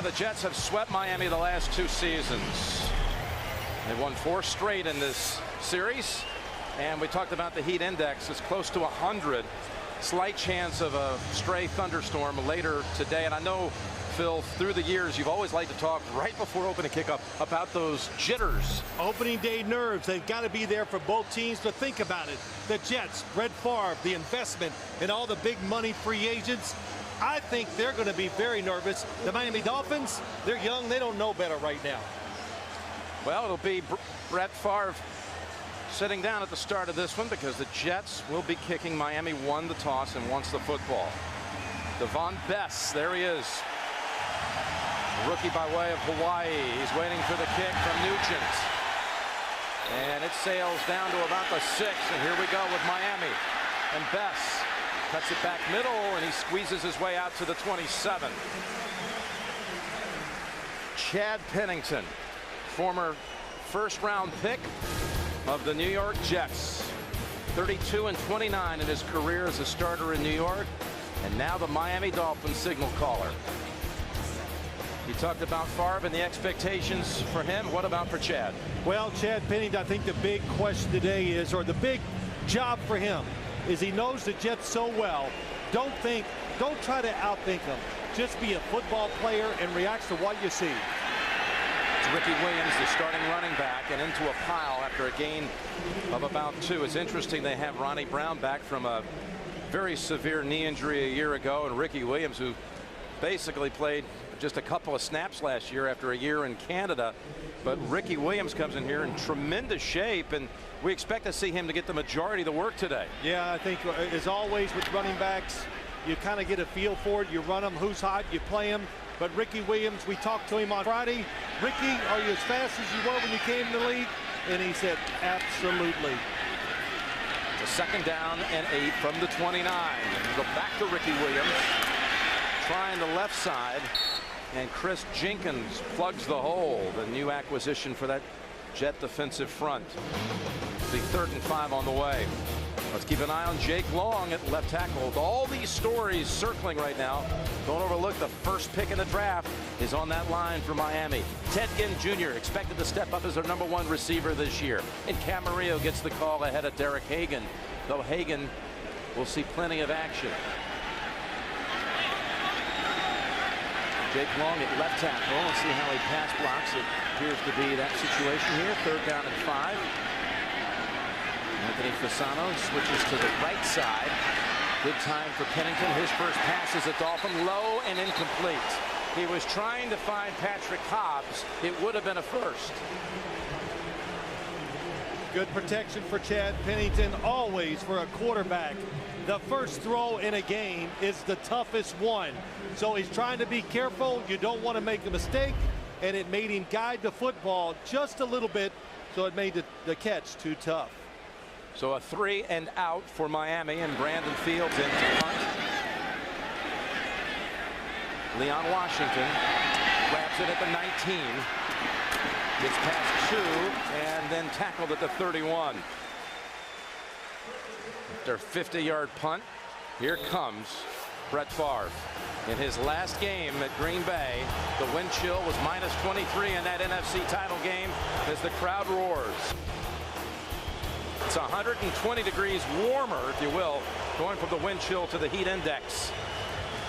Yeah, the Jets have swept Miami the last 2 seasons. They've won 4 straight in this series. And we talked about the heat index. It's close to 100. Slight chance of a stray thunderstorm later today. And I know, Phil, through the years, you've always liked to talk right before opening kickoff about those jitters. Opening day nerves. They've got to be there for both teams. To think about it. The Jets, Brett Favre, the investment, and all the big money free agents. I think they're going to be very nervous. The Miami Dolphins, they're young. They don't know better right now. Well, it'll be Brett Favre sitting down at the start of this one because the Jets will be kicking. Miami won the toss and wants the football. Devon Bess, there he is. Rookie by way of Hawaii. He's waiting for the kick from Nugent. And it sails down to about the 6. And here we go with Miami. And Bess cuts it back middle, and he squeezes his way out to the 27. Chad Pennington, former first-round pick of the New York Jets. 32-29 in his career as a starter in New York, and now the Miami Dolphins signal caller. He talked about Favre and the expectations for him. What about for Chad? Well, Chad Pennington, I think the big question today is, or the big job for him, is he knows the Jets so well. Don't try to outthink them. Just be a football player and react to what you see. It's Ricky Williams, the starting running back, and into a pile after a gain of about 2. It's interesting they have Ronnie Brown back from a very severe knee injury a year ago, and Ricky Williams, who basically played just a couple of snaps last year after a year in Canada. But Ricky Williams comes in here in tremendous shape, and we expect to see him to get the majority of the work today. Yeah, I think as always with running backs, you kind of get a feel for it. You run them, who's hot, you play them. But Ricky Williams, we talked to him on Friday. Ricky, are you as fast as you were when you came in the league? And he said, absolutely. It's a 2nd down and 8 from the 29. Go back to Ricky Williams, trying the left side. And Chris Jenkins plugs the hole, the new acquisition for that Jet defensive front. The 3rd and 5 on the way. Let's keep an eye on Jake Long at left tackle. With all these stories circling right now, don't overlook the first pick in the draft is on that line for Miami. Ted Ginn Jr. expected to step up as their #1 receiver this year. And Camarillo gets the call ahead of Derek Hagan, though Hagan will see plenty of action. Jake Long at left tackle. Let's see how he pass blocks. It appears to be that situation here. 3rd down and 5. Anthony Fasano switches to the right side. Good time for Pennington. His first pass is a Dolphin, low and incomplete. He was trying to find Patrick Hobbs. It would have been a first. Good protection for Chad Pennington. Always for a quarterback, the first throw in a game is the toughest one. So he's trying to be careful. You don't want to make a mistake. And it made him guide the football just a little bit. So it made the catch too tough. So a 3 and out for Miami, and Brandon Fields in to punt. Leon Washington grabs it at the 19. Gets past 2 and then tackled at the 31. Their 50-yard punt. Here comes Brett Favre. In his last game at Green Bay, the wind chill was -23 in that NFC title game as the crowd roars. It's 120 degrees warmer, if you will, going from the wind chill to the heat index.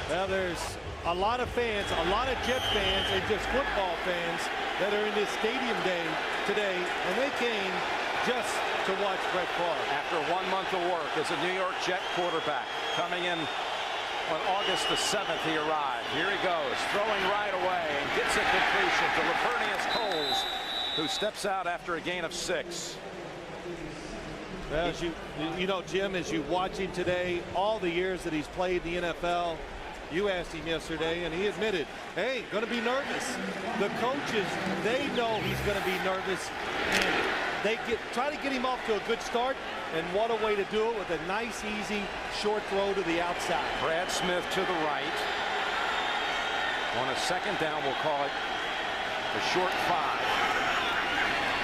Well, there's a lot of fans, a lot of Jet fans, and just football fans that are in this stadium day today, and they came just to watch Brett Favre. After 1 month of work as a New York Jet quarterback, coming in on August the 7th, he arrived. Here he goes, throwing right away, and gets a completion to Lavernius Coles, who steps out after a gain of 6. Well, as you know, Jim, as you watch him today, all the years that he's played in the NFL, you asked him yesterday, and he admitted, hey, going to be nervous. The coaches, they know he's going to be nervous, and they try to get him off to a good start, and what a way to do it with a nice, easy, short throw to the outside. Brad Smith to the right. On a 2nd down, we'll call it a short 5.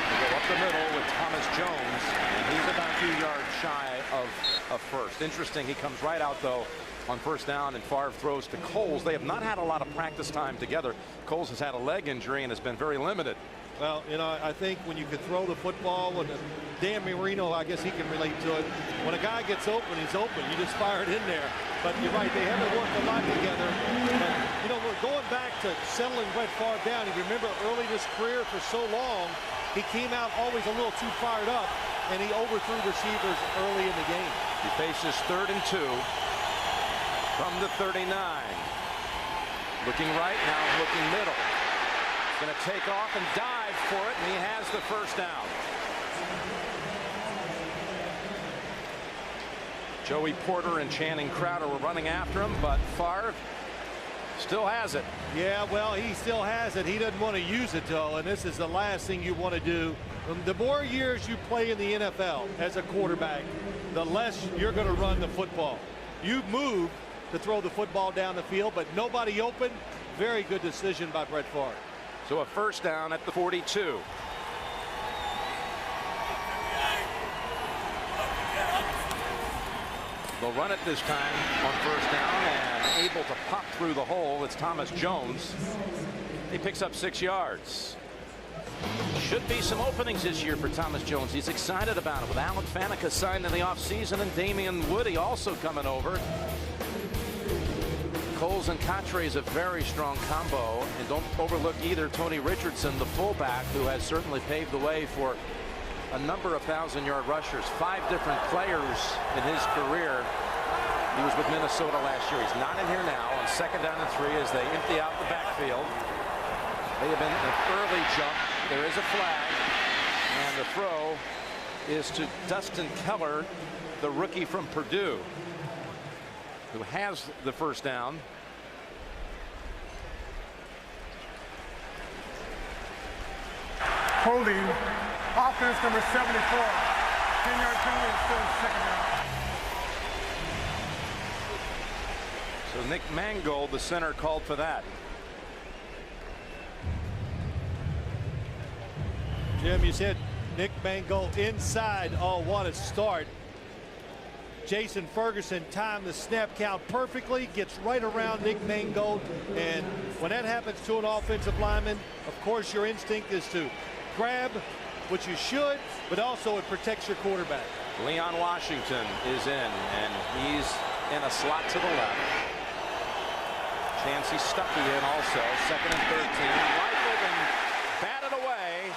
Go up the middle with Thomas Jones, and he's about 2 yards shy of a first. Interesting, he comes right out, though, on first down, and Favre throws to Coles. They have not had a lot of practice time together. Coles has had a leg injury and has been very limited. Well, you know, I think when you could throw the football, when Dan Marino, I guess he can relate to it. When a guy gets open, he's open. You just fire it in there. But you're right, they haven't worked a lot together. But, you know, we're going back to settling Brett Favre down. You remember early in his career for so long, he came out always a little too fired up, and he overthrew receivers early in the game. He faces 3rd and 2 from the 39. Looking right, now looking middle. Going to take off and dive for it, and he has the first down. Joey Porter and Channing Crowder were running after him, but Favre still has it. Yeah, well, he still has it. He doesn't want to use it, though, and this is the last thing you want to do. The more years you play in the NFL as a quarterback, the less you're going to run the football. You move to throw the football down the field, but nobody open. Very good decision by Brett Favre. So a first down at the 42. They'll run it this time on first down, and able to pop through the hole. It's Thomas Jones. He picks up 6 yards. Should be some openings this year for Thomas Jones. He's excited about it with Alan Faneca signed in the offseason and Damian Woody also coming over. Coles and Cottre is a very strong combo, and don't overlook either Tony Richardson, the fullback, who has certainly paved the way for a number of 1,000-yard rushers. 5 different players in his career. He was with Minnesota last year. He's not in here now on 2nd down and 3 as they empty out the backfield. They have been an early jump. There is a flag, and the throw is to Dustin Keller, the rookie from Purdue, who has the first down. Holding, offense number 74. 10-yard penalty is still 2nd down. So Nick Mangold, the center, called for that. Jim, you said Nick Mangold inside. Oh, what a start. Jason Ferguson timed the snap count perfectly, gets right around Nick Mangold, and when that happens to an offensive lineman, of course your instinct is to grab, which you should, but also it protects your quarterback. Leon Washington is in, and he's in a slot to the left. Chancey Stuckey in also. 2nd and 13. Rifled and batted away.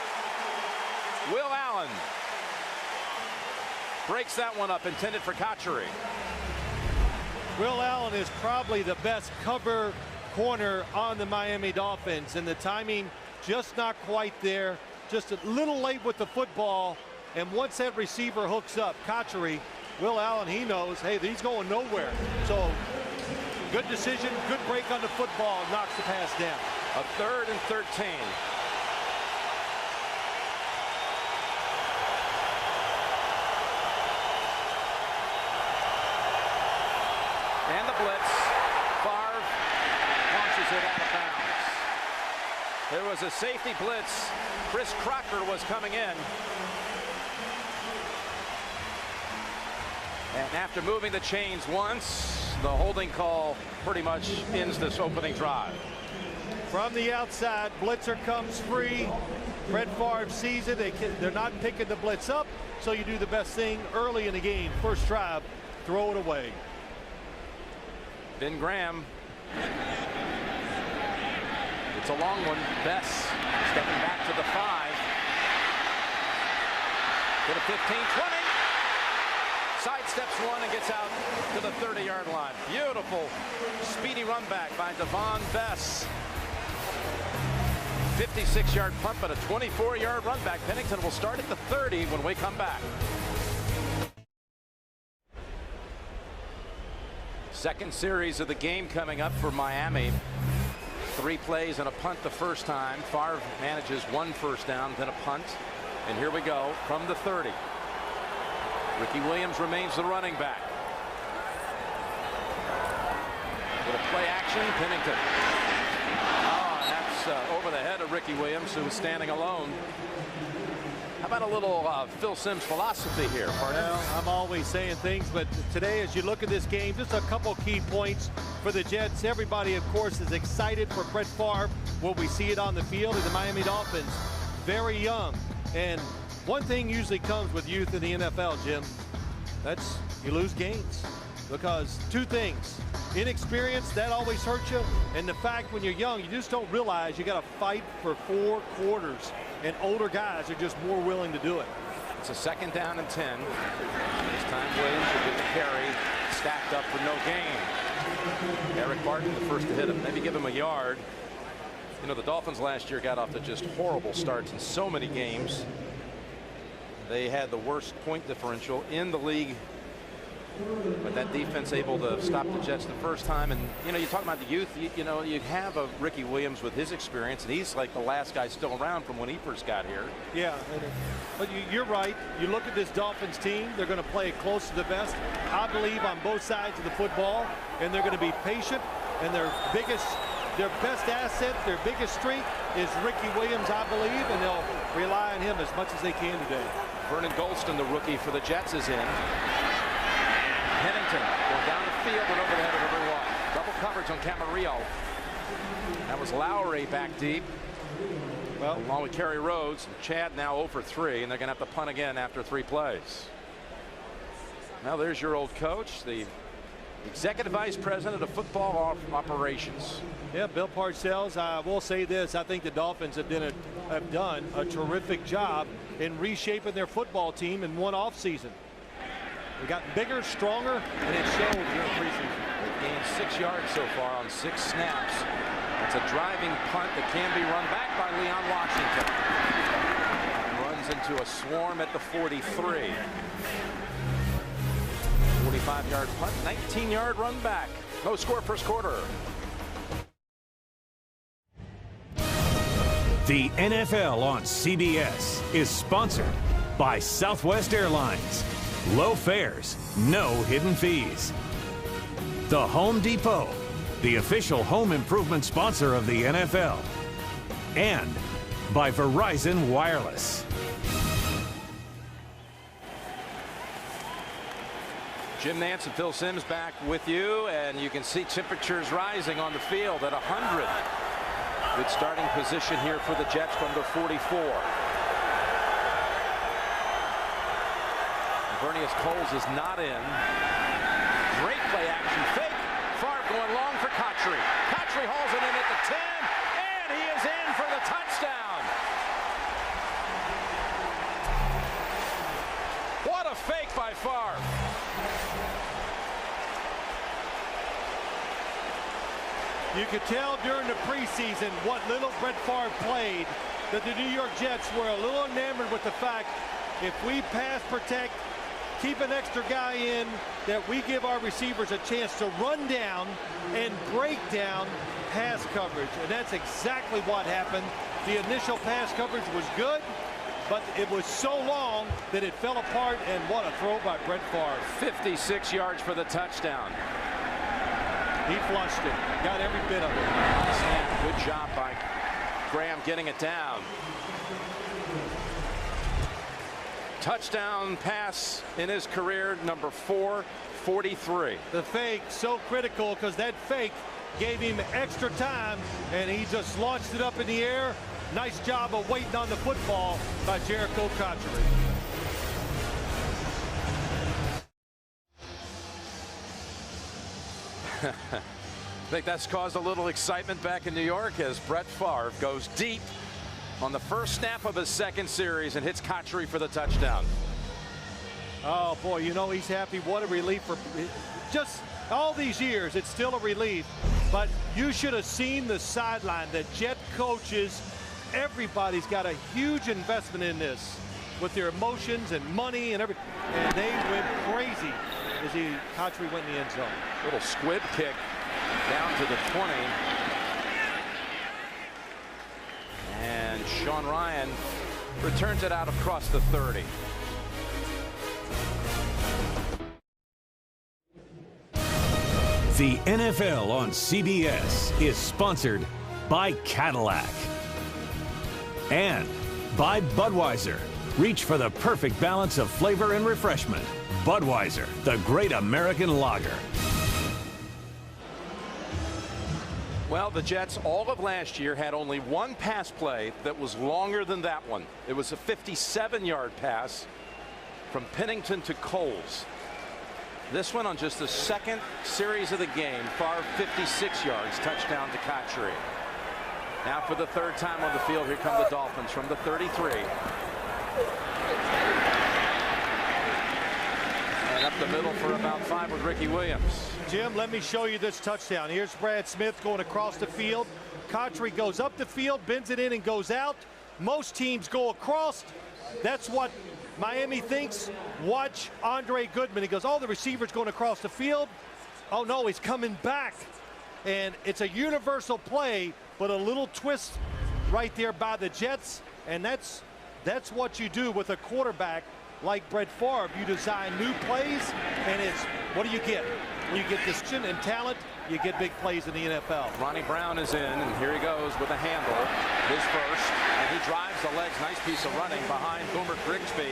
Will Allen breaks that one up, intended for Cotchery. Will Allen is probably the best cover corner on the Miami Dolphins, and the timing just not quite there. Just a little late with the football, and once that receiver hooks up, Cotchery, Will Allen, he knows, hey, he's going nowhere. So good decision, good break on the football, knocks the pass down. A 3rd and 13. And the blitz. Favre launches it out of bounds. There was a safety blitz. Chris Crocker was coming in. And after moving the chains once, the holding call pretty much ends this opening drive. From the outside, blitzer comes free. Brett Favre sees it. They're not picking the blitz up, so you do the best thing early in the game. First drive, throw it away. Ben Graham. It's a long one. Bess stepping back to the 5. To the 15, 20. Sidesteps one and gets out to the 30-yard line. Beautiful speedy run back by Devon Bess. 56-yard punt, but a 24-yard run back. Pennington will start at the 30 when we come back. Second series of the game coming up for Miami. 3 plays and a punt the first time. Favre manages 1 first down, then a punt. And here we go from the 30. Ricky Williams remains the running back. With a play action, Pennington. Oh, and that's over the head of Ricky Williams, who was standing alone. How about a little Phil Simms philosophy here, partner? Well, I'm always saying things, but today, as you look at this game, just a couple key points for the Jets. Everybody, of course, is excited for Brett Favre. Will we see it on the field in the Miami Dolphins? Very young. And one thing usually comes with youth in the NFL, Jim. That's you lose games. Because two things. Inexperience, that always hurts you. And the fact when you're young, you just don't realize you got to fight for 4 quarters. And older guys are just more willing to do it. It's a 2nd down and 10. This time Williams will get the carry, stacked up for no gain. Eric Barton, the first to hit him, maybe give him a yard. You know, the Dolphins last year got off to just horrible starts in so many games. They had the worst point differential in the league. But that defense able to stop the Jets the first time. And, you know, you talk about the youth, you know, you have a Ricky Williams with his experience, and he's like the last guy still around from when he first got here. Yeah, but you're right. You look at this Dolphins team, they're going to play it close to the best, I believe, on both sides of the football, and they're going to be patient, and their best asset, their biggest strength is Ricky Williams, I believe, and they'll rely on him as much as they can today. Vernon Golston, the rookie for the Jets, is in. Pennington going down the field and over the head of everyone. Double coverage on Camarillo. That was Lowry back deep. Well, along with Kerry Rhodes. Chad now 0 for 3, and they're going to have to punt again after 3 plays. Now there's your old coach, the executive vice president of football operations. Yeah, Bill Parcells. I will say this. I think the Dolphins have done a terrific job in reshaping their football team in one offseason. They've gotten bigger, stronger, and it showed during preseason. They've gained 6 yards so far on 6 snaps. It's a driving punt that can be run back by Leon Washington. Runs into a swarm at the 43. 45-yard punt, 19-yard run back. No score first quarter. The NFL on CBS is sponsored by Southwest Airlines. Low fares, no hidden fees. The Home Depot, the official home improvement sponsor of the NFL. And by Verizon Wireless. Jim Nantz and Phil Simms back with you, and you can see temperatures rising on the field at 100. Good starting position here for the Jets from the 44. Vernius Coles is not in. Great play action fake. Favre going long for Cotchery. Cotchery hauls it in at the 10, and he is in for the touchdown. What a fake by Favre. You could tell during the preseason what little Brett Favre played that the New York Jets were a little enamored with the fact if we pass protect, keep an extra guy in, that we give our receivers a chance to run down and break down pass coverage. And that's exactly what happened. The initial pass coverage was good, but it was so long that it fell apart, and what a throw by Brett Favre. 56 yards for the touchdown. He flushed it, got every bit of it. Good job by Graham getting it down. Touchdown pass in his career, number 443. The fake, so critical, because that fake gave him extra time, and he just launched it up in the air. Nice job of waiting on the football by Jericho Cotchery. I think that's caused a little excitement back in New York as Brett Favre goes deep on the first snap of his second series and hits Cotchery for the touchdown. Oh, boy, you know he's happy. What a relief for just all these years. It's still a relief. But you should have seen the sideline. The Jet coaches, everybody's got a huge investment in this with their emotions and money and everything. And they went crazy as Cotchery went in the end zone. Little squib kick down to the 20. And Sean Ryan returns it out across the 30. The NFL on CBS is sponsored by Cadillac and by Budweiser, Reach for the perfect balance of flavor and refreshment. Budweiser, the great American lager. Well, the Jets all of last year had only one pass play that was longer than that one. It was a 57-yard pass from Pennington to Coles. This one on just the second series of the game, Favre 56 yards, touchdown to Cotchery. Now for the third time on the field, here come the Dolphins from the 33. And up the middle for about 5 with Ricky Williams. Jim, let me show you this touchdown. Here's Brad Smith going across the field. Cotchery goes up the field, bends it in and goes out. Most teams go across. That's what Miami thinks. Watch Andre Goodman. He goes, oh, the receiver's going across the field. Oh, no, he's coming back. And it's a universal play, but a little twist right there by the Jets. And that's what you do with a quarterback like Brett Favre. You design new plays, and it's, what do you get? You get discipline and talent, you get big plays in the NFL. Ronnie Brown is in, and here he goes with a handle, his first, and he drives the legs. Nice piece of running behind Boomer Grigsby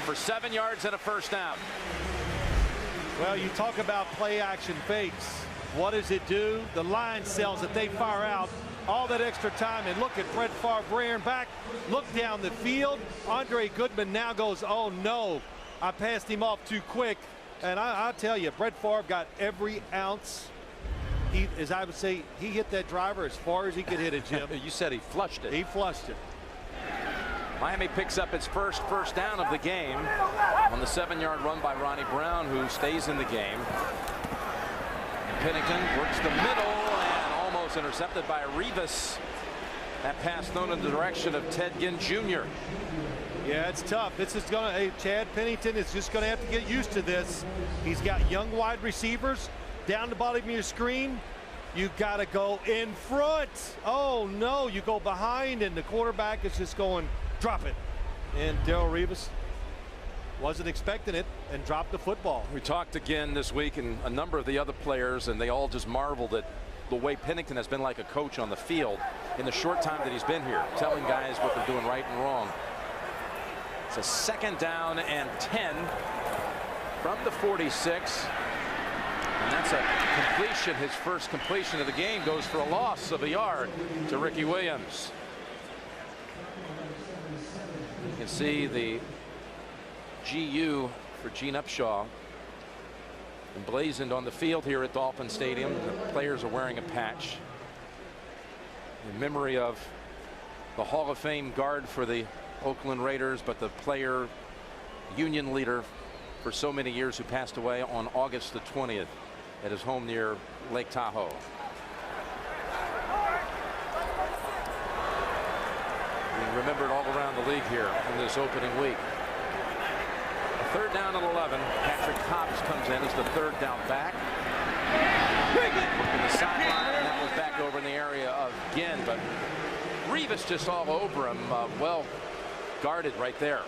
for 7 yards and a first down. Well, you talk about play action fakes. What does it do? The line sells it. They fire out all that extra time, and look at Brett Favre rearing back. Look down the field. Andre Goodman now goes, oh no, I passed him off too quick. And I'll tell you, Brett Favre got every ounce. He, as I would say, he hit that driver as far as he could hit it, Jim. You said he flushed it. He flushed it. Miami picks up its first down of the game on the 7-yard run by Ronnie Brown, who stays in the game. And Pennington works the middle and almost intercepted by Rivas. That pass thrown in the direction of Ted Ginn Jr. Yeah, it's tough. This is going to, hey, Chad Pennington is just going to have to get used to this. He's got young wide receivers down the bottom of your screen. You got to go in front. Oh no, you go behind, and the quarterback is just going, drop it. And Darrelle Revis wasn't expecting it and dropped the football. We talked again this week, and a number of the other players, and they all just marveled at the way Pennington has been like a coach on the field in the short time that he's been here, telling guys what they're doing right and wrong. It's a 2nd down and 10 from the 46. And that's a completion. His first completion of the game goes for a loss of a yard to Ricky Williams. You can see the GU for Gene Upshaw emblazoned on the field here at Dolphin Stadium. The players are wearing a patch in memory of the Hall of Fame guard for the Oakland Raiders, but the player union leader for so many years who passed away on August the 20th at his home near Lake Tahoe. We remembered all around the league here in this opening week. 3rd down and 11. Patrick Hobbs comes in as the 3rd down back. Looking the sideline, and that was back over in the area of Ginn, but Rivas just all over him. Well guarded right there.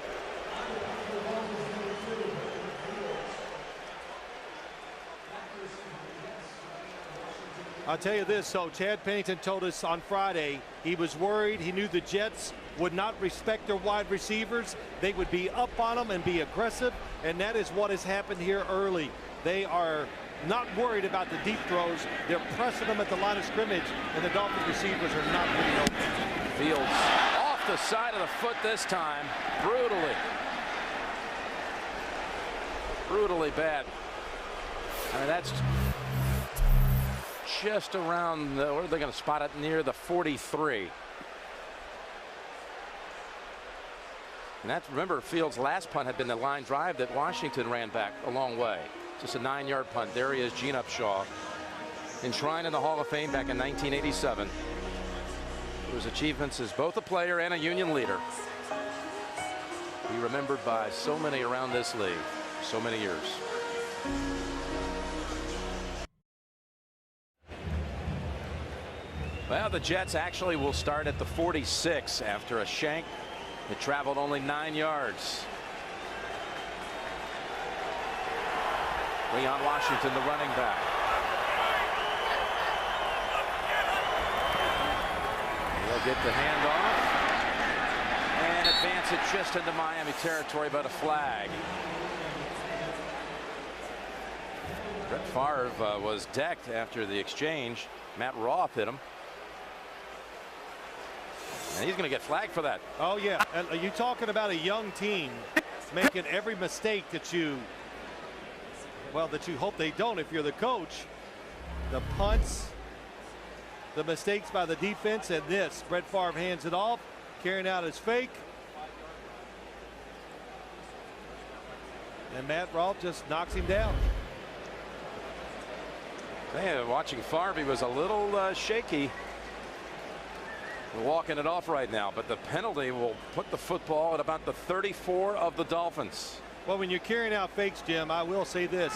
I'll tell you this, so Chad Pennington told us on Friday he was worried. He knew the Jets would not respect their wide receivers. They would be up on them and be aggressive, and that is what has happened here early. They are not worried about the deep throws. They're pressing them at the line of scrimmage, and the Dolphins receivers are not getting open. Fields off the side of the foot this time, brutally bad. I mean, that's just around the, where are they going to spot it? Near the 43. And that's, remember, Fields' last punt had been the line drive that Washington ran back a long way. Just a 9-yard punt. There he is, Gene Upshaw, enshrined in the Hall of Fame back in 1987. His achievements as both a player and a union leader. He remembered by so many around this league, so many years. Well, the Jets actually will start at the 46 after a shank that traveled only 9 yards. Leon Washington, the running back. He'll get the handoff. And a advance it just into Miami territory, but a flag. Brett Favre was decked after the exchange. Matt Roth hit him. And he's going to get flagged for that. Oh, yeah. And you talking about a young team making every mistake that you hope they don't if you're the coach. The punts, the mistakes by the defense, and this. Brett Favre hands it off, carrying out his fake. And Matt Roth just knocks him down. Man, watching Favre, he was a little shaky. We're walking it off right now, but the penalty will put the football at about the 34 of the Dolphins. Well, when you're carrying out fakes, Jim, I will say this.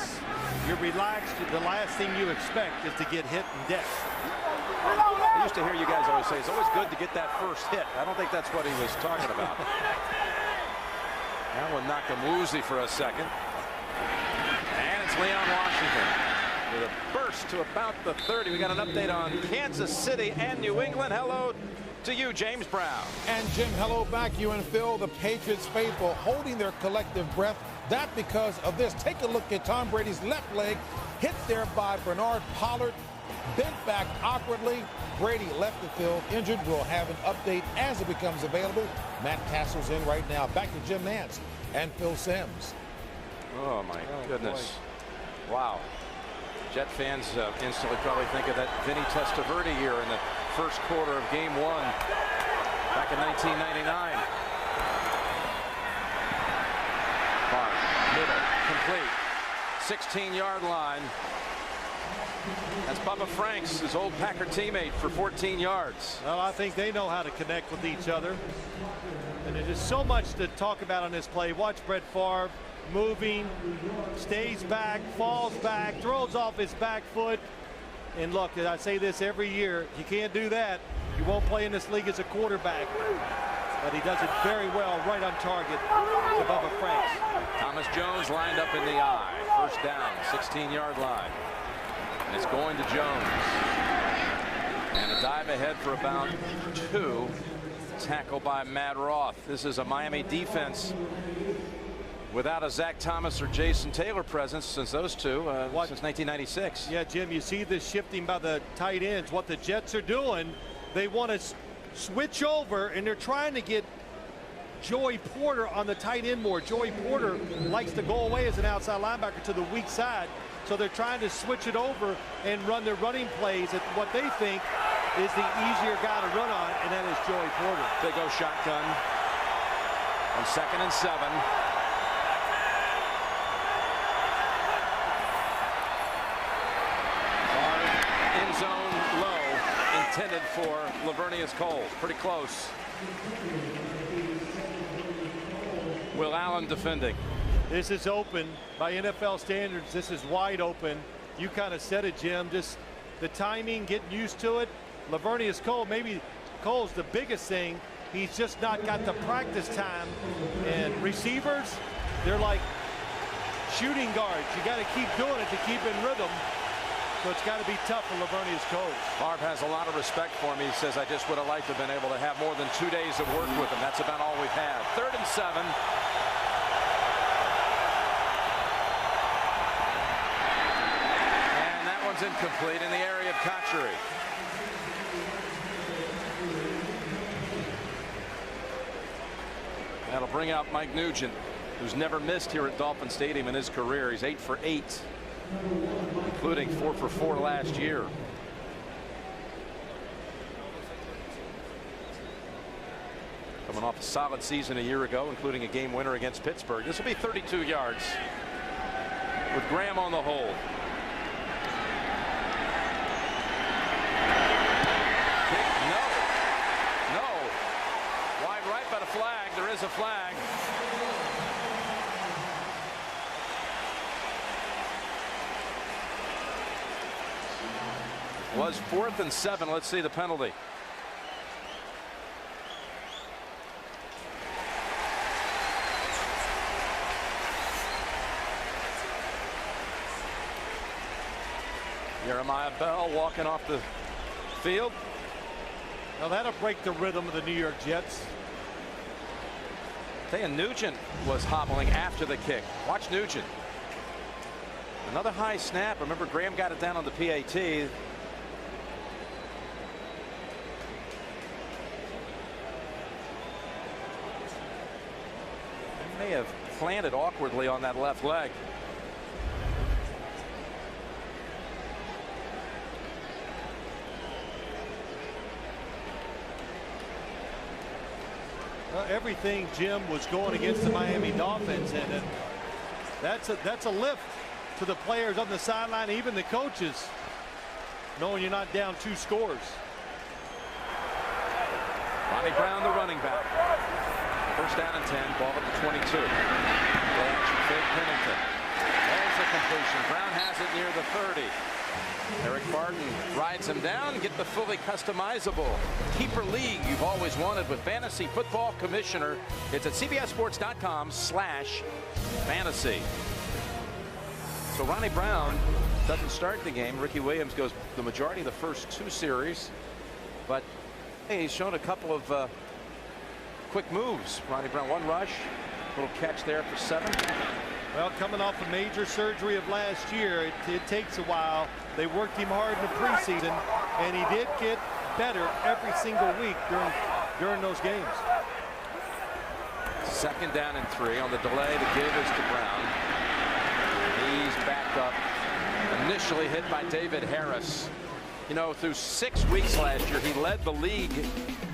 You're relaxed. The last thing you expect is to get hit and dead. I used to hear you guys always say it's always good to get that first hit. I don't think that's what he was talking about. That one knocked him woozy for a second. And it's Leon Washington with a burst to about the 30. We got an update on Kansas City and New England. Hello to you, James Brown. And Jim, hello back. You and Phil, the Patriots faithful, holding their collective breath. That because of this. Take a look at Tom Brady's left leg, hit there by Bernard Pollard, bent back awkwardly. Brady left the field injured. We'll have an update as it becomes available. Matt Cassel's in right now. Back to Jim Nantz and Phil Simms. Oh, my goodness. Boy. Wow. Jet fans instantly probably think of that Vinny Testaverde year in the first quarter of Game 1 back in 1999. Far middle, complete, 16-yard line. That's Bubba Franks, his old Packer teammate, for 14 yards. Well, I think they know how to connect with each other. And there's just so much to talk about on this play. Watch Brett Favre moving, stays back, falls back, throws off his back foot. And look, I say this every year, you can't do that. You won't play in this league as a quarterback. But he does it very well, right on target to Bubba Franks. Thomas Jones lined up in the eye. First down, 16-yard line. And it's going to Jones. And a dive ahead for about 2. Tackle by Matt Roth. This is a Miami defense without a Zach Thomas or Jason Taylor presence since those two since 1996. Yeah, Jim, you see this shifting by the tight ends. What the Jets are doing, they want to switch over, and they're trying to get Joey Porter on the tight end more. Joey Porter likes to go away as an outside linebacker to the weak side, so they're trying to switch it over and run their running plays at what they think is the easier guy to run on, and that is Joey Porter. They go shotgun on 2nd and 7. End zone low, intended for Lavernius Coles. Pretty close. Will Allen defending. This is open by NFL standards. This is wide open. You kind of said it, Jim. Just the timing, getting used to it. Lavernius Cole, maybe Cole's the biggest thing. He's just not got the practice time. And receivers, they're like shooting guards. You got to keep doing it to keep in rhythm. So it's got to be tough for Lavernius Cole. Favre has a lot of respect for him. He says, I just would have liked to have been able to have more than 2 days of work with him. That's about all we've had. 3rd and 7. And that one's incomplete in the area of Kachuri. That'll bring out Mike Nugent, who's never missed here at Dolphin Stadium in his career. He's 8 for 8, including 4 for 4 last year. Coming off a solid season a year ago, including a game winner against Pittsburgh. This will be 32 yards with Graham on the hold. Flag. There is a flag. Was 4th and 7. Let's see the penalty. Jeremiah Bell walking off the field. Now that'll break the rhythm of the New York Jets. And Nugent was hobbling after the kick. Watch Nugent. Another high snap. Remember, Graham got it down on the PAT. They may have planted awkwardly on that left leg. Well, everything, Jim, was going against the Miami Dolphins, and that's a lift to the players on the sideline, even the coaches, knowing you're not down 2 scores. Ronnie Brown, the running back. First down and 10, ball at the 22. Play action fake Pennington. There's the completion. Brown has it near the 30. Eric Barton rides him down. Get the fully customizable keeper league you've always wanted with Fantasy Football Commissioner. It's at cbssports.com/fantasy. So Ronnie Brown doesn't start the game. Ricky Williams goes the majority of the first 2 series, but hey, he's shown a couple of quick moves. Ronnie Brown, 1 rush, little catch there for 7. Well, coming off a major surgery of last year, it takes a while. They worked him hard in the preseason, and he did get better every single week during those games. Second down and 3 on the delay. The give is to Brown. He's backed up. Initially hit by David Harris. You know, through 6 weeks last year, he led the league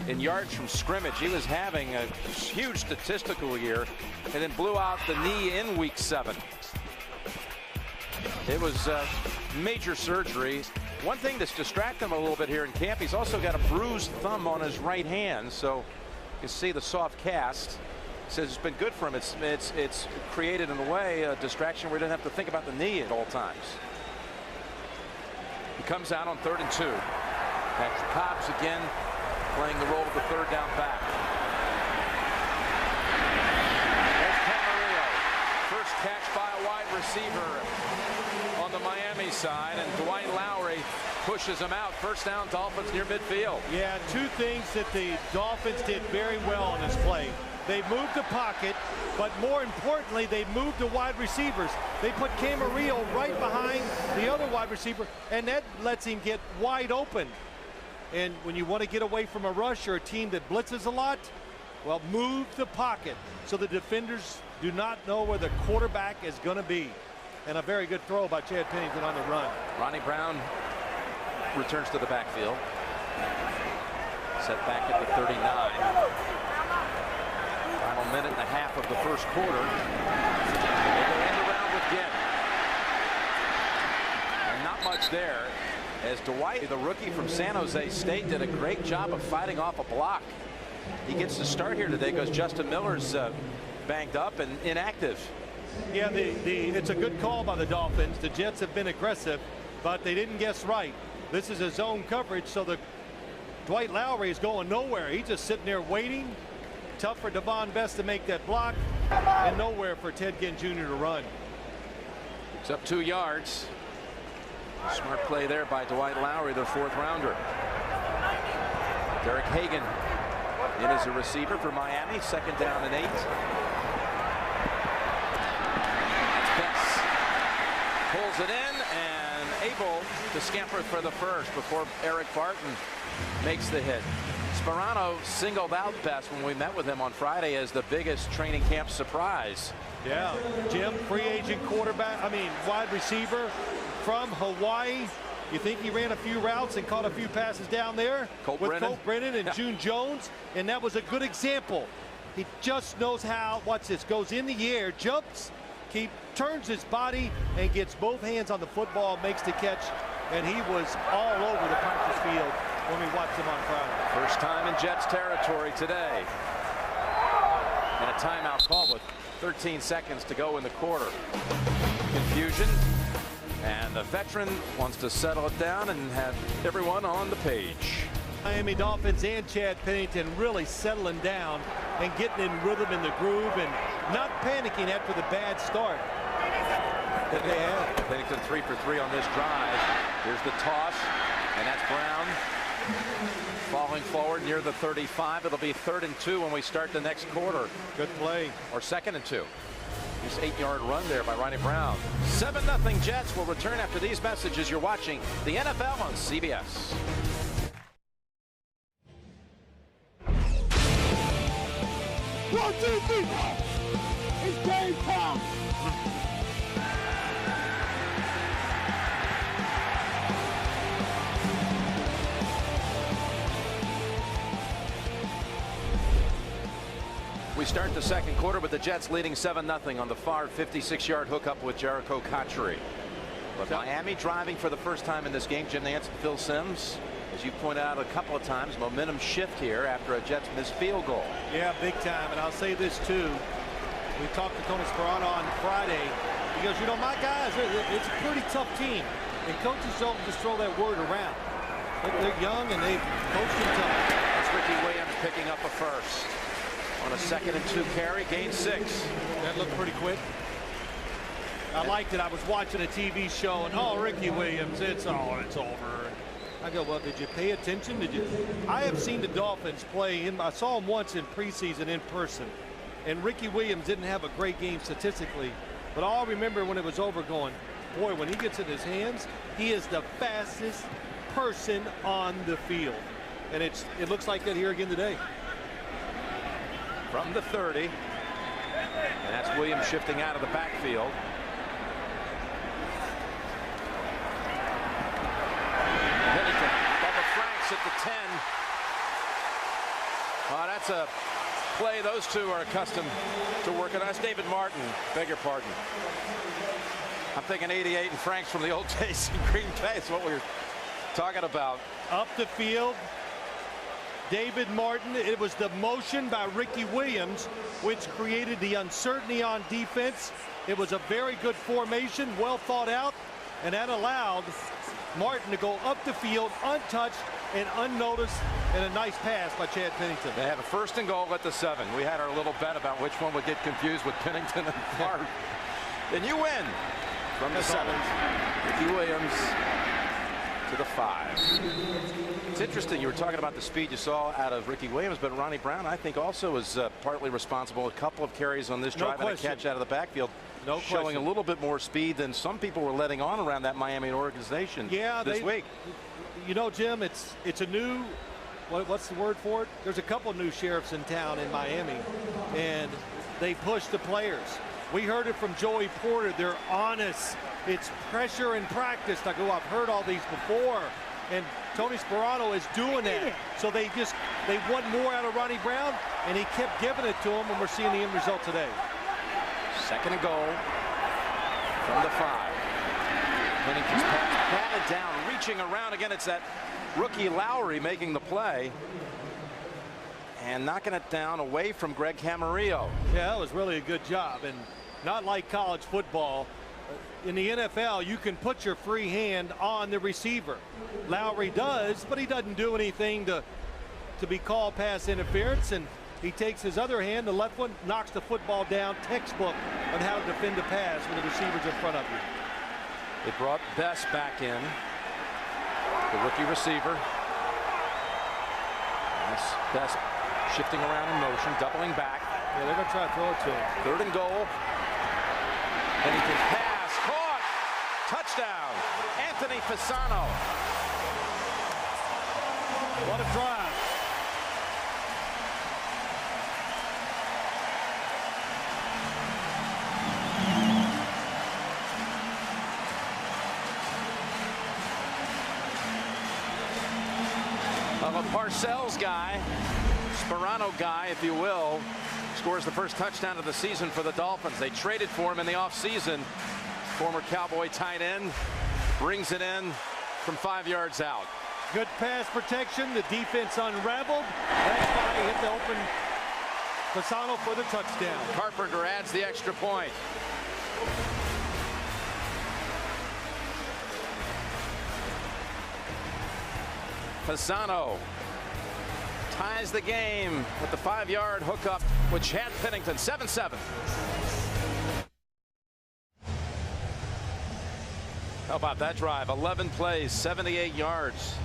in yards from scrimmage. He was having a huge statistical year, and then blew out the knee in week 7. It was major surgery. One thing that's distracted him a little bit here in camp, he's also got a bruised thumb on his right hand, so you can see the soft cast. He says it's been good for him. It's created in a way a distraction where he doesn't have to think about the knee at all times. He comes out on 3rd and 2. Patrick Cobbs again playing the role of the 3rd down back. There's Camarillo. First catch by a wide receiver on the Miami side, and Dwight Lowry pushes him out. First down, Dolphins near midfield. Yeah, 2 things that the Dolphins did very well on this play. They moved the pocket, but more importantly, they moved the wide receivers. They put Camarillo right behind the other wide receiver, and that lets him get wide open. And when you want to get away from a rush or a team that blitzes a lot, well, move the pocket so the defenders do not know where the quarterback is going to be. And a very good throw by Chad Pennington on the run. Ronnie Brown returns to the backfield. Set back at the 39. Final minute and a half of the first quarter. They go end around with Ginn. And not much there, as Dwight, the rookie from San Jose State, did a great job of fighting off a block. He gets to start here today because Justin Miller's banged up and inactive. Yeah, it's a good call by the Dolphins. The Jets have been aggressive, but they didn't guess right. This is a zone coverage, so the Dwight Lowry is going nowhere. He's just sitting there waiting. Tough for Devon Best to make that block, and nowhere for Ted Ginn Jr. to run. It's up 2 yards. Smart play there by Dwight Lowry, the 4th rounder. Derek Hagan in as a receiver for Miami. 2nd down and 8. Pulls it in and able to scamper for the first before Eric Barton makes the hit. Sperano singled out Best when we met with him on Friday as the biggest training camp surprise. Yeah, Jim, free agent quarterback, wide receiver from Hawaii. You think he ran a few routes and caught a few passes down there with Colt Brennan and June Jones, and that was a good example. He just knows how, watch this, goes in the air, jumps, turns his body and gets both hands on the football, makes the catch, and he was all over the practice field when we watched him on Friday. First time in Jets territory today. And a timeout call with 13 seconds to go in the quarter. Confusion, and the veteran wants to settle it down and have everyone on the page. Miami Dolphins and Chad Pennington really settling down and getting in rhythm in the groove and not panicking after the bad start that they had. Pennington 3 for 3 on this drive. Here's the toss, and that's Brown Falling forward near the 35. It'll be 3rd and 2 when we start the next quarter. Good play. Or 2nd and 2. This 8-yard run there by Ronnie Brown. 7-0 Jets. Will return after these messages. You're watching the NFL on CBS. One, two, three. It's game time. We start the second quarter with the Jets leading 7-0 on the Favre 56-yard hookup with Jericho Cotchery. But Miami driving for the first time in this game. Jim Nantz and Phil Simms. As you pointed out a couple of times, momentum shift here after a Jets missed field goal. Yeah, big time. And I'll say this too. We talked to Tony Sparano on Friday. He goes, you know, my guys, it's a pretty tough team. And coaches don't just throw that word around. They're young and they've coached them tough. That's Ricky Williams picking up a first. On a 2nd and 2 carry, gain 6. That looked pretty quick. I liked it. I was watching a TV show and, oh, Ricky Williams, it's over. I go, well, did you pay attention? I have seen the Dolphins play him. I saw him once in preseason in person, and Ricky Williams didn't have a great game statistically, but all I remember when it was over going, boy, when he gets in his hands, he is the fastest person on the field. And it looks like that here again today. From the 30. And that's Williams shifting out of the backfield. Pennington, Bubba Franks at the 10. Oh, that's a play those two are accustomed to working. That's David Martin. Beg your pardon. I'm thinking 88 and Franks from the old days in Green Bay is what we were talking about. Up the field. David Martin. It was the motion by Ricky Williams which created the uncertainty on defense. It was a very good formation, well thought out, and that allowed Martin to go up the field untouched and unnoticed, and a nice pass by Chad Pennington. They have a 1st and goal at the 7. We had our little bet about which one would get confused with Pennington and Favre. And you win from the 7. Ricky Williams to the 5. It's interesting. You were talking about the speed you saw out of Ricky Williams, but Ronnie Brown, I think, also was partly responsible. A couple of carries on this drive and a catch out of the backfield, showing a little bit more speed than some people were letting on around that Miami organization this week. You know, Jim, it's a new, what's the word for it? There's a couple new sheriffs in town in Miami, and they push the players. We heard it from Joey Porter. They're honest. It's pressure in practice. I go, I've heard all these before. And Tony Sparano is doing that. So they want more out of Ronnie Brown, and he kept giving it to him, and we're seeing the end result today. 2nd and goal from the 5. Pennington's pass batted down, reaching around again. It's that rookie Lowry making the play and knocking it down away from Greg Camarillo. Yeah, that was really a good job, and not like college football. In the NFL, you can put your free hand on the receiver. Lowry does, but he doesn't do anything to be called pass interference, and he takes his other hand, the left one, knocks the football down, textbook on how to defend a pass when the receiver's in front of you. They brought Best back in, the rookie receiver. Best shifting around in motion, doubling back. Yeah, they're going to try to throw it to him. 3rd and goal. Pennington pass, caught, touchdown, Anthony Fasano. What a drive. Of a Parcells guy, Sparano guy, if you will, scores the first touchdown of the season for the Dolphins. They traded for him in the offseason. Former Cowboy tight end brings it in from 5 yards out. Good pass protection. The defense unraveled. That's why he hit the open Fasano for the touchdown. Carpenter adds the extra point. Fasano ties the game with the 5-yard hookup with Chad Pennington. 7-7. How about that drive? 11 plays, 78 yards.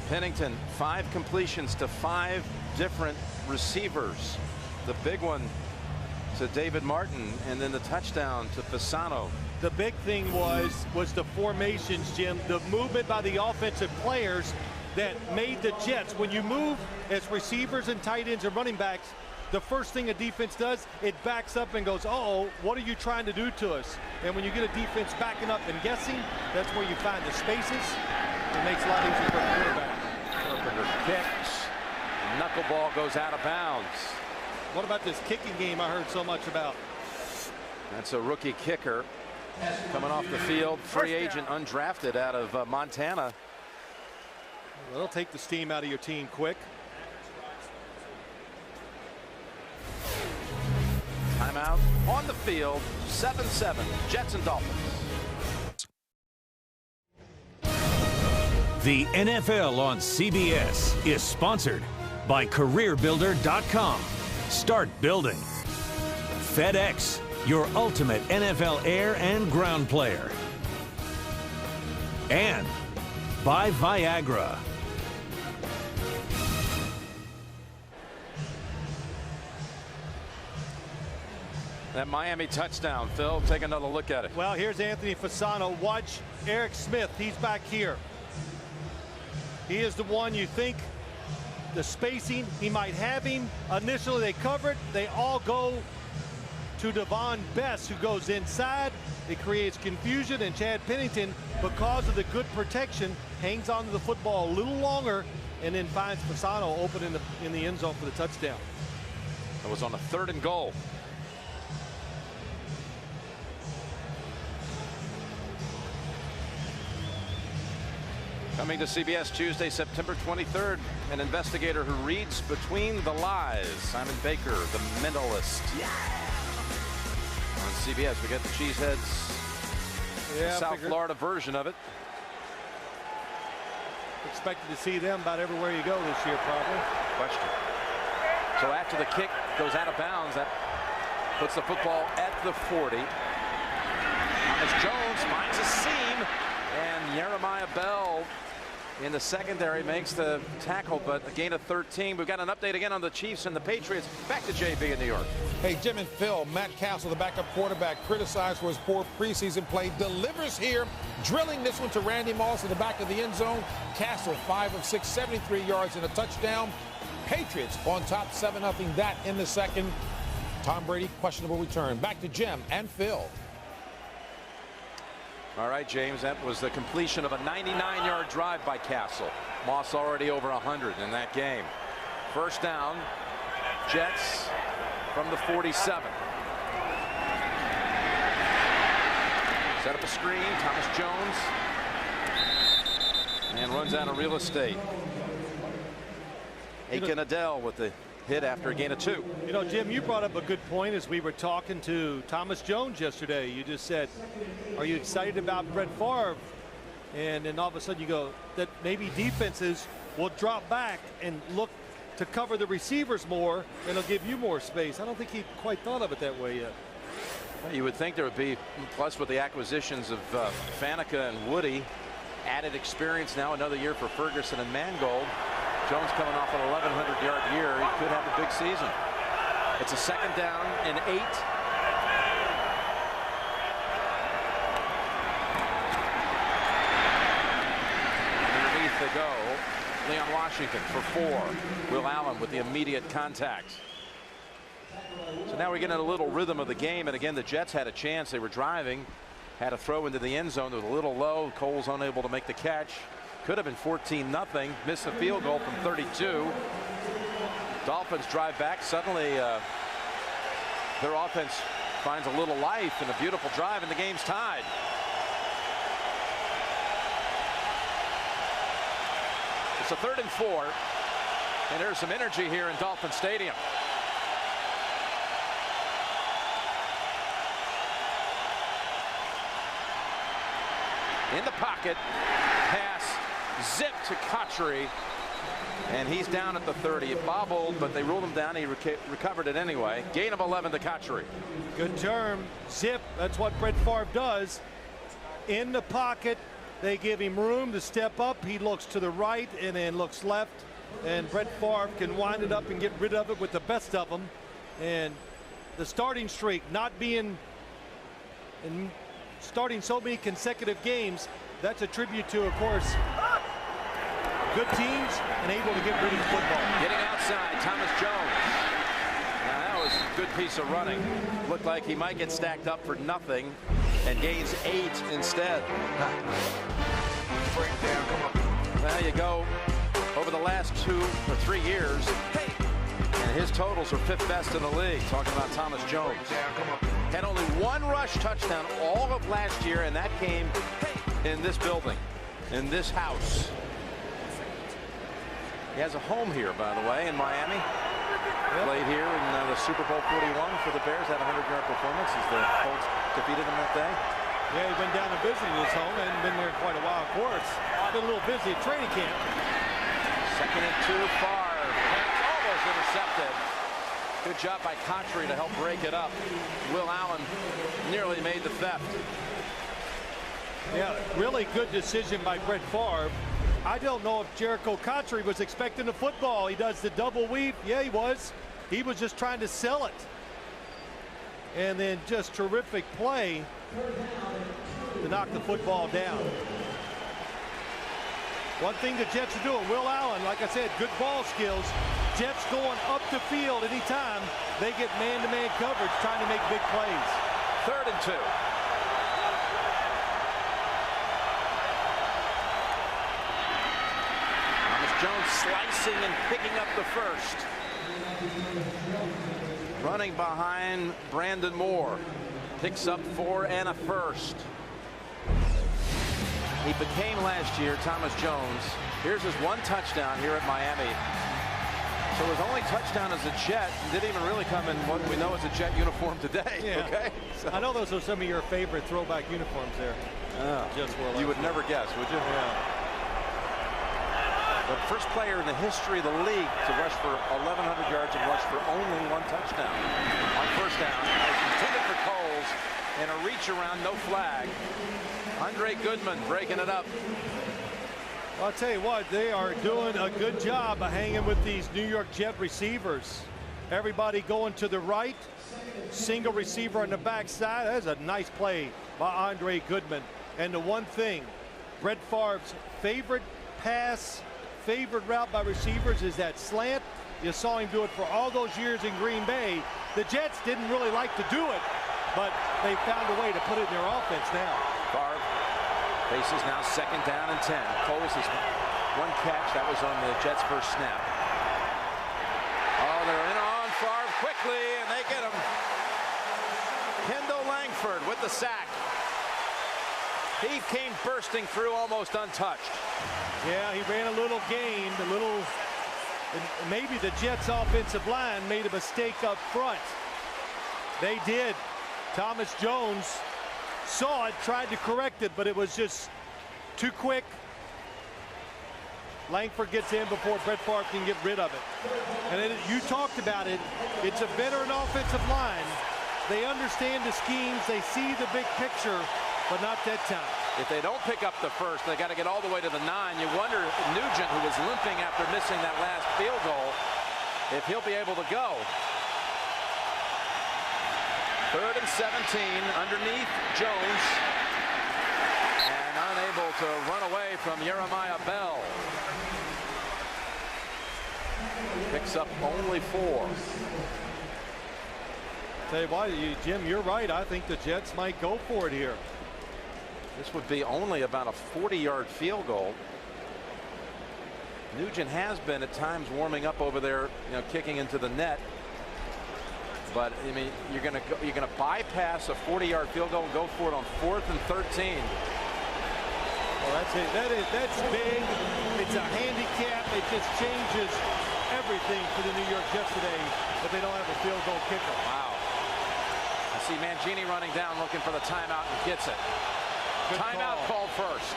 Pennington, 5 completions to 5 different receivers. The big one to David Martin, and then the touchdown to Fasano. The big thing was the formations, Jim, the movement by the offensive players that made the Jets. When you move as receivers and tight ends and running backs, the first thing a defense does, it backs up and goes, uh-oh, what are you trying to do to us? And when you get a defense backing up and guessing, that's where you find the spaces. It makes it a lot easier for a quarterback. Carpenter kicks. Knuckleball goes out of bounds. What about this kicking game I heard so much about? That's a rookie kicker coming off the field. Free agent, undrafted out of Montana. That'll take the steam out of your team quick. Timeout on the field. 7-7. Jets and Dolphins. The NFL on CBS is sponsored by CareerBuilder.com. Start building. FedEx, your ultimate NFL air and ground player. And by Viagra. That Miami touchdown, Phil, take another look at it. Well, here's Anthony Fasano. Watch Eric Smith. He's back here. He is the one you think, the spacing, he might have him. Initially, they cover it. They all go to Devon Best, who goes inside. It creates confusion, and Chad Pennington, because of the good protection, hangs on to the football a little longer and then finds Fasano open in the end zone for the touchdown. It was on a 3rd and goal. Coming to CBS Tuesday, September 23rd, an investigator who reads between the lies. Simon Baker, the mentalist. On CBS, we get the Cheeseheads, South Florida version of it. Expected to see them about everywhere you go this year, probably. Question. So after the kick goes out of bounds, that puts the football at the 40. Thomas Jones finds a seam, and Jeremiah Bell in the secondary makes the tackle, but a gain of 13. We've got an update again on the Chiefs and the Patriots. Back to JB in New York. Hey, Jim and Phil, Matt Castle, the backup quarterback, criticized for his poor preseason play, delivers here, drilling this one to Randy Moss in the back of the end zone. Castle, 5 of 6, 73 yards and a touchdown. Patriots on top 7-0, that in the second. Tom Brady, questionable return. Back to Jim and Phil. All right, James, that was the completion of a 99-yard drive by Castle. Moss already over 100 in that game. First down, Jets from the 47. Set up a screen, Thomas Jones, and runs out of real estate. Aiken Adele with the hit after a gain of 2. You know, Jim, you brought up a good point as we were talking to Thomas Jones yesterday. You just said, are you excited about Brett Favre? And then all of a sudden you go, that maybe defenses will drop back and look to cover the receivers more, and it'll give you more space. I don't think he quite thought of it that way yet. Well, you would think there would be, plus with the acquisitions of Faneca and Woody, added experience now, another year for Ferguson and Mangold. Jones coming off an 1,100-yard year. He could have a big season. It's a 2nd down and 8. Underneath they go. Leon Washington for 4. Will Allen with the immediate contact. So now we're getting a little rhythm of the game. And again, the Jets had a chance. They were driving. Had a throw into the end zone. It was a little low. Cole's unable to make the catch. Could have been 14-0. Missed the field goal from 32. Dolphins drive back. Suddenly their offense finds a little life and a beautiful drive, and the game's tied. It's a 3rd and 4, and there's some energy here in Dolphin Stadium. In the pocket, pass zip to Kotchery, and he's down at the 30. It bobbled, but they ruled him down. He recovered it anyway. Gain of 11 to Kotchery. Good term, zip. That's what Brett Favre does. In the pocket, They give him room to step up. He looks to the right and then looks left. And Brett Favre can wind it up and get rid of it with the best of them. And the starting streak not being and starting so many consecutive games, that's a tribute to, of course, good teams and able to get rid of the football. Getting outside, Thomas Jones. Now that was a good piece of running. Looked like he might get stacked up for nothing and gains 8 instead. There you go. Over the last 2 or 3 years, and his totals are 5th best in the league. Talking about Thomas Jones. Had only 1 rush touchdown all of last year, and that came in this building, in this house. He has a home here, by the way, in Miami. Played here in the Super Bowl 41 for the Bears. Had a 100-yard performance as the Colts defeated him that day. Yeah, he's been down and visiting his home and been there quite a while, of course. Been a little busy at training camp. 2nd and 2, Favre. Pass almost intercepted. Good job by Contry to help break it up. Will Allen nearly made the theft. Yeah, really good decision by Brett Favre. I don't know if Jericho Contry was expecting the football. He does the double weave. Yeah, he was. He was just trying to sell it. And then just terrific play to knock the football down. One thing the Jets are doing, Will Allen, like I said, good ball skills. Jets going up the field anytime they get man-to-man coverage, trying to make big plays. 3rd and 2. Jones slicing and picking up the first. Running behind Brandon Moore. Picks up 4 and a first. He became last year Thomas Jones. Here's his 1 touchdown here at Miami. So his only touchdown as a Jet didn't even really come in what we know as a Jet uniform today. Yeah. Okay. So. I know those are some of your favorite throwback uniforms there. You would never guess, would you? Yeah. The first player in the history of the league to rush for 1,100 yards and rush for only 1 touchdown. On 1st down, intended for Coles, and a reach around, no flag. Andre Goodman breaking it up. I'll tell you what, they are doing a good job of hanging with these New York Jet receivers. Everybody going to the right, single receiver on the backside. That's a nice play by Andre Goodman. And the one thing, Brett Favre's favorite pass, favorite route by receivers is that slant. You saw him do it for all those years in Green Bay. The Jets didn't really like to do it, but they found a way to put it in their offense now. Favre faces now 2nd down and 10. Coles has 1 catch. That was on the Jets' first snap. Oh, they're in on Favre quickly, and they get him. Kendall Langford with the sack. He came bursting through almost untouched. Yeah, he ran a little game, maybe the Jets offensive line made a mistake up front. They did. Thomas Jones saw it, tried to correct it, but it was just too quick. Langford gets in before Brett Favre can get rid of it. And you talked about it. It's a veteran offensive line. They understand the schemes. They see the big picture, but not that time. If they don't pick up the first, they got to get all the way to the 9. You wonder if Nugent, who was limping after missing that last field goal, if he'll be able to go. 3rd and 17 underneath Jones, and unable to run away from Jeremiah Bell. Picks up only 4. Tell you what, Jim, you're right. I think the Jets might go for it here. This would be only about a 40-yard field goal. Nugent has been at times warming up over there, kicking into the net. But I mean, you're going to bypass a 40-yard field goal and go for it on 4th and 13. Well, that's it. That's big. It's a handicap. It just changes everything for the New York Jets today if they don't have a field goal kicker. Wow. I see Mangini running down looking for the timeout and gets it. Good timeout called first.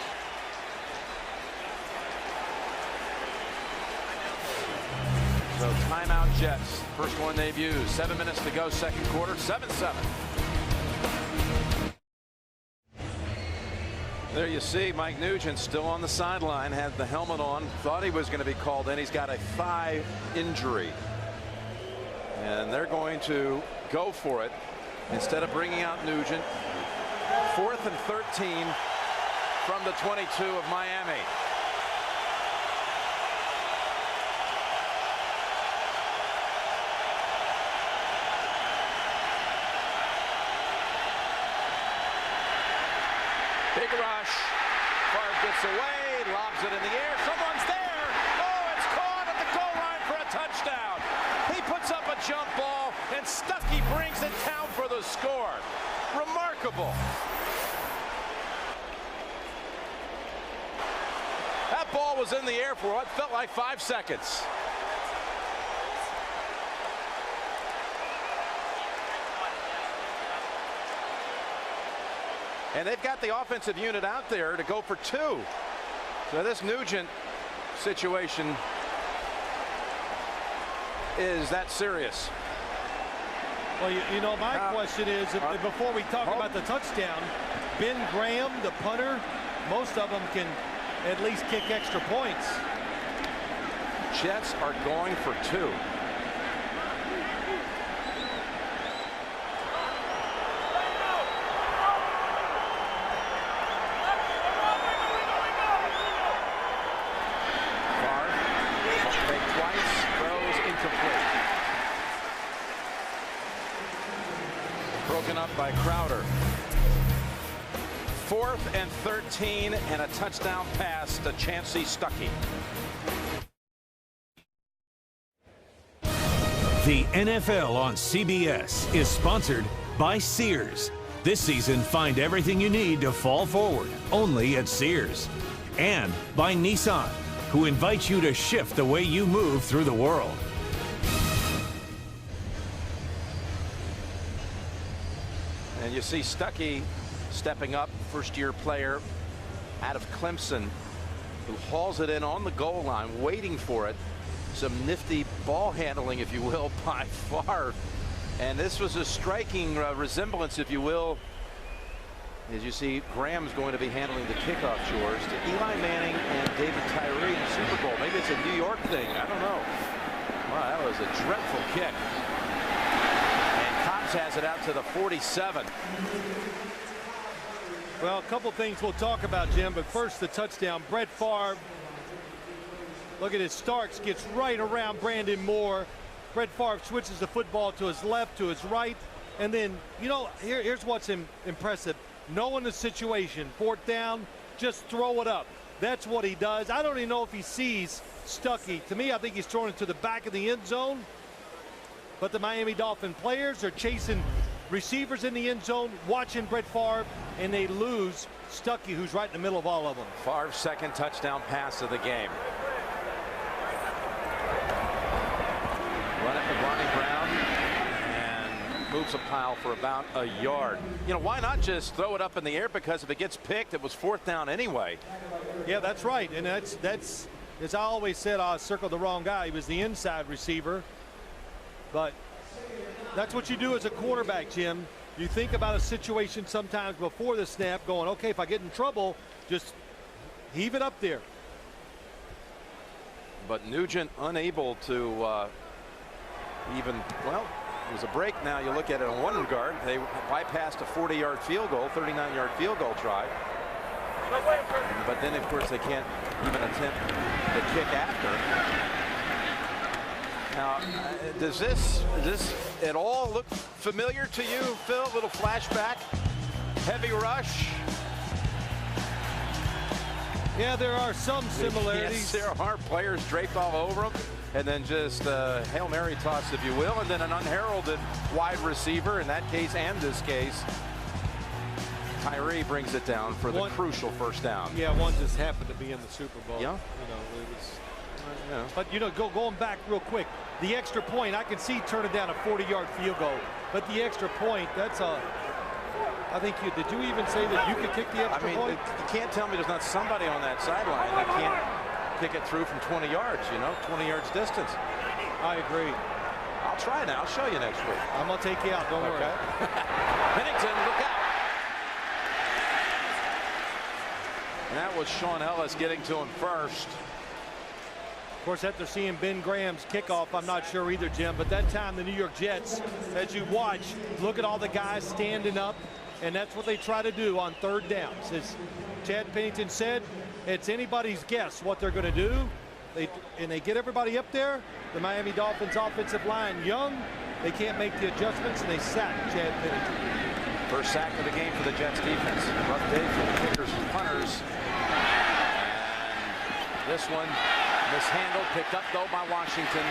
So timeout Jets. First one they've used. 7 minutes to go, 2nd quarter. 7-7. There you see Mike Nugent still on the sideline, had the helmet on, thought he was going to be called in. He's got a thigh injury. And they're going to go for it instead of bringing out Nugent. 4th and 13 from the 22 of Miami. Big rush. Favre gets away, lobs it in the air. Someone's there. Oh, it's caught at the goal line for a touchdown. He puts up a jump ball, and Stuckey brings it down for the score. Remarkable. That ball was in the air for what felt like 5 seconds. And they've got the offensive unit out there to go for 2. So this Nugent situation is that serious. Well, you know, my question is, before we talk about the touchdown, Ben Graham, the punter, most of them can at least kick extra points. Jets are going for 2. Broken up by Crowder. 4th and 13 and a touchdown pass to Chancey Stuckey. The NFL on CBS is sponsored by Sears. This season, find everything you need to fall forward only at Sears. And by Nissan, who invites you to shift the way you move through the world. And you see Stuckey stepping up, first-year player out of Clemson, who hauls it in on the goal line, waiting for it. Some nifty ball handling, if you will, by Favre. And this was a striking resemblance, if you will. As you see, Graham's going to be handling the kickoff chores to Eli Manning and David Tyree in the Super Bowl. Maybe it's a New York thing. I don't know. Wow, that was a dreadful kick. Has it out to the 47. Well, a couple things we'll talk about, Jim, but first the touchdown. Brett Favre, look at it, Starks gets right around Brandon Moore. Brett Favre switches the football to his left, to his right, and then, you know, here's what's impressive. Knowing the situation, 4th down, just throw it up. That's what he does. I don't even know if he sees Stuckey. To me, I think he's throwing it to the back of the end zone. But the Miami Dolphin players are chasing receivers in the end zone, watching Brett Favre, and they lose Stuckey, who's right in the middle of all of them. Favre's 2nd touchdown pass of the game. Run it to Ronnie Brown and moves a pile for about a yard. You know, why not just throw it up in the air? Because if it gets picked, it was 4th down anyway. Yeah, that's right. And that's as I always said, I circled the wrong guy. He was the inside receiver. But that's what you do as a quarterback, Jim. You think about a situation sometimes before the snap going, okay, if I get in trouble, just heave it up there. But Nugent unable to even, well, it was a break. Now you look at it in one regard. They bypassed a 40-yard field goal, 39-yard field goal try. But then, of course, they can't even attempt the kick after. Now, does this at all look familiar to you, Phil? A little flashback, heavy rush. Yeah, there are some similarities. Yes, there are. Players draped all over them, and then just Hail Mary toss, if you will, and then an unheralded wide receiver in that case and this case. Tyree brings it down for the crucial 1st down. Yeah, one just happened to be in the Super Bowl. Yeah. You know, it was. But, you know, going back real quick, the extra point, I can see turning down a 40-yard field goal. But the extra point, that's a, I think did you even say that you could kick the extra point? You can't tell me there's not somebody on that sideline that can't kick it through from 20 yards, you know, 20 yards distance. I agree. I'll try now. I'll show you next week. I'm going to take you out. Don't worry. Pennington, look out. And that was Sean Ellis getting to him first. Of course, after seeing Ben Graham's kickoff, I'm not sure either, Jim, but that time the New York Jets, as you watch, look at all the guys standing up, and that's what they try to do on third downs. As Chad Pennington said, it's anybody's guess what they're going to do. They get everybody up there. The Miami Dolphins offensive line young. They can't make the adjustments, and they sack Chad Pennington. First sack of the game for the Jets defense. Rough day for the kickers and punters. And this one mishandled, picked up though by Washington.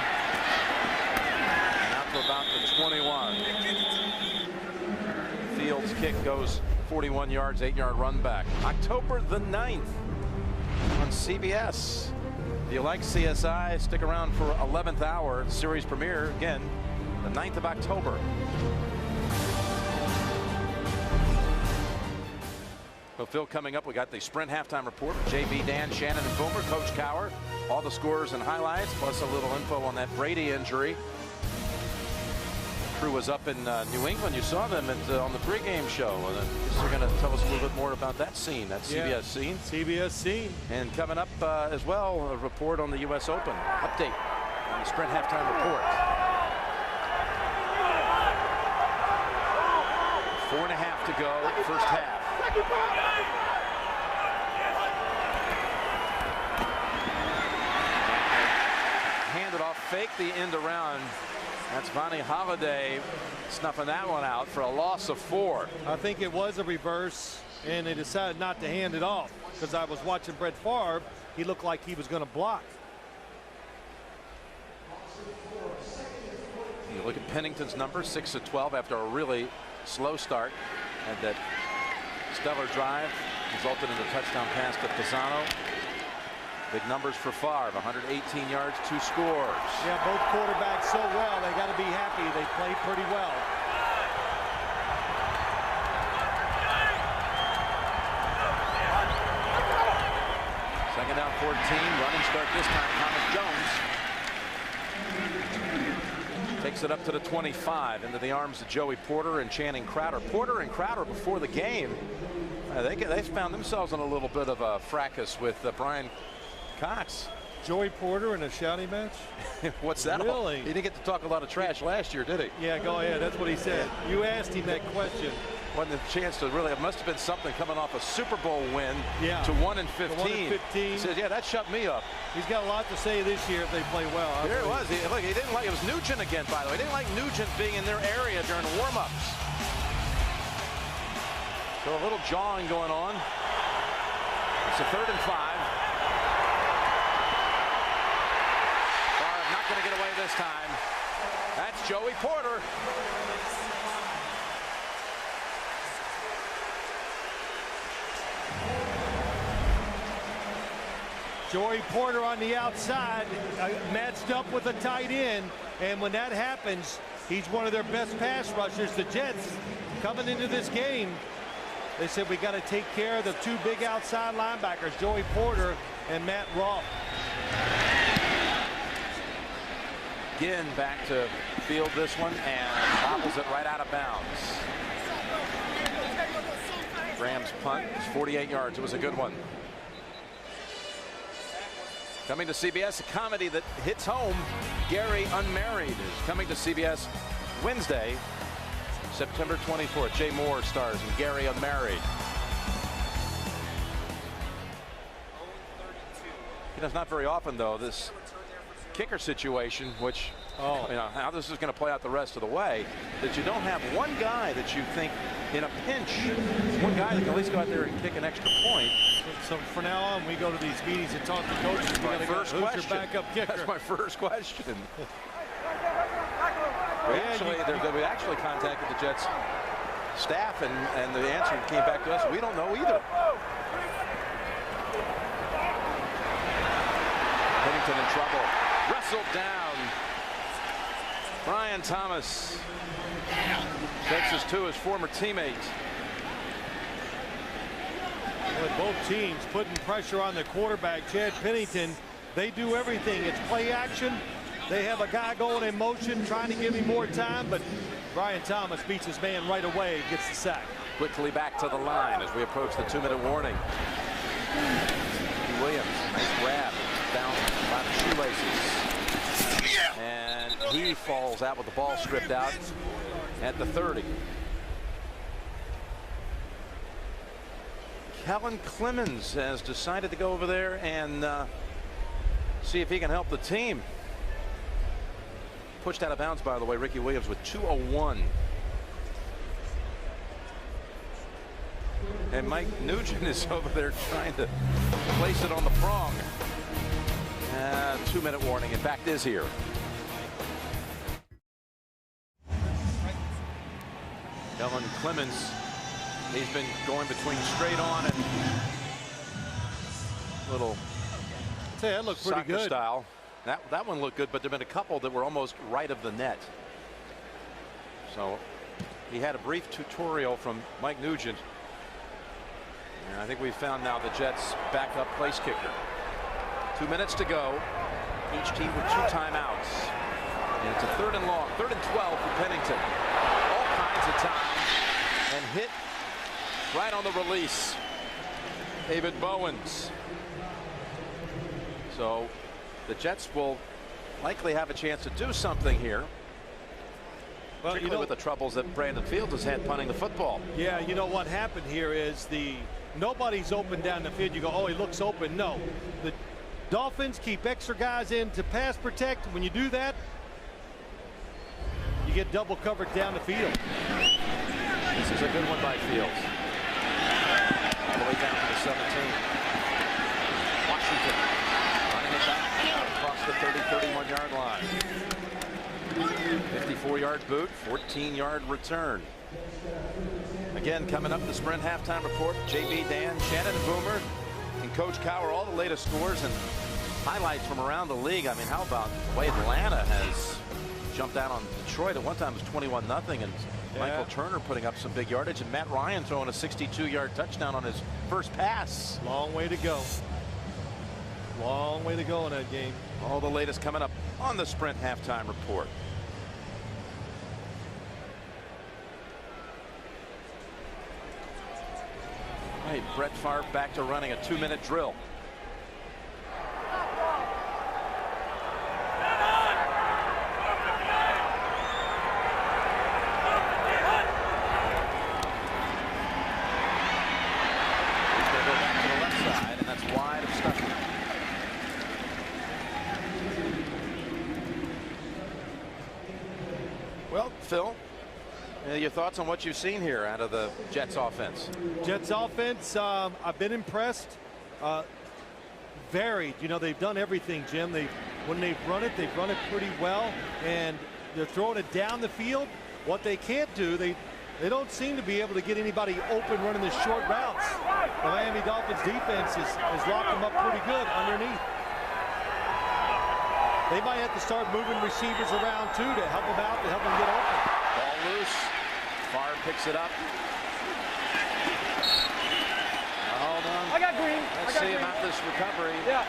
And out to about the 21. Fields' kick goes 41 yards, 8-yard run back. October the 9th on CBS. If you like CSI, stick around for 11th hour series premiere again, the 9th of October. So Phil, coming up, we got the Sprint halftime report with JB, Dan, Shannon, and Boomer, Coach Cower, all the scores and highlights, plus a little info on that Brady injury. The crew was up in New England. You saw them on the pregame show. And they're going to tell us a little bit more about that scene, that CBS scene. CBS scene. And coming up as well, a report on the U.S. Open. Update on the Sprint halftime report. 4.5 to go, first half. Handed off, fake the end around. That's Vonnie Holiday snuffing that one out for a loss of 4. I think it was a reverse, and they decided not to hand it off because I was watching Brett Favre. He looked like he was going to block. You look at Pennington's numbers, 6 of 12 after a really slow start, and that stellar drive resulted in a touchdown pass to Pisano. Big numbers for Favre, 118 yards, 2 scores. Yeah, both quarterbacks so well. They got to be happy. They played pretty well. Second down, 14. Running start this time. Thomas Jones takes it up to the 25 into the arms of Joey Porter and Channing Crowder. Porter and Crowder before the game, they found themselves in a little bit of a fracas with Brian Cox. Joey Porter in a shouting match? What's that? Really? He didn't get to talk a lot of trash last year, did he? Yeah, go ahead. That's what he said. You asked him that question. Wasn't a chance to really. It must have been something coming off a Super Bowl win to 1-15. He says, yeah, that shut me up. He's got a lot to say this year if they play well. Here it was. Look, he didn't like it. Was Nugent again, by the way. He didn't like Nugent being in their area during warm-ups. So a little jawing going on. It's a 3rd and 5. Not going to get away this time. That's Joey Porter. Joey Porter on the outside, matched up with a tight end, and when that happens, he's one of their best pass rushers. The Jets coming into this game, they said we got to take care of the 2 big outside linebackers, Joey Porter and Matt Roth. Again, back to field this one and bobbles it right out of bounds. Rams punt is 48 yards. It was a good one. Coming to CBS, a comedy that hits home. Gary Unmarried is coming to CBS Wednesday, September 24th. Jay Moore stars in Gary Unmarried. You know, it's not very often, though, this kicker situation, which, you know, how this is going to play out the rest of the way, that you don't have one guy that you think in a pinch, one guy that can at least go out there and kick an extra point. So from now on, we go to these meetings and talk to coaches. My first question. Who's your backup kicker? That's my first question. we actually contacted the Jets staff, and the answer came back to us, we don't know either. Pennington in trouble. Wrestled down. Brian Thomas takes us to his former teammate. With both teams putting pressure on the quarterback, Chad Pennington, they do everything. It's play action. They have a guy going in motion, trying to give him more time, but Brian Thomas beats his man right away, gets the sack. Quickly back to the line as we approach the 2-minute warning. Williams, nice grab, down by the shoelaces. And he falls out with the ball stripped out at the 30. Kellen Clemens has decided to go over there and see if he can help the team. Pushed out of bounds, by the way, Ricky Williams with 2:01. And Mike Nugent is over there trying to place it on the prong. 2-minute warning, in fact, is here. Kellen Clemens, he's been going between straight on and little that looked pretty good style. That one looked good, but there have been a couple that were almost right of the net. So he had a brief tutorial from Mike Nugent. And I think we found now the Jets' backup place kicker. 2 minutes to go. Each team with 2 timeouts. And it's a 3rd and long, 3rd and 12 for Pennington. All kinds of time. And hit right on the release. David Bowens. So the Jets will likely have a chance to do something here. Well, particularly with the troubles that Brandon Fields has had punting the football. Yeah, you know what happened here is nobody's open down the field. You go, oh, he looks open. No, the Dolphins keep extra guys in to pass protect. When you do that, you get double coverage down the field. This is a good one by Fields. All the way down to the 17. Washington running it back across the 30-31 yard line. 54-yard boot, 14-yard return. Again, coming up, the Sprint halftime report. JB, Dan, Shannon, and Boomer, and Coach Cowher, all the latest scores and highlights from around the league. I mean, how about the way Atlanta has jumped out on Detroit? At one time it was 21-0, and Michael Turner putting up some big yardage, and Matt Ryan throwing a 62-yard touchdown on his first pass. Long way to go. Long way to go in that game. All the latest coming up on the Sprint halftime report. Hey, Brett Favre back to running a 2-minute drill. He's going to go back to the left side, and that's wide of Stuckey. Well, Phil, your thoughts on what you've seen here out of the Jets offense? Jets offense, I've been impressed. Varied. You know, they've done everything, Jim. When they've run it pretty well, and they're throwing it down the field. What they can't do, they don't seem to be able to get anybody open running the short routes. The Miami Dolphins defense has locked them up pretty good underneath. They might have to start moving receivers around too to help them out, to help them get open. Ball loose. Favre picks it up. Hold on. I got green. Let's see about this recovery. Yeah.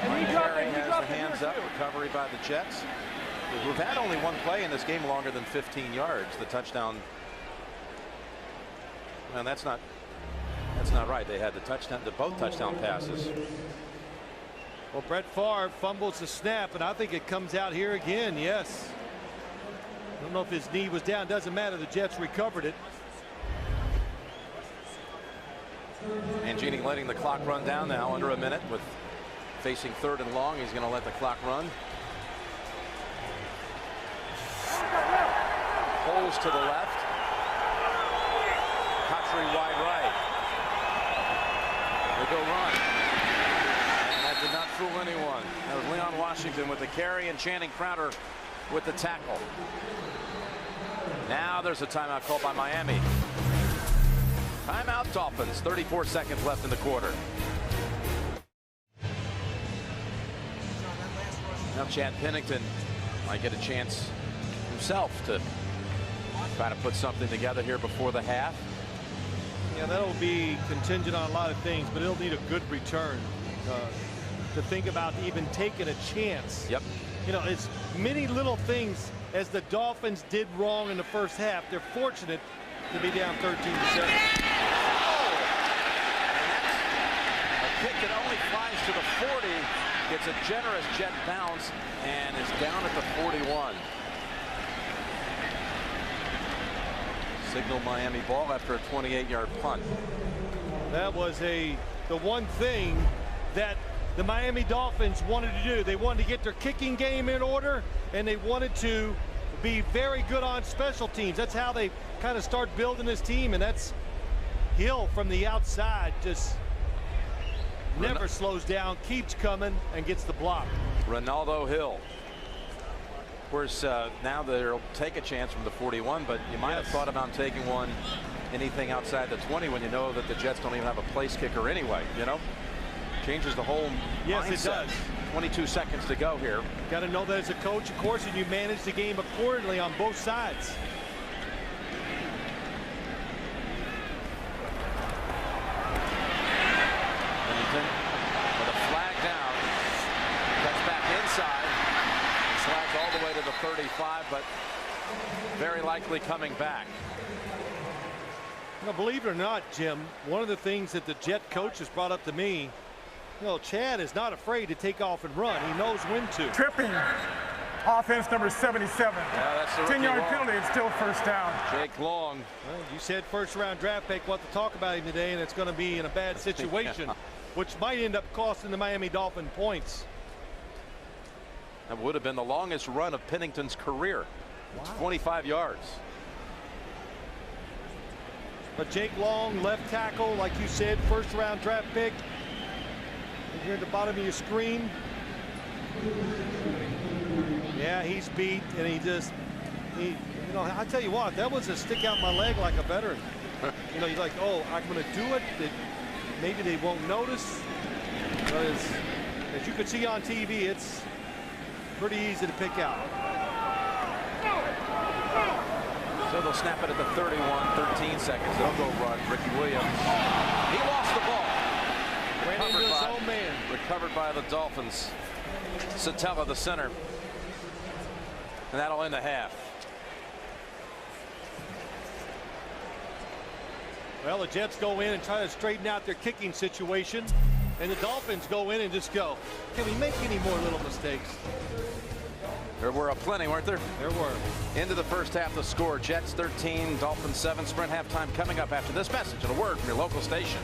And he dropped it. Has the hands up. Recovery by the Jets. We've had only one play in this game longer than 15 yards. The touchdown. And that's not right. They had the touchdown, both touchdown passes. Well, Brett Favre fumbles the snap, and I think it comes out here again. Yes. I don't know if his knee was down. Doesn't matter. The Jets recovered it. Mangini letting the clock run down now, under a minute, with facing 3rd and long. He's going to let the clock run. Holes to the left. Cotchery wide right. They go run. And that did not fool anyone. That was Leon Washington with the carry, and Channing Crowder with the tackle. Now there's a timeout called by Miami. Timeout Dolphins. 34 seconds left in the quarter. Now Chad Pennington might get a chance himself to try to put something together here before the half. Yeah, that'll be contingent on a lot of things, but it'll need a good return to think about even taking a chance. Yep. You know, it's many little things as the Dolphins did wrong in the first half. They're fortunate to be down 13-7. A kick that only flies to the 40. Gets a generous jet bounce and is down at the 41. Signal Miami ball after a 28-yard punt. That was the one thing that the Miami Dolphins wanted to do. They wanted to get their kicking game in order, and they wanted to be very good on special teams. That's how they kind of start building this team, and that's Hill from the outside just never slows down, keeps coming, and gets the block. Ronaldo Hill. Of course, now they'll take a chance from the 41, but you might have thought about taking one anything outside the 20 when you know that the Jets don't even have a place kicker anyway, you know? Changes the whole mindset. It does. 22 seconds to go here. Got to know that as a coach, of course, and you manage the game accordingly on both sides. Pennington with a flag down. Cuts back inside. Slides all the way to the 35, but very likely coming back. Now, believe it or not, Jim, one of the things that the Jet coach has brought up to me, you know, Chad is not afraid to take off and run. He knows when to. Tripping. Offense number 77. Yeah, that's the 10-yard penalty. It's still first down. Jake Long. Well, you said first-round draft pick. What to talk about him today, and it's going to be in a bad situation, which might end up costing the Miami Dolphins points. That would have been the longest run of Pennington's career. Wow. 25 yards. But Jake Long, left tackle, like you said, first-round draft pick. Here at the bottom of your screen. Yeah, he's beat, and you know, I tell you what, that was a stick out my leg like a veteran. You know, you're like, oh, I'm going to do it. Maybe they won't notice. But as you can see on TV, it's pretty easy to pick out. So they'll snap it at the 31, 13 seconds. They'll go run. Ricky Williams. He lost the ball. Ran into his own man. Recovered by the Dolphins. Satella, the center. And that'll end the half. Well, the Jets go in and try to straighten out their kicking situation. And the Dolphins go in and just go, can we make any more little mistakes? There were a plenty, weren't there? There were. Into the first half, the score. Jets 13, Dolphins 7. Sprint halftime coming up after this message and a word from your local station.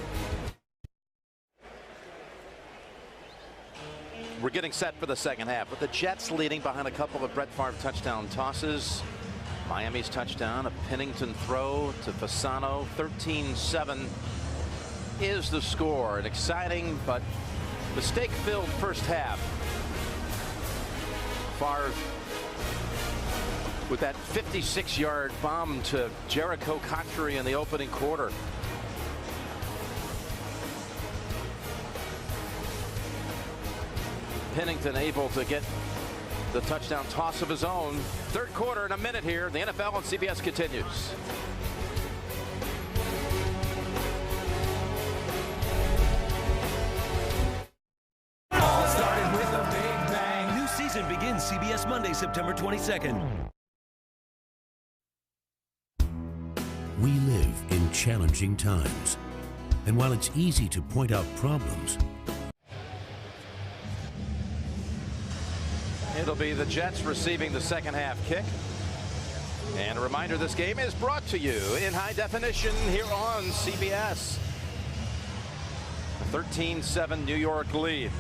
We're getting set for the second half with the Jets leading behind a couple of Brett Favre touchdown tosses. Miami's touchdown, a Pennington throw to Fasano. 13-7 is the score. An exciting but mistake-filled first half. Favre with that 56-yard bomb to Jericho Cotchery in the opening quarter. Pennington able to get the touchdown toss of his own. Third quarter in a minute here. The NFL on CBS continues. All started with a big bang. New season begins CBS Monday, September 22nd. We live in challenging times. And while it's easy to point out problems, It'll be the Jets receiving the second half kick. And a reminder, this game is brought to you in high definition here on CBS. A 13-7 New York lead.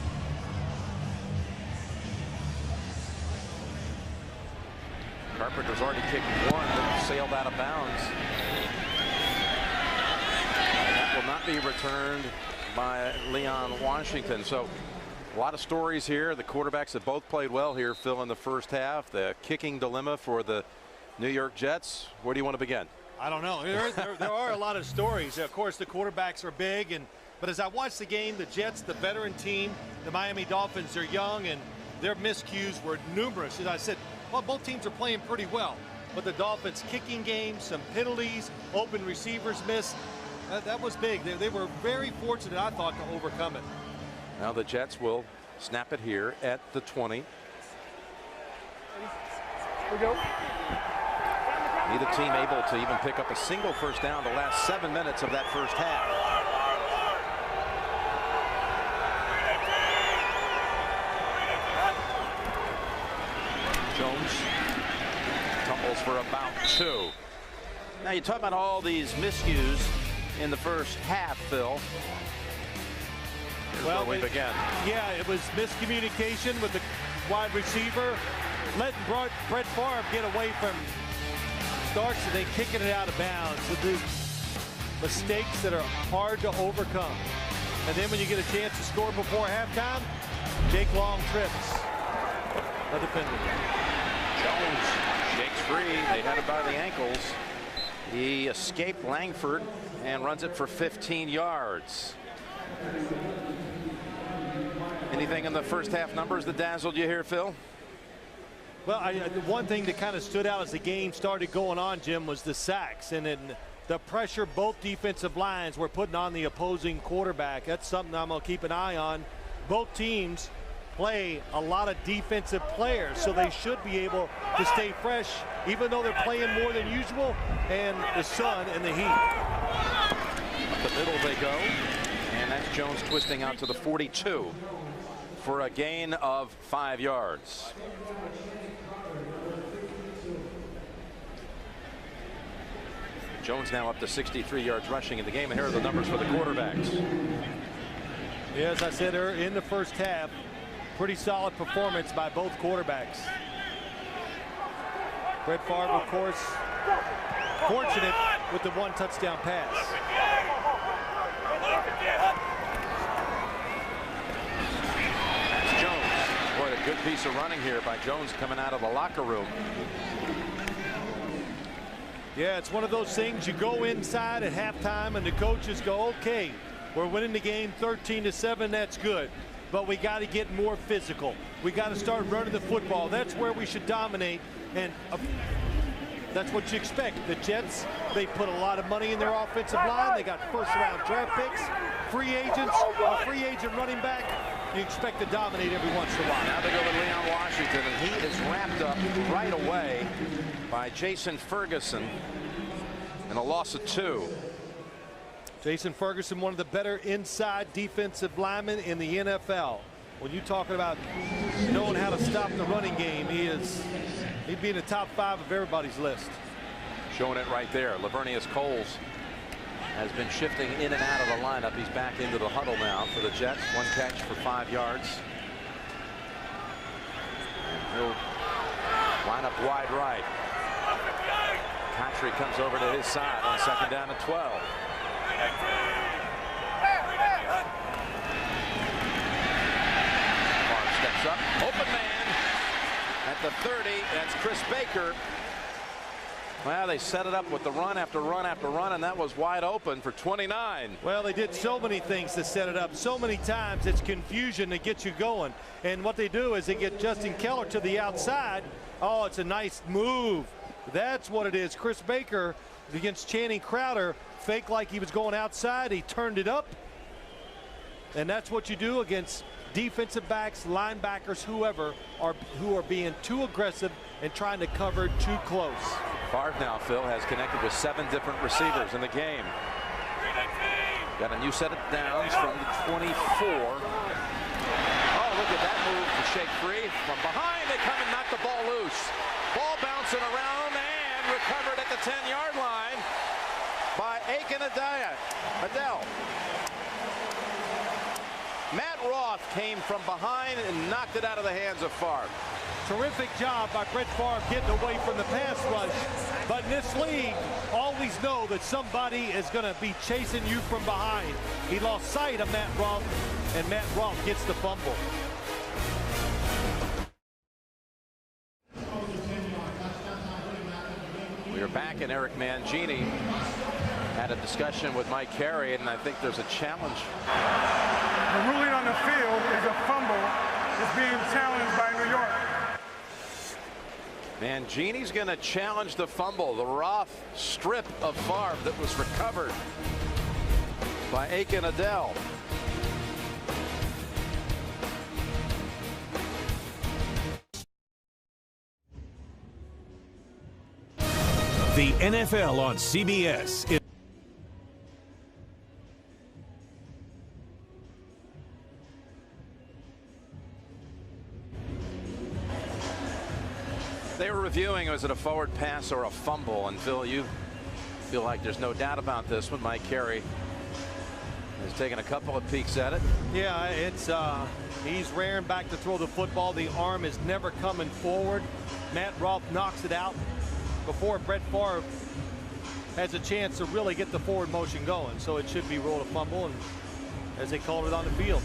Carpenter's already kicked one that sailed out of bounds. That will not be returned by Leon Washington. So a lot of stories here. The quarterbacks have both played well here, Phil, in the first half. The kicking dilemma for the New York Jets. Where do you want to begin? I don't know. There are a lot of stories. Of course, the quarterbacks are big, but as I watched the game, the Jets, the veteran team, the Miami Dolphins, they're young, and their miscues were numerous. As I said, well, both teams are playing pretty well, but the Dolphins' kicking game, some penalties, open receivers missed. That was big. They were very fortunate, I thought, to overcome it. Now the Jets will snap it here at the 20. Here we go. Neither team able to even pick up a single first down the last 7 minutes of that first half. tumbles for about 2. Now you talk about all these miscues in the first half, Phil. Here's where we begin. Yeah, it was miscommunication with the wide receiver, letting Brett Favre get away from Starks and then kicking it out of bounds. So the mistakes that are hard to overcome. And then when you get a chance to score before halftime, Jake Long trips. A defender. Jones shakes free. They had it by the ankles. He escaped Langford and runs it for 15 yards. Anything in the first half numbers that dazzled you here, Phil? Well, the one thing that kind of stood out as the game started going on, Jim, was the sacks and then the pressure both defensive lines were putting on the opposing quarterback. That's something I'm going to keep an eye on. Both teams play a lot of defensive players, so they should be able to stay fresh, even though they're playing more than usual, and the sun and the heat. Up the middle they go, and that's Jones twisting out to the 42 for a gain of 5 yards. Jones now up to 63 yards rushing in the game, and here are the numbers for the quarterbacks. Yeah, as I said in the first half, pretty solid performance by both quarterbacks. Brett Favre, of course, fortunate with the 1 touchdown pass. That's Jones. Boy, a good piece of running here by Jones coming out of the locker room. Yeah, it's one of those things you go inside at halftime and the coaches go, okay, we're winning the game 13-7, that's good. But we got to get more physical. We got to start running the football. That's where we should dominate, and that's what you expect. The Jets, they put a lot of money in their offensive line. They got first-round draft picks, free agents, a free agent running back. You expect to dominate every once in a while. Now they go to Leon Washington, and he is wrapped up right away by Jason Ferguson and a loss of 2. Jason Ferguson, one of the better inside defensive linemen in the NFL. When you're talking about knowing how to stop the running game, he'd be in the top 5 of everybody's list. Showing it right there. Lavernius Coles has been shifting in and out of the lineup. He's back into the huddle now for the Jets. 1 catch for 5 yards. He'll line up wide right. Country comes over to his side on 2nd down and 12. Favre steps up. Open man at the 30. That's Chris Baker. Well, they set it up with the run after run after run, and that was wide open for 29. Well, they did so many things to set it up. So many times it's confusion to get you going. And what they do is they get Justin Keller to the outside. Oh, it's a nice move. That's what it is. Chris Baker against Channing Crowder, fake like he was going outside. He turned it up. And that's what you do against defensive backs, linebackers, whoever, who are being too aggressive and trying to cover too close. Favre now, Phil, has connected with 7 different receivers in the game. Got a new set of downs from the 24. Oh, look at that move to shake free. From behind, they come and knock the ball loose. Ball bouncing around and recovered at the 10-yard line by Aiken Adell. Matt Roth came from behind and knocked it out of the hands of Favre. Terrific job by Brett Favre getting away from the pass rush. But in this league, always know that somebody is going to be chasing you from behind. He lost sight of Matt Roth, and Matt Roth gets the fumble. We are back, and Eric Mangini had a discussion with Mike Carey, and I think there's a challenge. The ruling on the field is a fumble. It's being challenged by New York. Mangini's going to challenge the fumble, the Roth strip of Favre that was recovered by Aiken Adell. The NFL on CBS is They were reviewing, was it a forward pass or a fumble? And Phil, you feel like there's no doubt about this one. Mike Carey has taken a couple of peeks at it. Yeah, it's he's rearing back to throw the football. The arm is never coming forward. Matt Rolfe knocks it out before Brett Favre has a chance to really get the forward motion going. So it should be ruled a fumble, and as they called it on the field.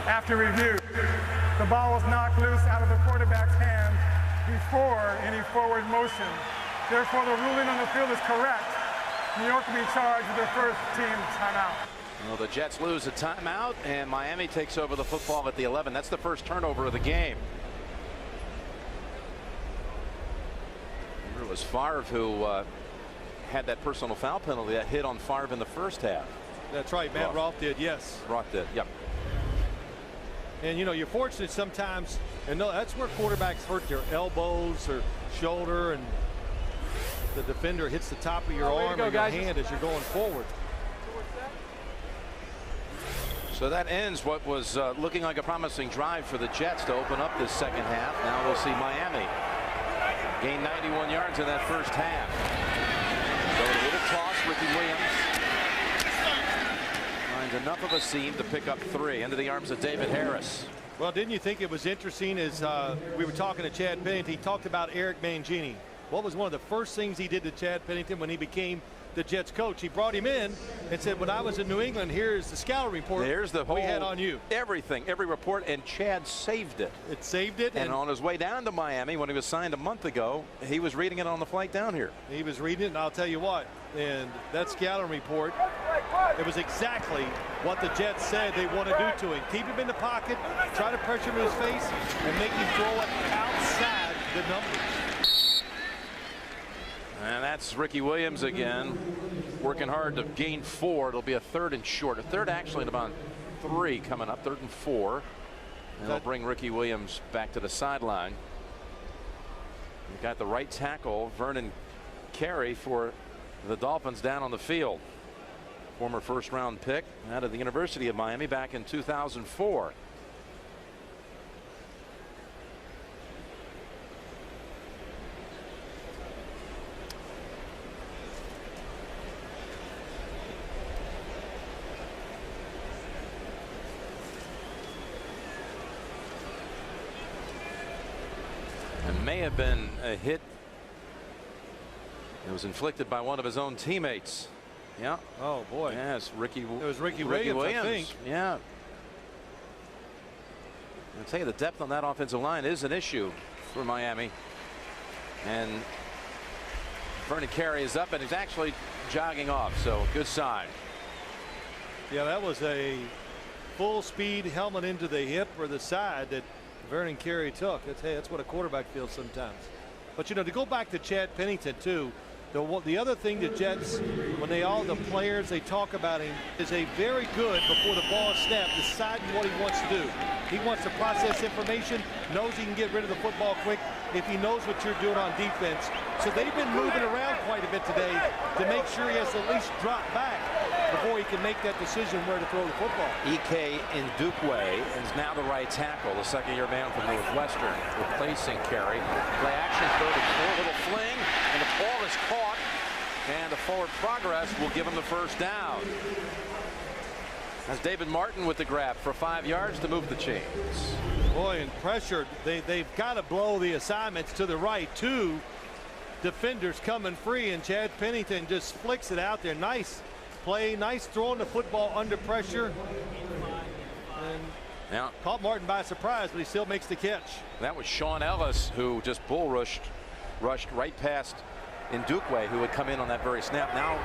After review, the ball was knocked loose out of the quarterback's hand before any forward motion. Therefore, the ruling on the field is correct. New York will be charged with their first team timeout. Well, the Jets lose a timeout, and Miami takes over the football at the 11. That's the first turnover of the game. It was Favre who had that personal foul penalty that hit on Favre in the first half. That's right. Matt Rolfe did, yes. Rolfe did, yep. And, you know, you're fortunate sometimes, and no, that's where quarterbacks hurt their elbows or shoulder, and the defender hits the top of your arm or your hand as you're going forward. So that ends what was looking like a promising drive for the Jets to open up this second half. Now we'll see Miami gain 91 yards in that first half. So a little toss, Ricky Williams finds enough of a seam to pick up 3 into the arms of David Harris. Well, didn't you think it was interesting as we were talking to Chad Pennington? He talked about Eric Mangini. What was one of the first things he did to Chad Pennington when he became the Jets coach? He brought him in and said, when I was in New England, here's the scouting report There's the whole, we had on you. Everything, every report, and Chad saved it. It saved it. And on his way down to Miami, when he was signed a month ago, he was reading it on the flight down here. He was reading it, and I'll tell you what, and that scouting report, it was exactly what the Jets said they want to do to him. Keep him in the pocket, try to pressure him in his face, and make him throw it outside the numbers. And that's Ricky Williams again, working hard to gain 4. It'll be a 3rd and short. A 3rd actually in about 3 coming up, 3rd and 4. And they'll bring Ricky Williams back to the sideline. We've got the right tackle, Vernon Carey, for the Dolphins down on the field. Former first-round pick out of the University of Miami back in 2004. May have been a hit. It was inflicted by one of his own teammates. Yeah. Oh boy. Yes, Ricky. It was Ricky Williams, I think. Yeah. I'll tell you, the depth on that offensive line is an issue for Miami. And Vernon Carey is up and he's actually jogging off. So good sign. Yeah, that was a full speed helmet into the hip or the side that Vernon Carey took. That's what a quarterback feels sometimes. But, you know, to go back to Chad Pennington, too, the other thing the Jets, when the players, they talk about him, is a very good, before the ball is snapped, deciding what he wants to do. He wants to process information, knows he can get rid of the football quick if he knows what you're doing on defense. So they've been moving around quite a bit today to make sure he has to at least drop back before he can make that decision where to throw the football. Ike Ndukwe is now the right tackle, the second-year man from Northwestern, replacing Carey. Play action, 3rd and 4, little fling, and the ball is caught, and the forward progress will give him the first down. That's David Martin with the grab for 5 yards to move the chains. Boy, and pressure, they've got to blow the assignments to the right. 2 defenders coming free, and Chad Pennington just flicks it out there. Nice play, nice throwing the football under pressure. And now caught Martin by surprise, but he still makes the catch. That was Sean Ellis who just bull rushed right past Ndukwe, who had come in on that very snap. Now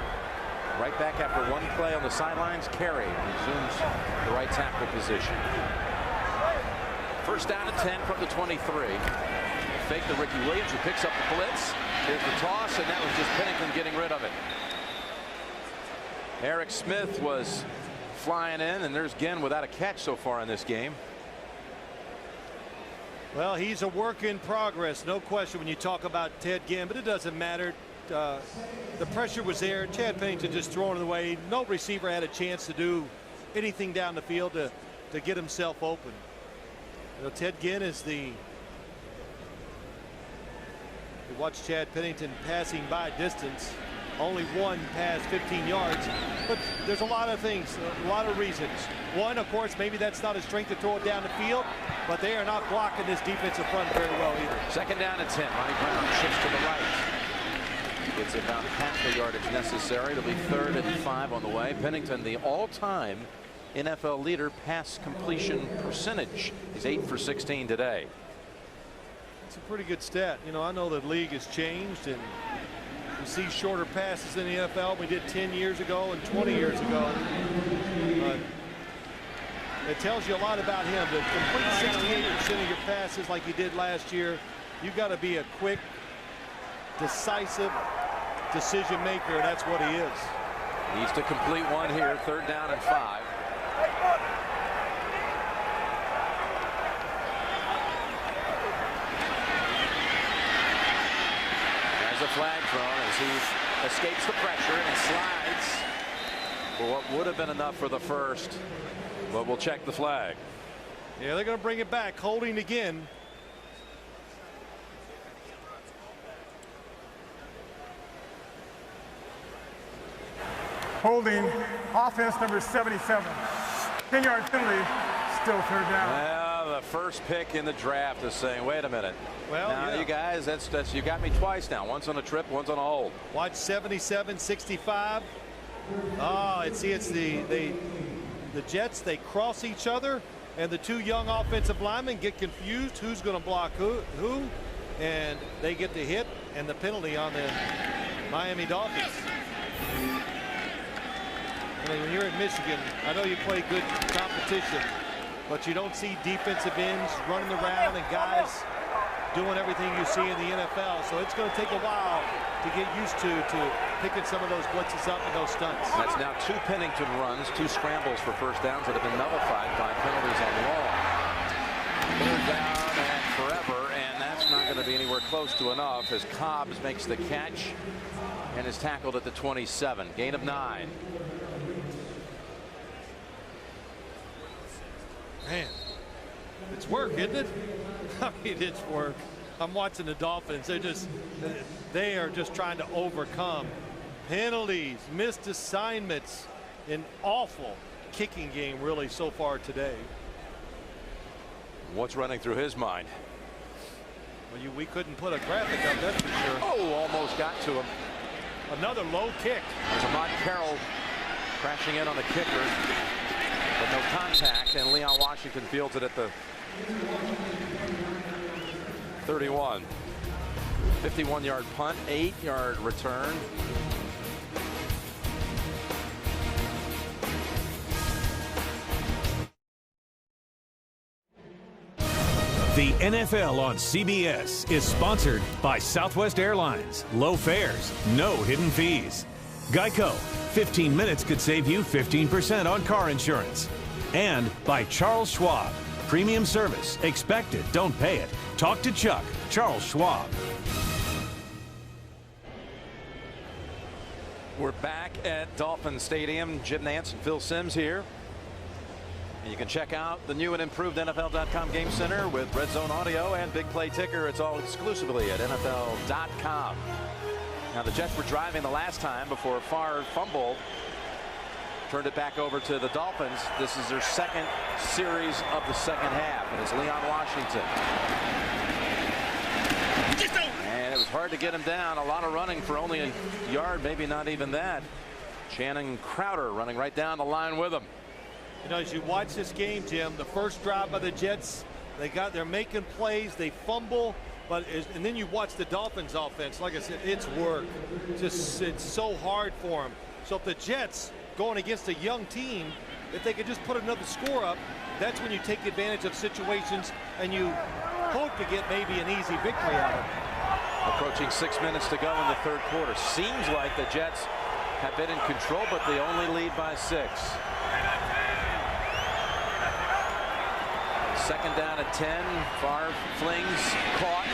right back after one play on the sidelines, Carey resumes the right tackle position. First down and 10 from the 23. Fake to Ricky Williams, who picks up the blitz. Here's the toss, and that was just Pennington getting rid of it. Eric Smith was flying in, and there's Ginn without a catch so far in this game. Well, he's a work in progress, no question, when you talk about Ted Ginn, but it doesn't matter. The pressure was there. Chad Pennington just throwing it away. No receiver had a chance to do anything down the field to get himself open. You know, Ted Ginn is the You watch Chad Pennington passing by distance. Only one past 15 yards, but there's a lot of things, a lot of reasons. One, of course, maybe that's not his strength to throw it down the field, but they are not blocking this defensive front very well either. Second down and 10. Ronnie Brown shifts to the right. Gets about half the yardage necessary. It'll be 3rd and 5 on the way. Pennington, the all-time NFL leader pass completion percentage. He's 8 for 16 today. It's a pretty good stat. You know, I know the league has changed, and we see shorter passes in the NFL. We did 10 years ago and 20 years ago. But it tells you a lot about him. To complete 68% of your passes like he did last year, you've got to be a quick, decisive decision maker, and that's what he is. Needs to complete one here. 3rd down and 5. A flag thrown as he escapes the pressure and slides for what would have been enough for the first, but we'll check the flag. Yeah, they're going to bring it back. Holding again. Holding, offense number 77. 10-yard penalty, still 3rd down. Well, the first pick in the draft is saying, wait a minute. Well, now, yeah, you guys, that's you got me twice now. Once on a trip, once on a hold. Watch 77-65. Oh, it's the Jets. They cross each other, and the two young offensive linemen get confused. Who's going to block who? And they get the hit and the penalty on the Miami Dolphins. I mean, when you're in Michigan, I know you play good competition, but you don't see defensive ends running around and guys doing everything you see in the NFL. So it's going to take a while to get used to picking some of those blitzes up and those stunts. That's now 2 Pennington runs, 2 scrambles for first downs that have been nullified by penalties on long. 3rd down and forever, and that's not going to be anywhere close to enough as Cobbs makes the catch and is tackled at the 27. Gain of 9. Man, it's work, isn't it? I mean, it's work. I'm watching the Dolphins. They are just trying to overcome penalties, missed assignments, an awful kicking game really so far today. What's running through his mind? Well, we couldn't put a graphic up, that's for sure. Oh, almost got to him. Another low kick. There's Ahmad Carroll crashing in on the kicker, but no contact, and Leon Washington fields it at the 31. 51-yard punt, 8-yard return. The NFL on CBS is sponsored by Southwest Airlines. Low fares, no hidden fees. Geico, 15 minutes could save you 15% on car insurance. And by Charles Schwab. Premium service. Expect it, don't pay it. Talk to Chuck, Charles Schwab. We're back at Dolphin Stadium. Jim Nantz and Phil Simms here. And you can check out the new and improved NFL.com Game Center with Red Zone Audio and Big Play Ticker. It's all exclusively at NFL.com. Now, the Jets were driving the last time before Favre fumbled. Turned it back over to the Dolphins. This is their second series of the second half, and it's Leon Washington. And it was hard to get him down. A lot of running for only a yard, maybe not even that. Channing Crowder running right down the line with him. You know, as you watch this game, Jim, the first drive by the Jets, they're making plays, they fumble, and then you watch the Dolphins offense. Like I said, it's work. It's so hard for them. So if the Jets going against a young team, if they could just put another score up, that's when you take advantage of situations and you hope to get maybe an easy victory out of it. Approaching 6 minutes to go in the third quarter. Seems like the Jets have been in control, but they only lead by 6. Second down at 10. Favre flings, caught,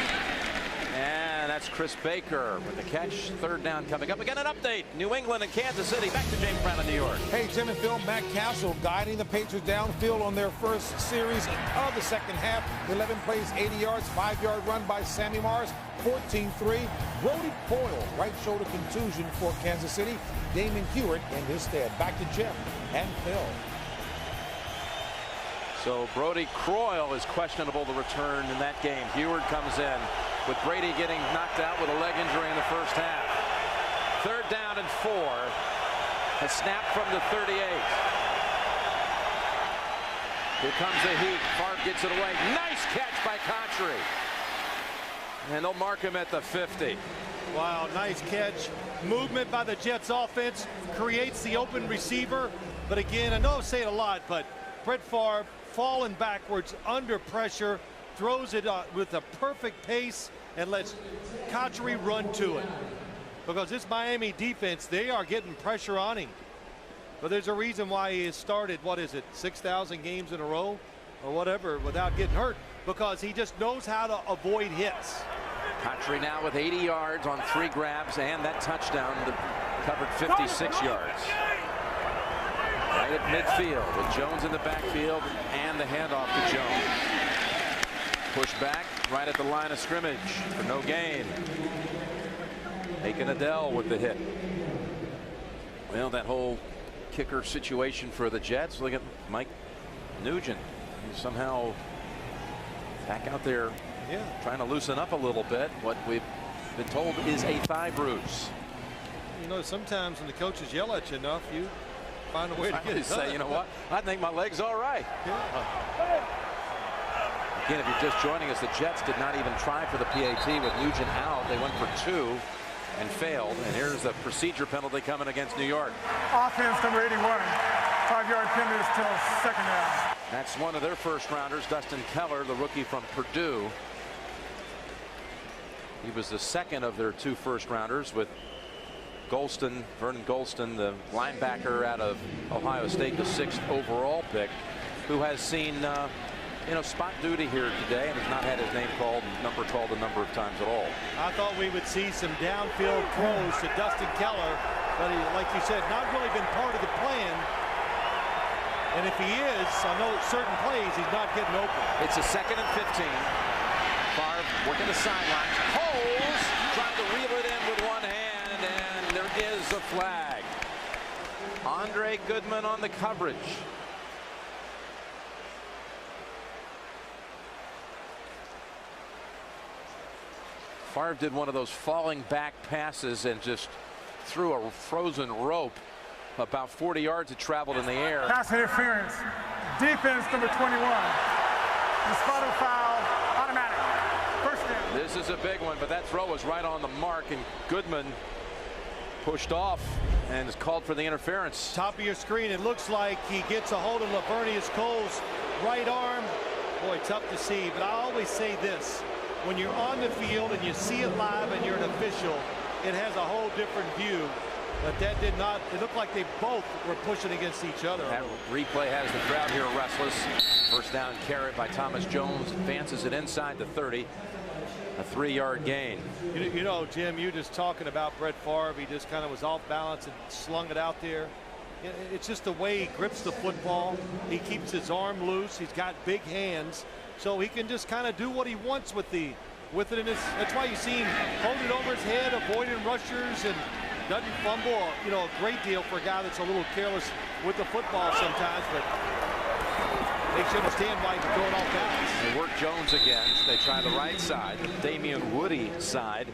and And that's Chris Baker with the catch. Third down coming up. Again, an update. New England and Kansas City. Back to James Brown in New York. Hey, Jim and Phil, Matt Castle guiding the Patriots downfield on their first series of the second half. 11 plays, 80 yards, 5-yard run by Sammy Morris, 14-3. Brody Coyle, right shoulder contusion for Kansas City. Damon Hewitt in his stead. Back to Jim and Phil. So Brody Croyle is questionable to return in that game. Hewitt comes in with Brady getting knocked out with a leg injury in the first half. Third down and 4. A snap from the 38. Here comes the heat. Favre gets it away. Nice catch by Contry. And they'll mark him at the 50. Wow, nice catch. Movement by the Jets offense creates the open receiver. But again, I know I say it a lot, but Brett Favre falling backwards under pressure, throws it with a perfect pace and lets Contry run to it. Because this Miami defense, they are getting pressure on him. But there's a reason why he has started, what is it, 6,000 games in a row or whatever without getting hurt, because he just knows how to avoid hits. Contry now with 80 yards on 3 grabs and that touchdown that covered 56 yards. Right at midfield with Jones in the backfield and the handoff to Jones. Push back right at the line of scrimmage for no gain. Making Adele with the hit. Well, that whole kicker situation for the Jets. Look at Mike Nugent. He's somehow back out there trying to loosen up a little bit. What we've been told is a thigh bruise. You know, sometimes when the coaches yell at you enough, you find a way to get it done. Say, you know what? I think my leg's all right. Again, if you're just joining us, the Jets did not even try for the PAT with Nugent out. They went for 2 and failed. And here's the procedure penalty coming against New York. Offense number 81. 5-yard penalty till second down. That's one of their first rounders, Dustin Keller, the rookie from Purdue. He was the second of their 2 first rounders with Golston, Vernon Golston, the linebacker out of Ohio State, the 6th overall pick, who has seen spot duty here today and has not had his name called, number called a number of times at all. I thought we would see some downfield throws to Dustin Keller, but he, like you said, not really been part of the plan. And if he is, I know at certain plays he's not getting open. It's a 2nd and 15. Favre working the sidelines, holds, trying to reel it in with one hand, and there is a flag. Andre Goodman on the coverage. Favre did one of those falling back passes and just threw a frozen rope about 40 yards. It traveled in the air. Pass interference. Defense number 21. The spot of foul, automatic. First down. This is a big one, but that throw was right on the mark, and Goodman pushed off and is called for the interference. Top of your screen, it looks like he gets a hold of Lavernius Cole's right arm. Boy, tough to see, but I always say this. When you're on the field and you see it live and you're an official, it has a whole different view. But that did not, it looked like they both were pushing against each other. That replay has the crowd here restless. First down carry by Thomas Jones, advances it inside the 30. A 3-yard gain. You know, Jim, you just talking about Brett Favre. He just kind of was off balance and slung it out there. It's just the way he grips the football. He keeps his arm loose. He's got big hands, so he can just kind of do what he wants with it. And that's why you see him hold it over his head, avoiding rushers, and doesn't fumble. You know, a great deal for a guy that's a little careless with the football sometimes, but they should understand why he's going off balance. They work Jones again. They try the right side, the Damian Woody side.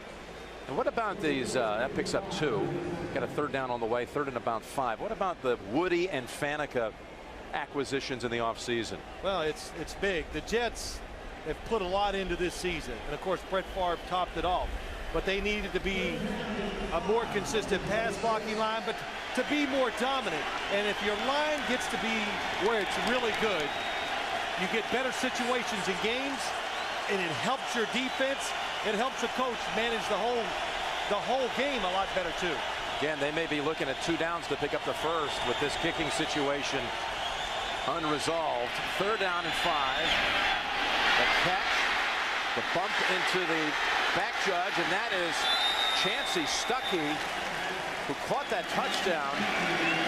And what about these? That picks up 2. Got a 3rd down on the way, 3rd and about 5. What about the Woody and Faneca acquisitions in the offseason? Well, it's big. The Jets have put a lot into this season, and of course Brett Favre topped it off. But they needed to be a more consistent pass blocking line, but to be more dominant. And if your line gets to be where it's really good, you get better situations in games, and it helps your defense. It helps the coach manage the whole game a lot better too. Again, they may be looking at 2 downs to pick up the first with this kicking situation unresolved. 3rd down and 5. The catch The bump into the back judge, and that is Chancey Stuckey, who caught that touchdown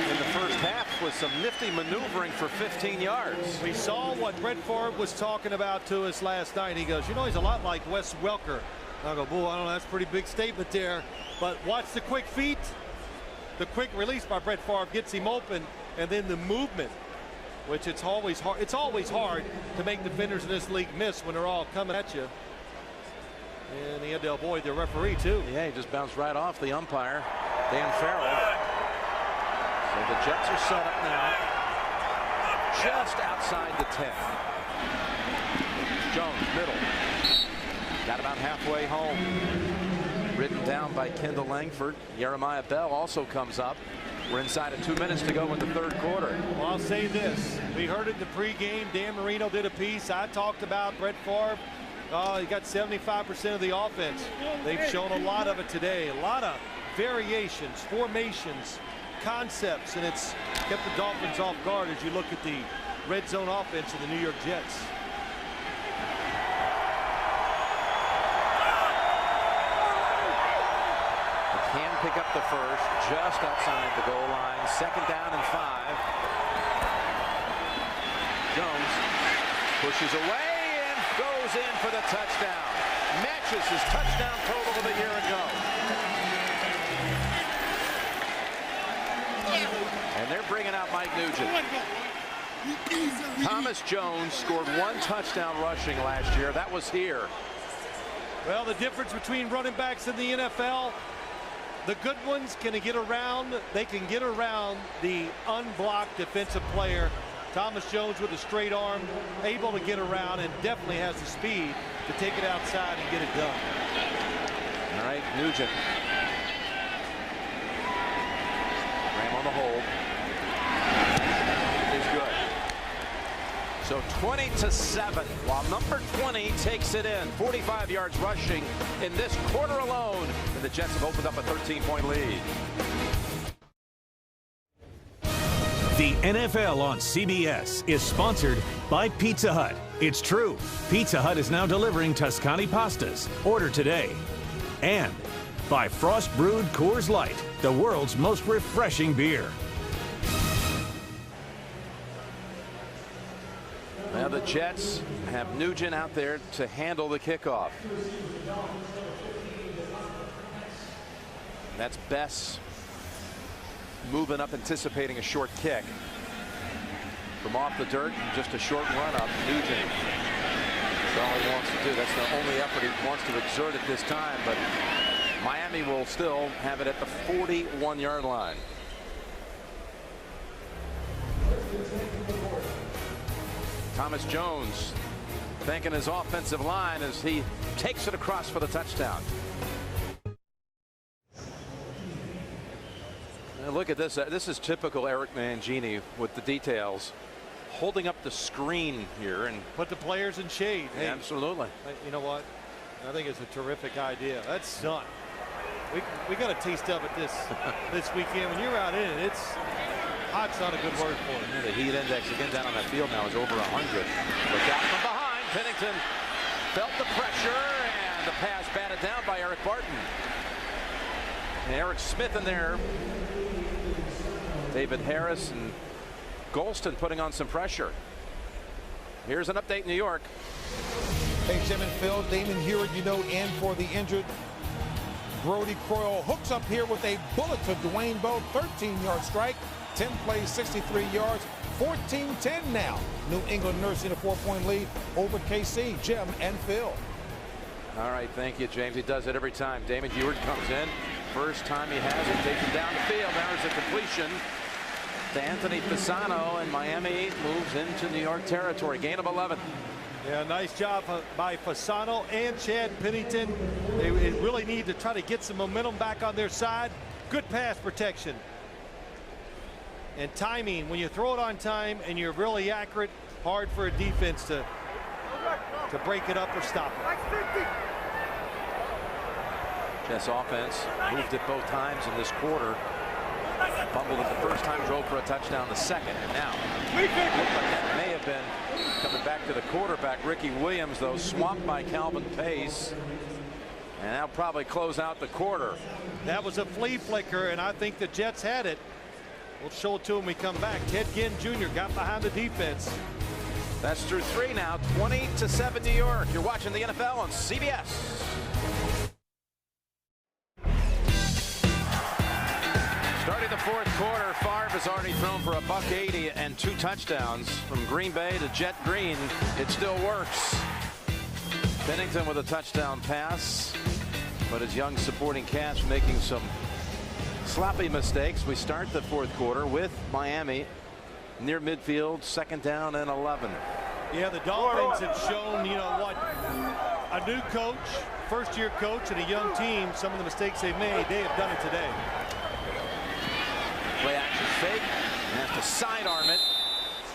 in the first half with some nifty maneuvering for 15 yards. We saw what Brett Favre was talking about to us last night. He goes, you know, he's a lot like Wes Welker. I go, boy, I don't know, that's a pretty big statement there. But watch the quick feet. The quick release by Brett Favre gets him open, and then the movement, which it's always hard. It's always hard to make defenders in this league miss when they're all coming at you. And he had to avoid the referee too. Yeah, he just bounced right off the umpire, Dan Farrell. So the Jets are set up now, just outside the 10. Jones, middle. Got about halfway home. Ridden down by Kendall Langford. Jeremiah Bell also comes up. We're inside of 2 minutes to go in the third quarter. Well, I'll say this. We heard it in the pregame. Dan Marino did a piece. I talked about Brett Favre. He got 75% of the offense. They've shown a lot of it today. A lot of variations, formations, concepts, and it's kept the Dolphins off guard as you look at the red zone offense of the New York Jets. Can pick up the first just outside the goal line. 2nd down and 5. Jones pushes away and goes in for the touchdown. Matches his touchdown total of a year ago. And they're bringing out Mike Nugent. Thomas Jones scored 1 touchdown rushing last year. That was here. Well, the difference between running backs in the NFL, the good ones can get around. They can get around the unblocked defensive player. Thomas Jones with a straight arm, able to get around, and definitely has the speed to take it outside and get it done. All right, Nugent. Graham on the hold. Is good. So 20-7, while number 20 takes it in. 45 yards rushing in this quarter alone, and the Jets have opened up a 13-point lead. The NFL on CBS is sponsored by Pizza Hut. It's true. Pizza Hut is now delivering Tuscany pastas. Order today. And by Frost Brewed Coors Light, the world's most refreshing beer. Now the Jets have Nugent out there to handle the kickoff. That's Bess moving up, anticipating a short kick. From off the dirt, just a short run up. Nugent. That's all he wants to do. That's the only effort he wants to exert at this time. But Miami will still have it at the 41-yard line. Thomas Jones thanking his offensive line as he takes it across for the touchdown. Now look at this. This is typical Eric Mangini with the details. Holding up the screen here and put the players in shade. Hey, absolutely. You know what? I think it's a terrific idea. That's done. We got a taste of it this weekend. When you're out in it, it's hot's not a good word for it. The heat index again down on that field now is over 100. Look out from behind. Pennington felt the pressure, and the pass batted down by Eric Barton. And Eric Smith in there. David Harris and Golston putting on some pressure. Here's an update in New York. Hey, Jim and Phil, Damon Hewitt, you know, in for the injured. Brody Croyle hooks up here with a bullet to Dwayne Bowe, 13-yard strike, 10 plays, 63 yards, 14-10 now. New England nursing a 4-point lead over KC. Jim and Phil. All right, thank you, James. He does it every time. Damon Hewitt comes in. First time he has it, takes him down the field. There's a completion to Anthony Fasano, and Miami moves into New York territory. Gain of 11. Yeah, nice job by Fasano and Chad Pennington. They really need to try to get some momentum back on their side. Good pass protection. And timing, when you throw it on time and you're really accurate, hard for a defense to break it up or stop it. Jets offense moved it both times in this quarter. Fumbled it the first time, drove for a touchdown the second, and now looked like that may have been coming back to the quarterback, Ricky Williams, though, swamped by Calvin Pace. And that'll probably close out the quarter. That was a flea flicker, and I think the Jets had it. We'll show it to them when we come back. Ted Ginn Jr. got behind the defense. That's through 3 now, 20-7 New York. You're watching the NFL on CBS. Starting the fourth quarter, Favre has already thrown for $180 and 2 touchdowns. From Green Bay to Jet Green, it still works. Pennington with a touchdown pass, but his young supporting cast making some sloppy mistakes. We start the fourth quarter with Miami near midfield, 2nd down and 11. Yeah, the Dolphins have shown, you know what, a new coach, first-year coach, and a young team, some of the mistakes they've made, they have done it today. Play action fake, and has to sidearm it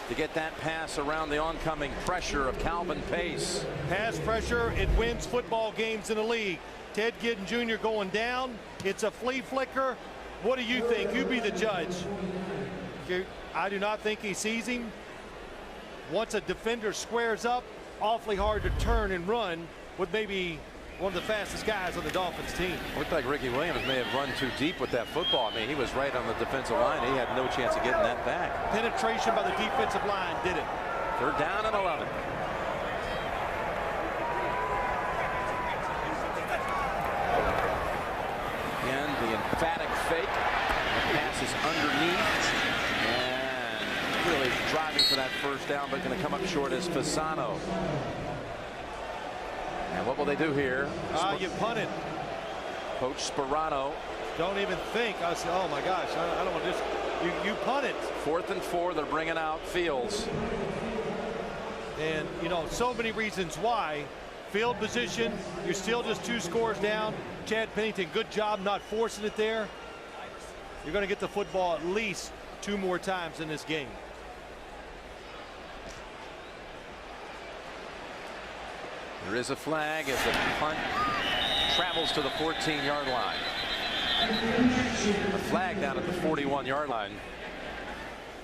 to get that pass around the oncoming pressure of Calvin Pace. Pass pressure, it wins football games in the league. Ted Ginn Jr. going down. It's a flea flicker. What do you think? You be the judge. I do not think he sees him. Once a defender squares up, awfully hard to turn and run with maybe one of the fastest guys on the Dolphins team. Looked like Ricky Williams may have run too deep with that football. I mean, he was right on the defensive line. He had no chance of getting that back. Penetration by the defensive line did it. 3rd down and 11. And the emphatic fake. The pass is underneath. And really driving for that 1st down, but going to come up short as Fasano. And what will they do here? You punt it. Coach Sperano. Don't even think. I said, oh my gosh, I don't want to just. You punt it. 4th and 4. They're bringing out Fields. And you know, so many reasons why. Field position. You're still just 2 scores down. Chad Pennington, good job not forcing it there. You're going to get the football at least 2 more times in this game. There is a flag as the punt travels to the 14-yard line. The flag down at the 41-yard line.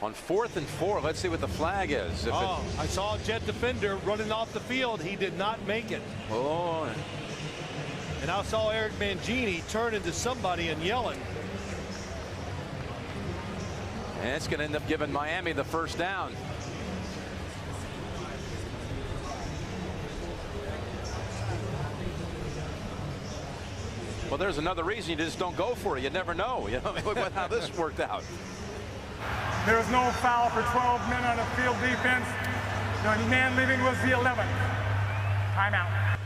On 4th and 4, let's see what the flag is. I saw a Jet defender running off the field. He did not make it. Oh. And I saw Eric Mangini turn into somebody and yelling. And it's going to end up giving Miami the 1st down. Well, there's another reason you just don't go for it. You never know. You know, look at how this worked out. There was no foul for 12 men on the field defense. The man leaving was the 11th. Timeout.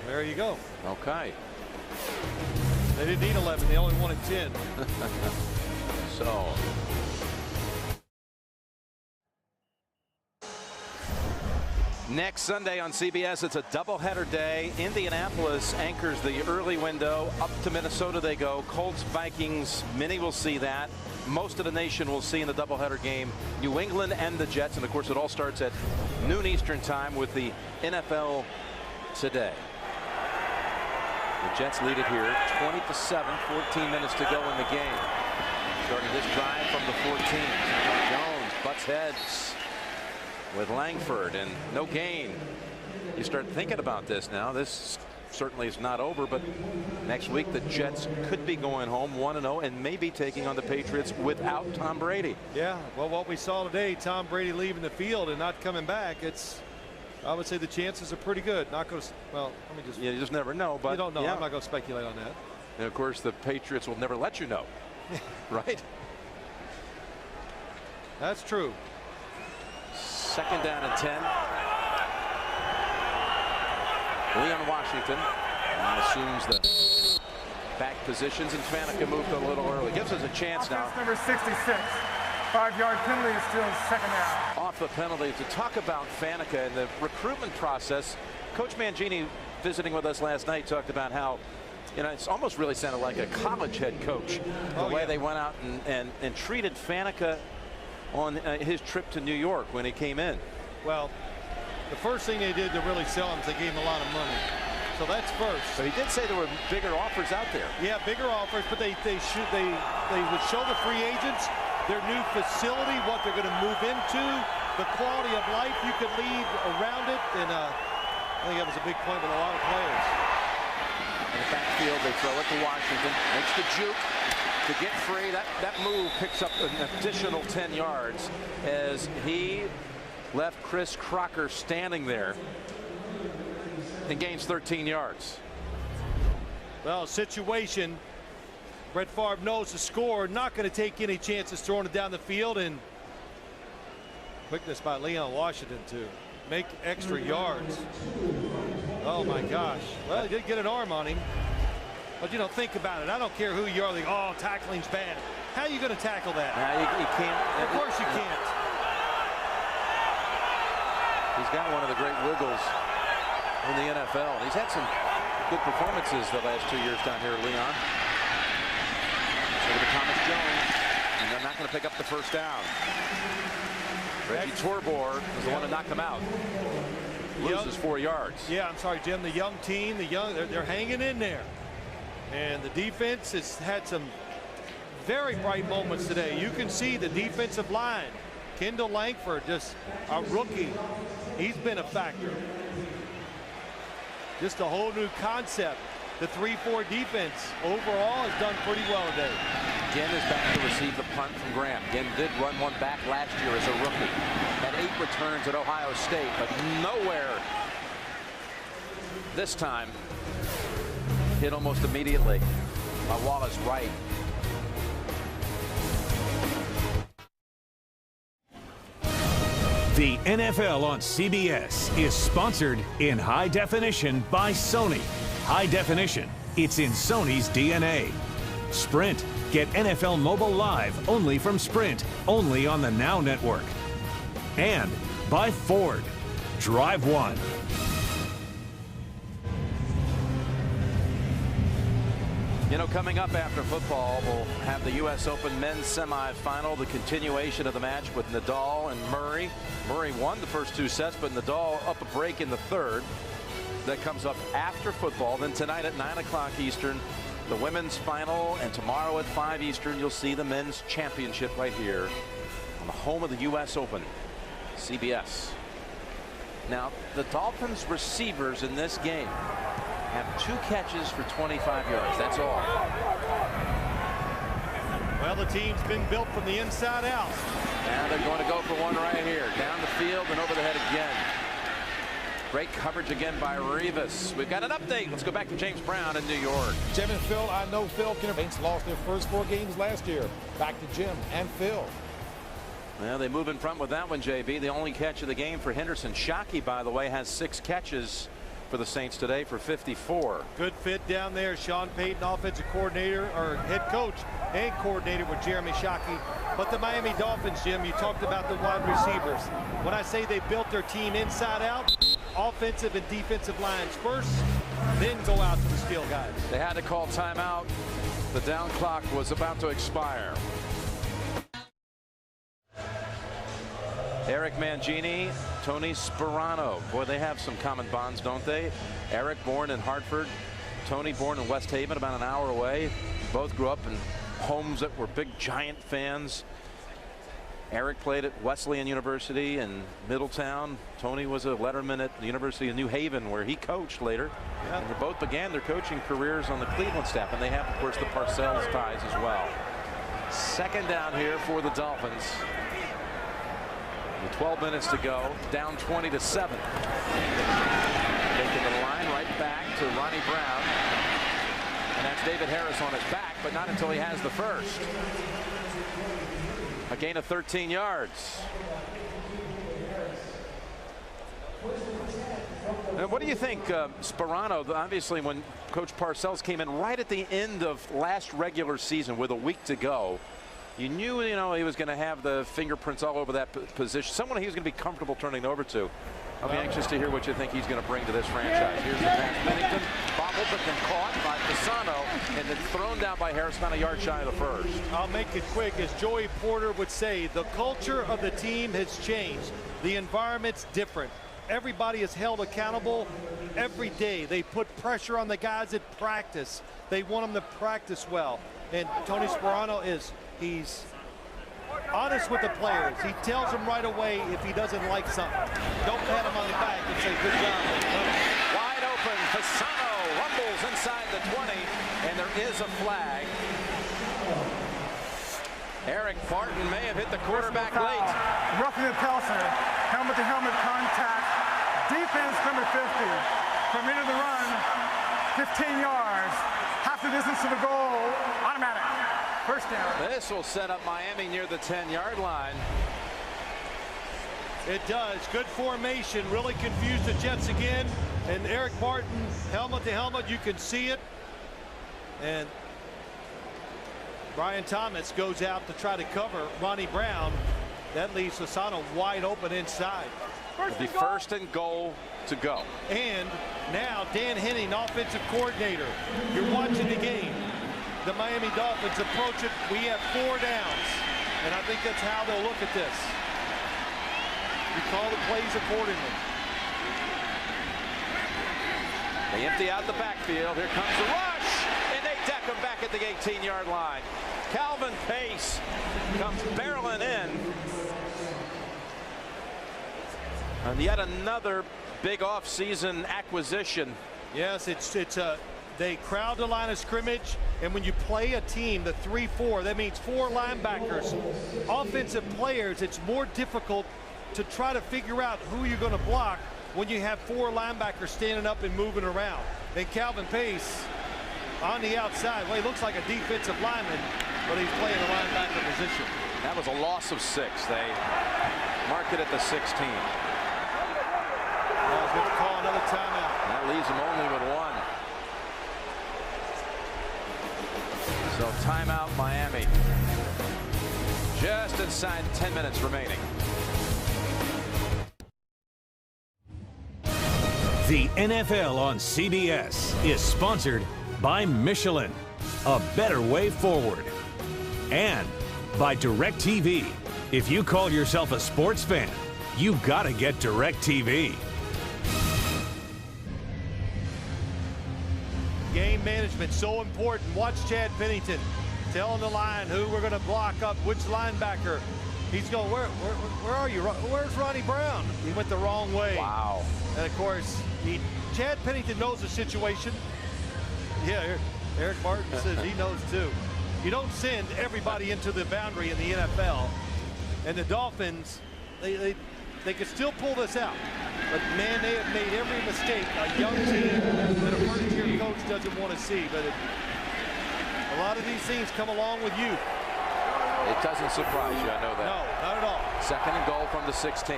There you go. Okay. They didn't need 11. They only wanted 10. So. Next Sunday on CBS, it's a doubleheader day. Indianapolis anchors the early window. Up to Minnesota they go. Colts, Vikings, many will see that. Most of the nation will see in the doubleheader game New England and the Jets. And of course, it all starts at noon Eastern time with the NFL Today. The Jets lead it here 20-7, 14 minutes to go in the game. Starting this drive from the 14. Jones butts heads with Langford and no gain. You start thinking about this now. This certainly is not over, but next week the Jets could be going home 1-0 and maybe taking on the Patriots without Tom Brady. Yeah, well, what we saw today, Tom Brady leaving the field and not coming back, I would say the chances are pretty good. Not going to, well, let me just. Yeah, you just never know, but you don't know. Yeah. I'm not going to speculate on that. And of course, the Patriots will never let you know. Right? That's true. 2nd down and 10. Leon Washington assumes the back positions, and Faneca moved a little early. Gives us a chance now. Number 66. 5-yard penalty is still 2nd down. Off the penalty. To talk about Faneca and the recruitment process, Coach Mangini, visiting with us last night, talked about how, you know, it's almost really sounded like a college head coach. The way they went out and treated Faneca on his trip to New York when he came in. Well, the first thing they did to really sell him is they gave him a lot of money. So that's first. So he did say there were bigger offers out there. Yeah, bigger offers, but they would show the free agents their new facility, what they're going to move into. the quality of life you could lead around it. And I think that was a big point with a lot of players. In the backfield, they throw it to Washington. Makes the juke to get free. That move picks up an additional 10 yards as he left Chris Crocker standing there and gains 13 yards. Well, situation. Brett Favre knows the score. Not going to take any chances throwing it down the field, and quickness by Leon Washington to make extra yards. Oh my gosh. Well, he did get an arm on him. But you know, think about it. I don't care who you are. Like, oh, tackling's bad. How are you going to tackle that? You can't. Of course you can't. He's got one of the great wiggles in the NFL. And he's had some good performances the last 2 years down here at Leon. Over to Thomas Jones, and they're not going to pick up the first down. Reggie Torbor was the one that knocked him out. Loses 4 yards. Yeah, I'm sorry, Jim. The young team, they're hanging in there. And the defense has had some very bright moments today. You can see the defensive line. Kendall Langford, just a rookie. He's been a factor. Just a whole new concept. The 3-4 defense overall has done pretty well today. Ginn is back to receive the punt from Graham. Ginn did run one back last year as a rookie. Had 8 returns at Ohio State, but nowhere this time. Hit almost immediately by Wallace Wright. The NFL on CBS is sponsored in high definition by Sony. High definition, it's in Sony's DNA. Sprint, get NFL Mobile Live only from Sprint, only on the Now Network. And by Ford, Drive One. You know, coming up after football, we'll have the U.S. Open men's semifinal, the continuation of the match with Nadal and Murray. Murray won the first 2 sets, but Nadal up a break in the third. That comes up after football. Then tonight at 9 o'clock Eastern, the women's final, and tomorrow at 5 Eastern, you'll see the men's championship right here on the home of the U.S. Open, CBS. Now, the Dolphins receivers in this game have 2 catches for 25 yards. That's all. Well, the team's been built from the inside out. Now they're going to go for one right here. Down the field and over the head again. Great coverage again by Rivas. We've got an update. Let's go back to James Brown in New York. Jim and Phil, I know Phil Saints lost their first 4 games last year. Back to Jim and Phil. Well, they move in front with that one, JB. The only catch of the game for Henderson. Shockey, by the way, has 6 catches for the Saints today for 54. Good fit down there. Sean Payton, offensive coordinator or head coach and coordinator with Jeremy Shockey. But the Miami Dolphins, Jim, you talked about the wide receivers. When I say they built their team inside out, offensive and defensive lines first, then go out to the skill guys. They had to call timeout. The down clock was about to expire. Eric Mangini, Tony Sperano. Boy, they have some common bonds, don't they? Eric born in Hartford, Tony born in West Haven, about an hour away. Both grew up in homes that were big Giant fans. Eric played at Wesleyan University in Middletown. Tony was a letterman at the University of New Haven, where he coached later. Yeah. And they both began their coaching careers on the Cleveland staff, and they have, of course, the Parcells ties as well. Second down here for the Dolphins. With 12 minutes to go, down 20-7. Taking the line right back to Ronnie Brown. And that's David Harris on his back, but not until he has the first. A gain of 13 yards. And what do you think, Sperano? Obviously, when Coach Parcells came in right at the end of last regular season with a week to go, you knew, he was going to have the fingerprints all over that position. Someone he was going to be comfortable turning over to. I'll be anxious to hear what you think he's going to bring to this franchise. Here's the pass. Bennington bobbled, but then caught by Fasano and then thrown down by Harris, about a yard shy of the first. I'll make it quick. As Joey Porter would say, the culture of the team has changed. The environment's different. Everybody is held accountable every day. They put pressure on the guys at practice. They want them to practice well. And Tony Sperano he's honest with the players. He tells them right away if he doesn't like something. Don't pat him on the back and say, good job. Wide open, Fasano rumbles inside the 20, and there is a flag. Eric Barton may have hit the quarterback late. Roughing the Pelser, helmet-to-helmet contact. Defense number 50. From into the run, 15 yards. Half the distance to the goal, automatic. First down. This will set up Miami near the 10-yard line. It does. Good formation. Really confused the Jets again. And Eric Barton, helmet to helmet, you can see it. And Brian Thomas goes out to try to cover Ronnie Brown. That leaves Fasano wide open inside. It'll be first and goal to go. And now Dan Henning, offensive coordinator. You're watching the game. The Miami Dolphins approach it. We have 4 downs. And I think that's how they'll look at this. You call the plays accordingly. They empty out the backfield. Here comes the rush. And they deck him back at the 18-yard line. Calvin Pace comes barreling in. And yet another big off-season acquisition. Yes, they crowd the line of scrimmage, and when you play a team, the 3-4, that means 4 linebackers, offensive players. It's more difficult to try to figure out who you're going to block when you have 4 linebackers standing up and moving around. And Calvin Pace on the outside. Well, he looks like a defensive lineman, but he's playing a linebacker position. That was a loss of 6. They mark it at the 16. Well, he's going to call another timeout. That leaves him only with 1. So timeout Miami. Just inside 10 minutes remaining. The NFL on CBS is sponsored by Michelin, a better way forward. And by DirecTV. If you call yourself a sports fan, you've got to get DirecTV. Game management so important. Watch Chad Pennington telling the line who we're going to block up, which linebacker. He's going, where are you? Where's Ronnie Brown? He went the wrong way. Wow. And of course, Chad Pennington knows the situation. Yeah, Eric Martin says he knows too. You don't send everybody into the boundary in the NFL. And the Dolphins, they could still pull this out. But man, they have made every mistake a young team that a first-year coach doesn't want to see. But a lot of these things come along with youth. It doesn't surprise you, I know that. No, not at all. Second and goal from the 16.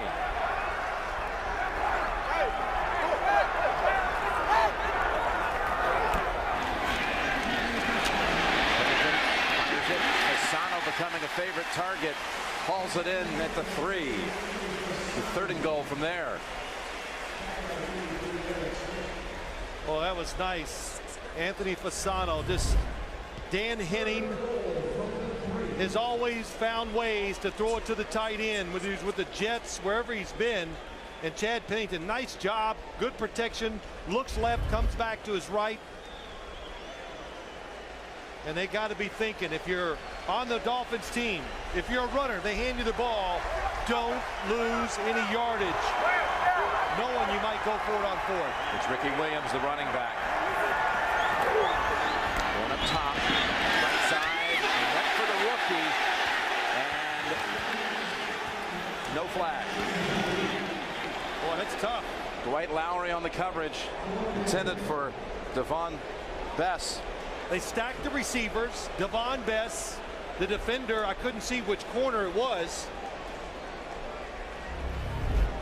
Fasano becoming a favorite target. Hauls it in at the 3. The third and goal from there. Well, that was nice. Anthony Fasano, just Dan Henning has always found ways to throw it to the tight end, whether he's with the Jets, wherever he's been. And Chad Pennington, nice job, good protection, looks left, comes back to his right. And they got to be thinking, if you're on the Dolphins team, if you're a runner, they hand you the ball, don't lose any yardage. Knowing you might go for it on 4th. It's Ricky Williams, the running back. Going up top, right side, and went for the rookie, and no flag. Boy, that's tough. Dwight Lowry on the coverage, intended for Devon Bess. They stacked the receivers. Devon Bess, the defender, I couldn't see which corner it was.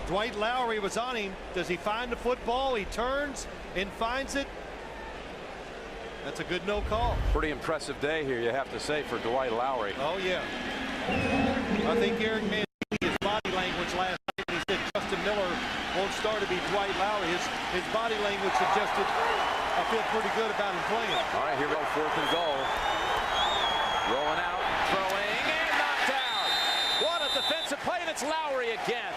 Dwight Lowry was on him. Does he find the football? He turns and finds it. That's a good no call. Pretty impressive day here, you have to say, for Dwight Lowry. Oh, yeah. I think Eric Mancini, his body language last night, when he said Justin Miller won't start to be Dwight Lowry. His body language suggested, I feel pretty good about him playing. All right, here we go, 4th and goal. Rolling out, throwing, and knocked down. What a defensive play, and it's Lowry again.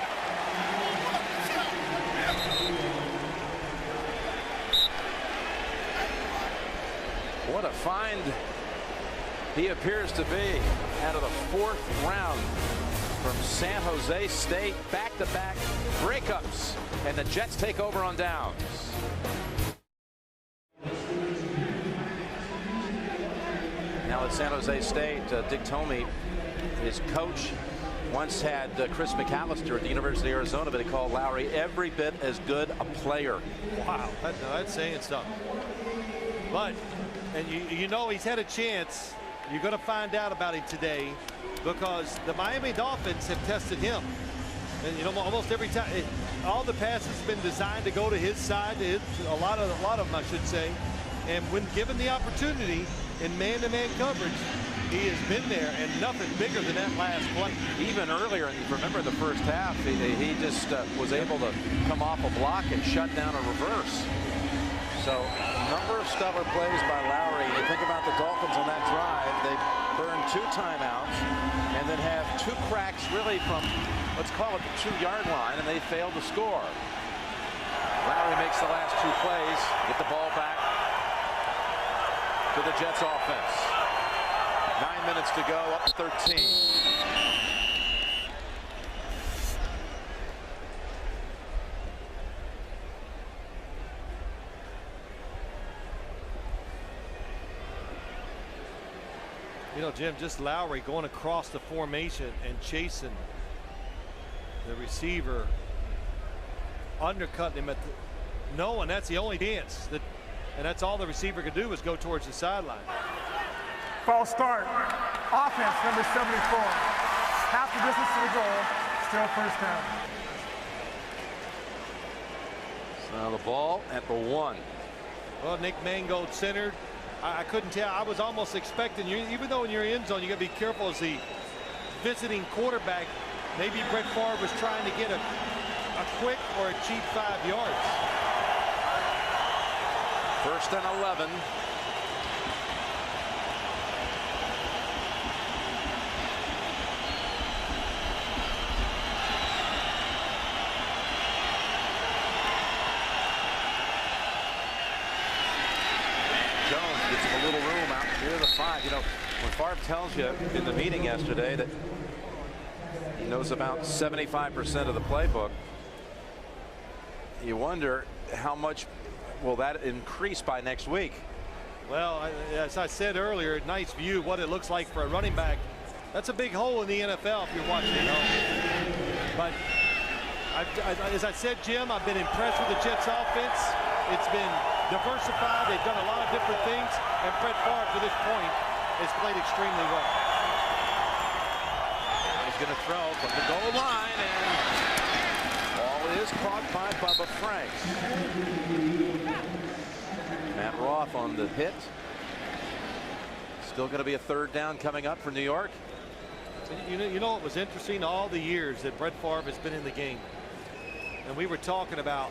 What a find He appears to be out of the 4th round from San Jose State. Back-to-back breakups, and the Jets take over on downs. Now at San Jose State, Dick Tomey, his coach, once had Chris McAllister at the University of Arizona, but he called Lowry every bit as good a player. Wow, that's saying something. But, and you know he's had a chance. You're going to find out about him today, because the Miami Dolphins have tested him. And you know, almost every time, all the passes have been designed to go to his side. A lot of them, I should say. And when given the opportunity in man-to-man coverage, he has been there, and nothing bigger than that last play. Even earlier, and you remember the first half, he just was able to come off a block and shut down a reverse. So, a number of stellar plays by Lowry. You think about the Dolphins on that drive, they burned 2 timeouts and then have 2 cracks really from, let's call it the 2-yard line, and they failed to score. Lowry makes the last 2 plays, get the ball back to the Jets offense. 9 minutes to go, up 13. You know, Jim, just Lowry going across the formation and chasing the receiver, undercutting him at the, knowing that's the only chance, and that's all the receiver could do is go towards the sideline. False start. Offense, number 74. Half the distance to the goal, still first down. So the ball at the 1. Well, Nick Mangold centered. I couldn't tell. I was almost expecting you, even though in your end zone, you got to be careful as the visiting quarterback. Maybe Brett Favre was trying to get a quick or a cheap 5 yards. 1st and 11. Gets a little room out near the 5. You know, when Favre tells you in the meeting yesterday that he knows about 75% of the playbook, you wonder how much will that increase by next week. Well, as I said earlier, nice view of what it looks like for a running back. That's a big hole in the NFL if you're watching at home. But as I said, Jim, I've been impressed with the Jets offense. It's been diversified. They've done a lot of different things, and Brett Favre to this point has played extremely well. He's going to throw from the goal line, and ball is caught by Bubba Franks. Matt Roth on the hit. Still going to be a 3rd down coming up for New York. You know what was interesting? All the years that Brett Favre has been in the game, and we were talking about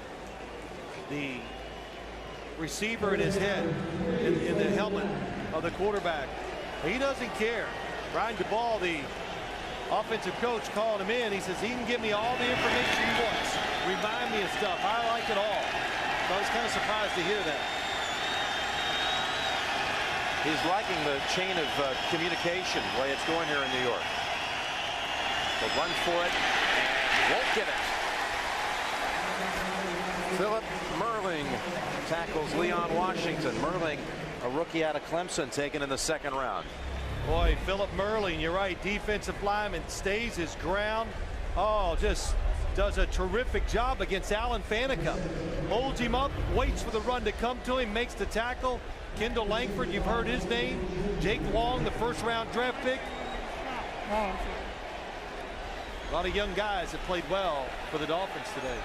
the receiver in his head, in the helmet of the quarterback. He doesn't care. Brian DeBall, the offensive coach, called him in. He says he can give me all the information he wants. Remind me of stuff. I like it all. So I was kind of surprised to hear that. He's liking the chain of communication the way it's going here in New York. They'll run for it and won't get it. Philip Merling tackles Leon Washington. Merling, a rookie out of Clemson, taken in the 2nd round. Boy, Philip Merling, you're right. Defensive lineman, stays his ground. Oh, just does a terrific job against Alan Faneca. Holds him up, waits for the run to come to him, makes the tackle. Kendall Langford, you've heard his name. Jake Long, the 1st round draft pick. A lot of young guys have played well for the Dolphins today.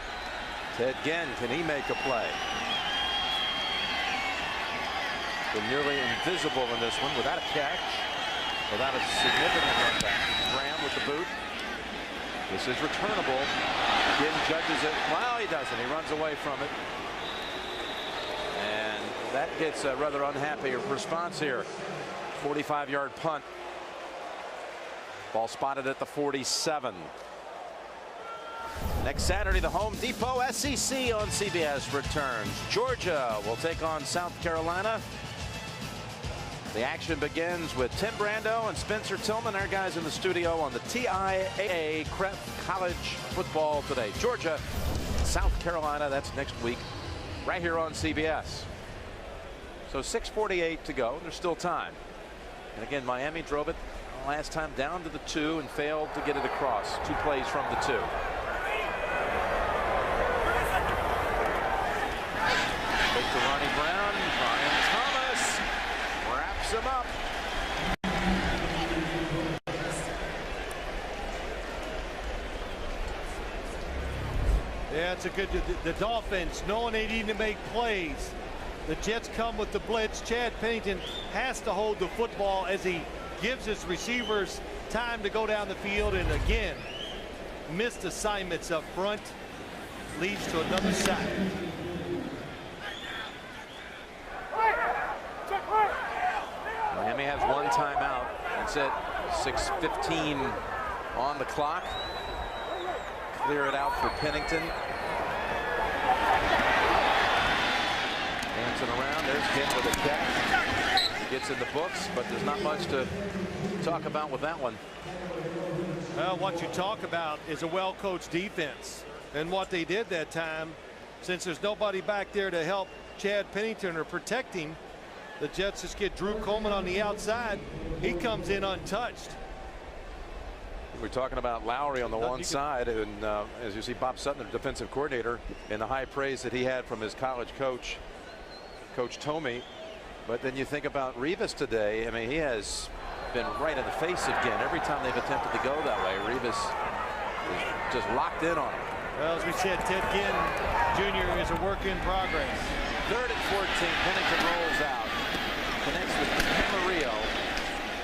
Ted Ginn, can he make a play? Been nearly invisible in this one without a catch, without a significant run back. Graham with the boot. This is returnable. Ginn judges it. Well, he doesn't. He runs away from it. And that gets a rather unhappy response here. 45-yard punt. Ball spotted at the 47. Next Saturday, the Home Depot SEC on CBS returns. Georgia will take on South Carolina. The action begins with Tim Brando and Spencer Tillman, our guys in the studio on the TIAA College Football Today. Georgia, South Carolina, that's next week, right here on CBS. So 6:48 to go. There's still time. And again, Miami drove it last time down to the 2 and failed to get it across. 2 plays from the 2. Take to Ronnie Brown. Brian Thomas wraps him up. Yeah, it's a good. The Dolphins, knowing they need to make plays. The Jets come with the blitz. Chad Pennington has to hold the football as he gives his receivers time to go down the field. And again, missed assignments up front leads to another sack. Miami has 1 timeout. It's at 6:15 on the clock. Clear it out for Pennington. Dancing around. There's Kent with a catch. He gets in the books, but there's not much to talk about with that one. Well, what you talk about is a well-coached defense. And what they did that time, since there's nobody back there to help Chad Pennington or protect him, the Jets just get Drew Coleman on the outside. He comes in untouched. We're talking about Lowry on the one side, and as you see, Bob Sutton, the defensive coordinator, and the high praise that he had from his college coach, Coach Tomey. But then you think about Revis today. I mean, he has been right in the face again every time they've attempted to go that way. Revis is just locked in on him. Well, as we said, Ted Ginn Jr. is a work in progress. 3rd and 14. Pennington rolls out, connects with Camarillo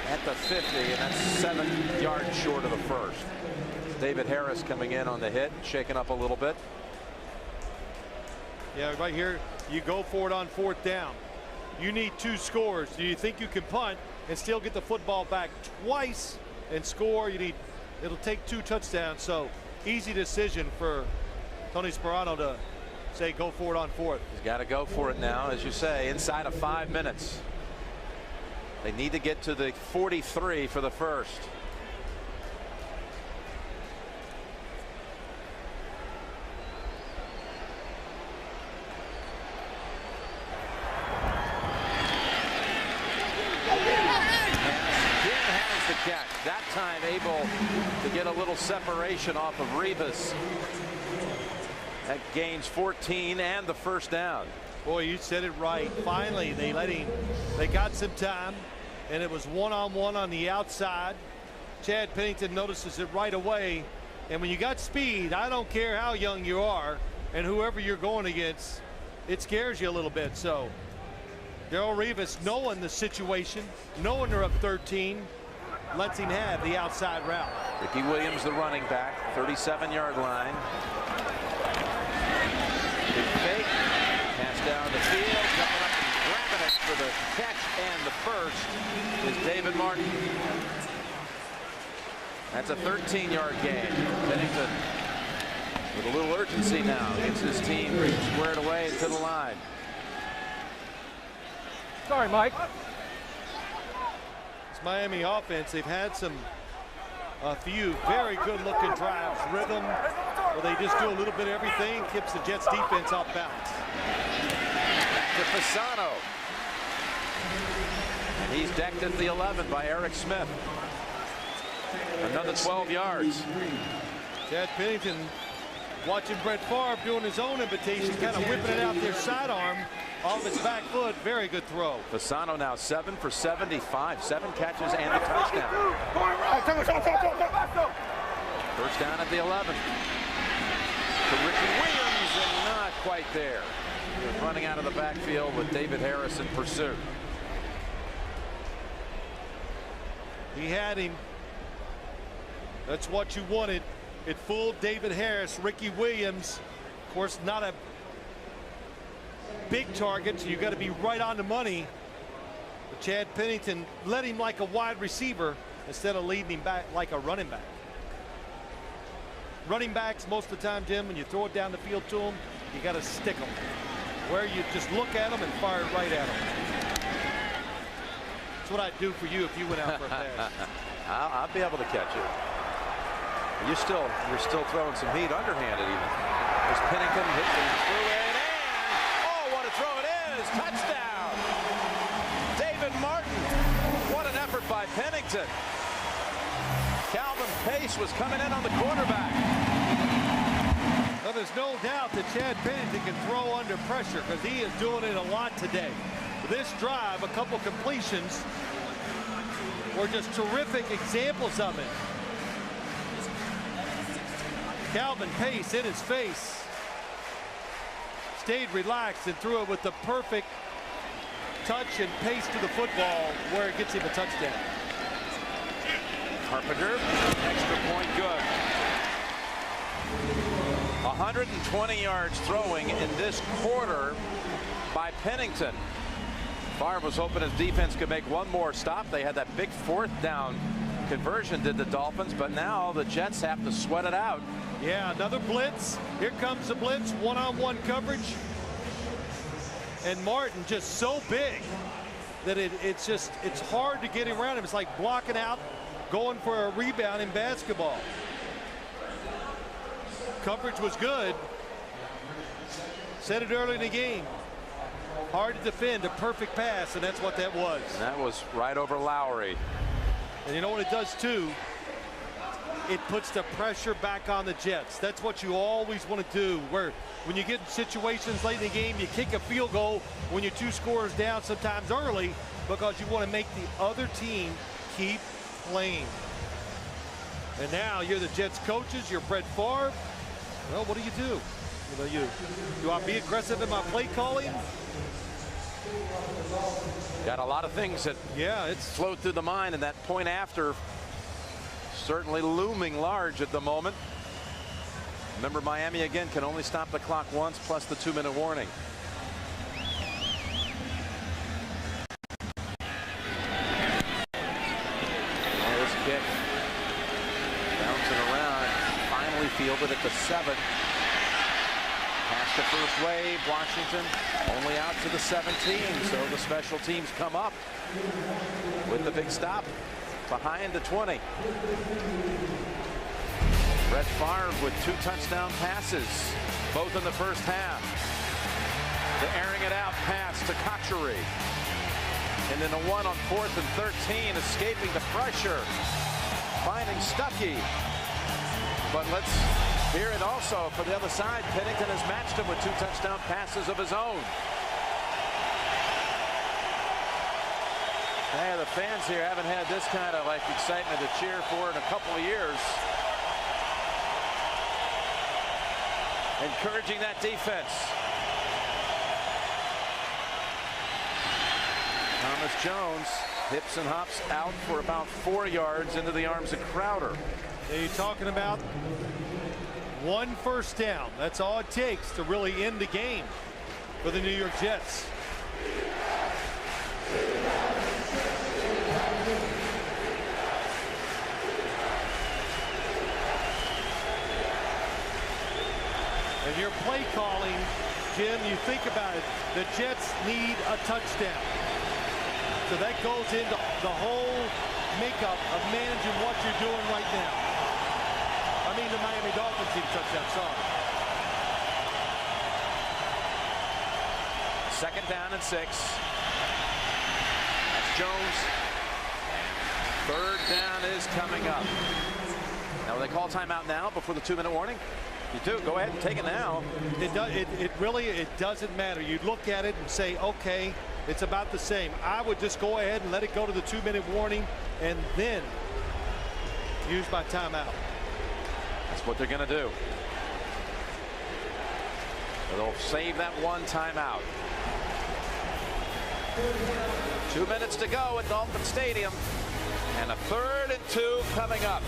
at the 50, and that's 7 yards short of the first. David Harris coming in on the hit, shaking up a little bit. Yeah, right here, you go for it on 4th down. You need 2 scores. Do you think you can punt and still get the football back twice and score? It'll take 2 touchdowns. So easy decision for Tony Sperano to say go for it on 4th. He's got to go for it now, as you say, inside of 5 minutes. They need to get to the 43 for the first. Catch. That time able to get a little separation off of Revis. That gains 14 and the first down. Boy, you said it right. Finally, they got some time, and it was one-on-one on the outside. Chad Pennington notices it right away. And when you got speed, I don't care how young you are and whoever you're going against, it scares you a little bit. So Darrelle Revis, knowing the situation, knowing they're up 13, lets him have the outside route. Ricky Williams, the running back, 37-yard line. Big fake, pass down the field, coming up and grabbing it for the catch and the first is David Martin. That's a 13-yard gain. Pennington with a little urgency now. Gets his team squared away to the line. Sorry, Mike. Miami offense, they've had a few very good looking drives, rhythm, where they just do a little bit of everything, keeps the Jets defense off balance. Back to Fasano. And he's decked at the 11 by Eric Smith. Another 12 yards. Chad Pennington watching Brett Favre doing his own invitation, kind of whipping it out there sidearm off his back foot. Very good throw. Fasano now 7 for 75, 7 catches and a touchdown. First down at the 11. To Ricky Williams, and not quite there. He was running out of the backfield with David Harris in pursuit. He had him. That's what you wanted. It fooled David Harris. Ricky Williams, of course, not a big target, so you got to be right on the money. But Chad Pennington led him like a wide receiver instead of leading him back like a running back. Running backs, most of the time, Jim, when you throw it down the field to them, you got to stick them. Where you just look at them and fire it right at them. what I'd do for you if you went out for a pass. I'll be able to catch it. You're still throwing some heat underhanded even. There's Pennington hitting through it, and oh, what a throw it is! Touchdown! David Martin. What an effort by Pennington. Calvin Pace was coming in on the quarterback. Well, there's no doubt that Chad Pennington can throw under pressure because he is doing it a lot today. This drive, a couple completions were just terrific examples of it. Calvin Pace in his face. Stayed relaxed and threw it with the perfect touch and pace to the football where it gets him a touchdown. Carpenter, extra point good. 120 yards throwing in this quarter by Pennington. Favre was hoping his defense could make one more stop. They had that big 4th down conversion, did the Dolphins, but now the Jets have to sweat it out. Yeah, another blitz. Here comes the blitz, one-on-one coverage. And Martin just so big that it's hard to get him around him. It's like blocking out, going for a rebound in basketball. Coverage was good. Said it early in the game. Hard to defend, a perfect pass, and that's what that was. And that was right over Lowry. And you know what it does too? It puts the pressure back on the Jets. That's what you always want to do, where when you get in situations late in the game, you kick a field goal when you're 2 scores down, sometimes early, because you want to make the other team keep playing. And now you're the Jets coaches, you're Brett Favre. Well, what do? Do I be aggressive in my play calling? Got a lot of things that float through the mind, and that point after certainly looming large at the moment. Remember, Miami again can only stop the clock once, plus the 2-minute warning. This kick bouncing around, finally fielded at the 7. Past the first wave, Washington only out to the 17, so the special teams come up with the big stop behind the 20. Brett Favre with 2 touchdown passes, both in the first half. The airing it out pass to Cotchery. And then a 1 on 4th and 13, escaping the pressure, finding Stuckey. But let's hear it also for the other side. Pennington has matched him with 2 touchdown passes of his own. Yeah, the fans here haven't had this kind of excitement to cheer for in a couple of years. Encouraging that defense. Thomas Jones hips and hops out for about 4 yards into the arms of Crowder. You're talking about 1 first down. That's all it takes to really end the game for the New York Jets. And your play calling, Jim, you think about it, the Jets need a touchdown. So that goes into the whole makeup of managing what you're doing right now. I mean, the Miami Dolphins need a touchdown, sorry. 2nd down and 6. That's Jones. 3rd down is coming up. Now, will they call timeout now before the 2-minute warning? You do. Go ahead and take it now. It really doesn't matter. You look at it and say, okay, it's about the same. I would just go ahead and let it go to the 2-minute warning and then use my timeout. That's what they're going to do. They'll save that 1 timeout. 2 minutes to go at Dolphin Stadium. And a 3rd and 2 coming up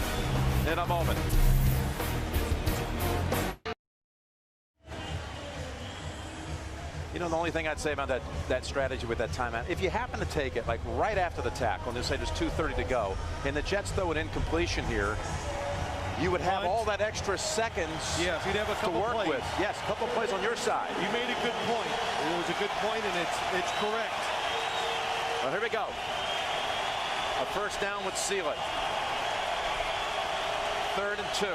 in a moment. You know, the only thing I'd say about that strategy with that timeout, if you happen to take it like right after the tackle, and they say there's 2:30 to go, and the Jets throw an incompletion here, you would have all that extra seconds you'd have a couple to work plays. with. Yes, a couple plays on your side. You made a good point. It was a good point, and it's correct. Well, here we go. A first down would seal it. 3rd and 2.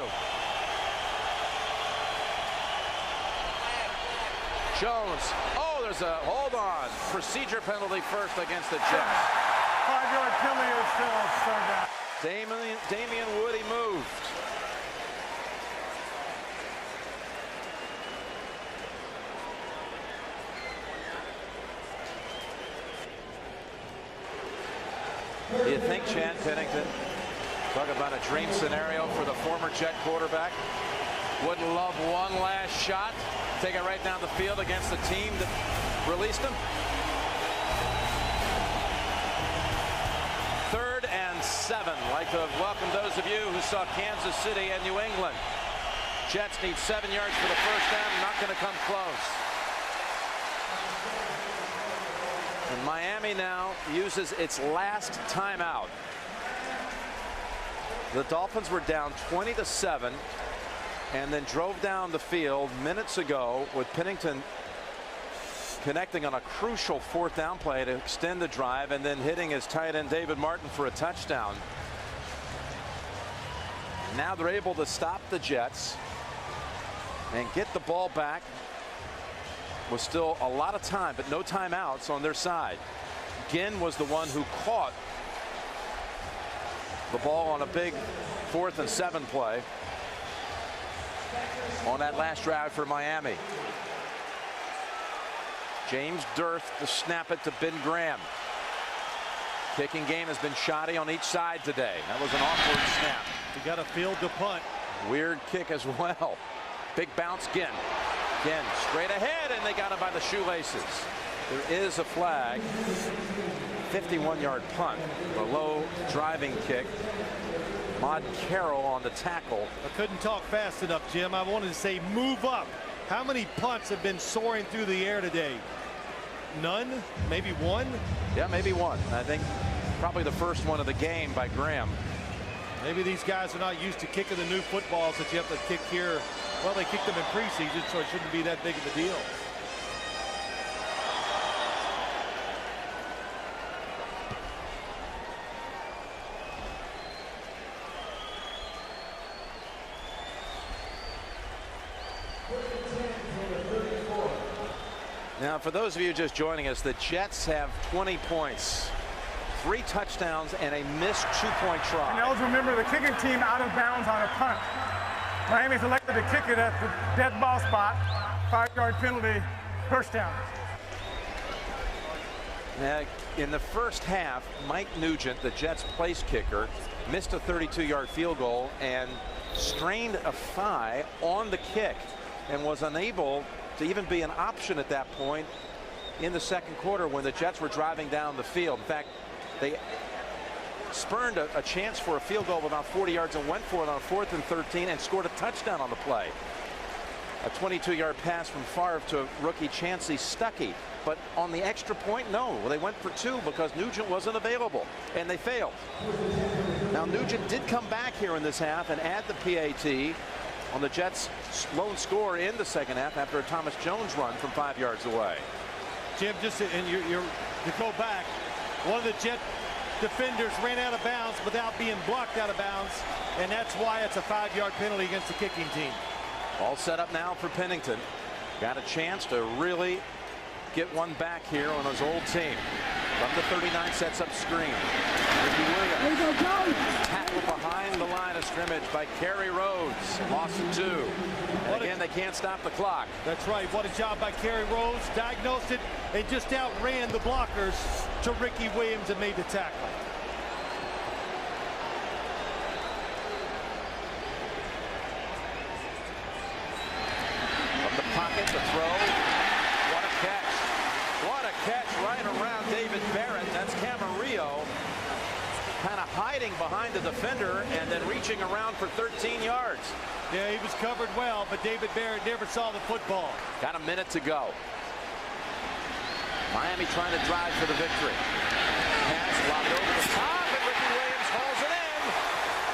Jones. Oh, there's a hold on. Procedure penalty first against the Jets. 5-yard penalty is still third down. Damian Woody moved. Do you think Chad Pennington, talk about a dream scenario for the former Jet quarterback, wouldn't love one last shot, take it right down the field against the team that released him? 3rd and 7. Like to welcome those of you who saw Kansas City and New England. Jets need 7 yards for the first down, not going to come close. And Miami now uses its last timeout. The Dolphins were down 20-7 and then drove down the field minutes ago with Pennington connecting on a crucial 4th down play to extend the drive and then hitting his tight end David Martin for a touchdown. Now they're able to stop the Jets and get the ball back with still a lot of time, but no timeouts on their side. Ginn was the one who caught the ball on a big 4th and 7 play on that last drive for Miami. James Durth to snap it to Ben Graham. Kicking game has been shoddy on each side today. That was an awkward snap. You got to field the punt. Weird kick as well. Big bounce. Ginn straight ahead, and they got him by the shoelaces. There is a flag. 51-yard punt. A low driving kick. Mod Carroll on the tackle. I couldn't talk fast enough, Jim. I wanted to say move up. How many punts have been soaring through the air today? None? Maybe one? Yeah, maybe one. I think probably the first one of the game by Graham. Maybe these guys are not used to kicking the new footballs that you have to kick here. Well, they kicked them in preseason, so it shouldn't be that big of a deal. Now, for those of you just joining us, the Jets have 20 points, 3 touchdowns, and a missed 2-point try. And always remember the kicking team out of bounds on a punt. Miami's elected to kick it at the dead ball spot. 5-yard penalty, first down. Now, in the first half, Mike Nugent, the Jets' place kicker, missed a 32-yard field goal and strained a thigh on the kick and was unable to even be an option at that point in the second quarter when the Jets were driving down the field. In fact, they spurned a chance for a field goal of about 40 yards and went for it on 4th and 13 and scored a touchdown on the play. A 22-yard pass from Favre to rookie Chancey Stuckey. But on the extra point, no. They went for 2 because Nugent wasn't available, and they failed. Now, Nugent did come back here in this half and add the PAT on the Jets' lone score in the second half after a Thomas Jones run from 5 yards away. Jim, just and you're to go back, one of the Jet defenders ran out of bounds without being blocked out of bounds, and that's why it's a 5-yard penalty against the kicking team. All set up now for Pennington. Got a chance to really get one back here on his old team. From the 39, sets up screen. Ricky Williams. Tackle behind the line of scrimmage by Kerry Rhodes. Loss of 2. And again, they can't stop the clock. That's right. What a job by Kerry Rhodes. Diagnosed it and just outran the blockers to Ricky Williams and made the tackle. From the pocket, the throw. What a catch. What a catch right around David Barrett. That's Camarillo kind of hiding behind the defender and then reaching around for 13 yards. Yeah, he was covered well, but David Barrett never saw the football. Got a minute to go. Miami trying to drive for the victory. Pass lobbed over the top, and Ricky Williams hauls it in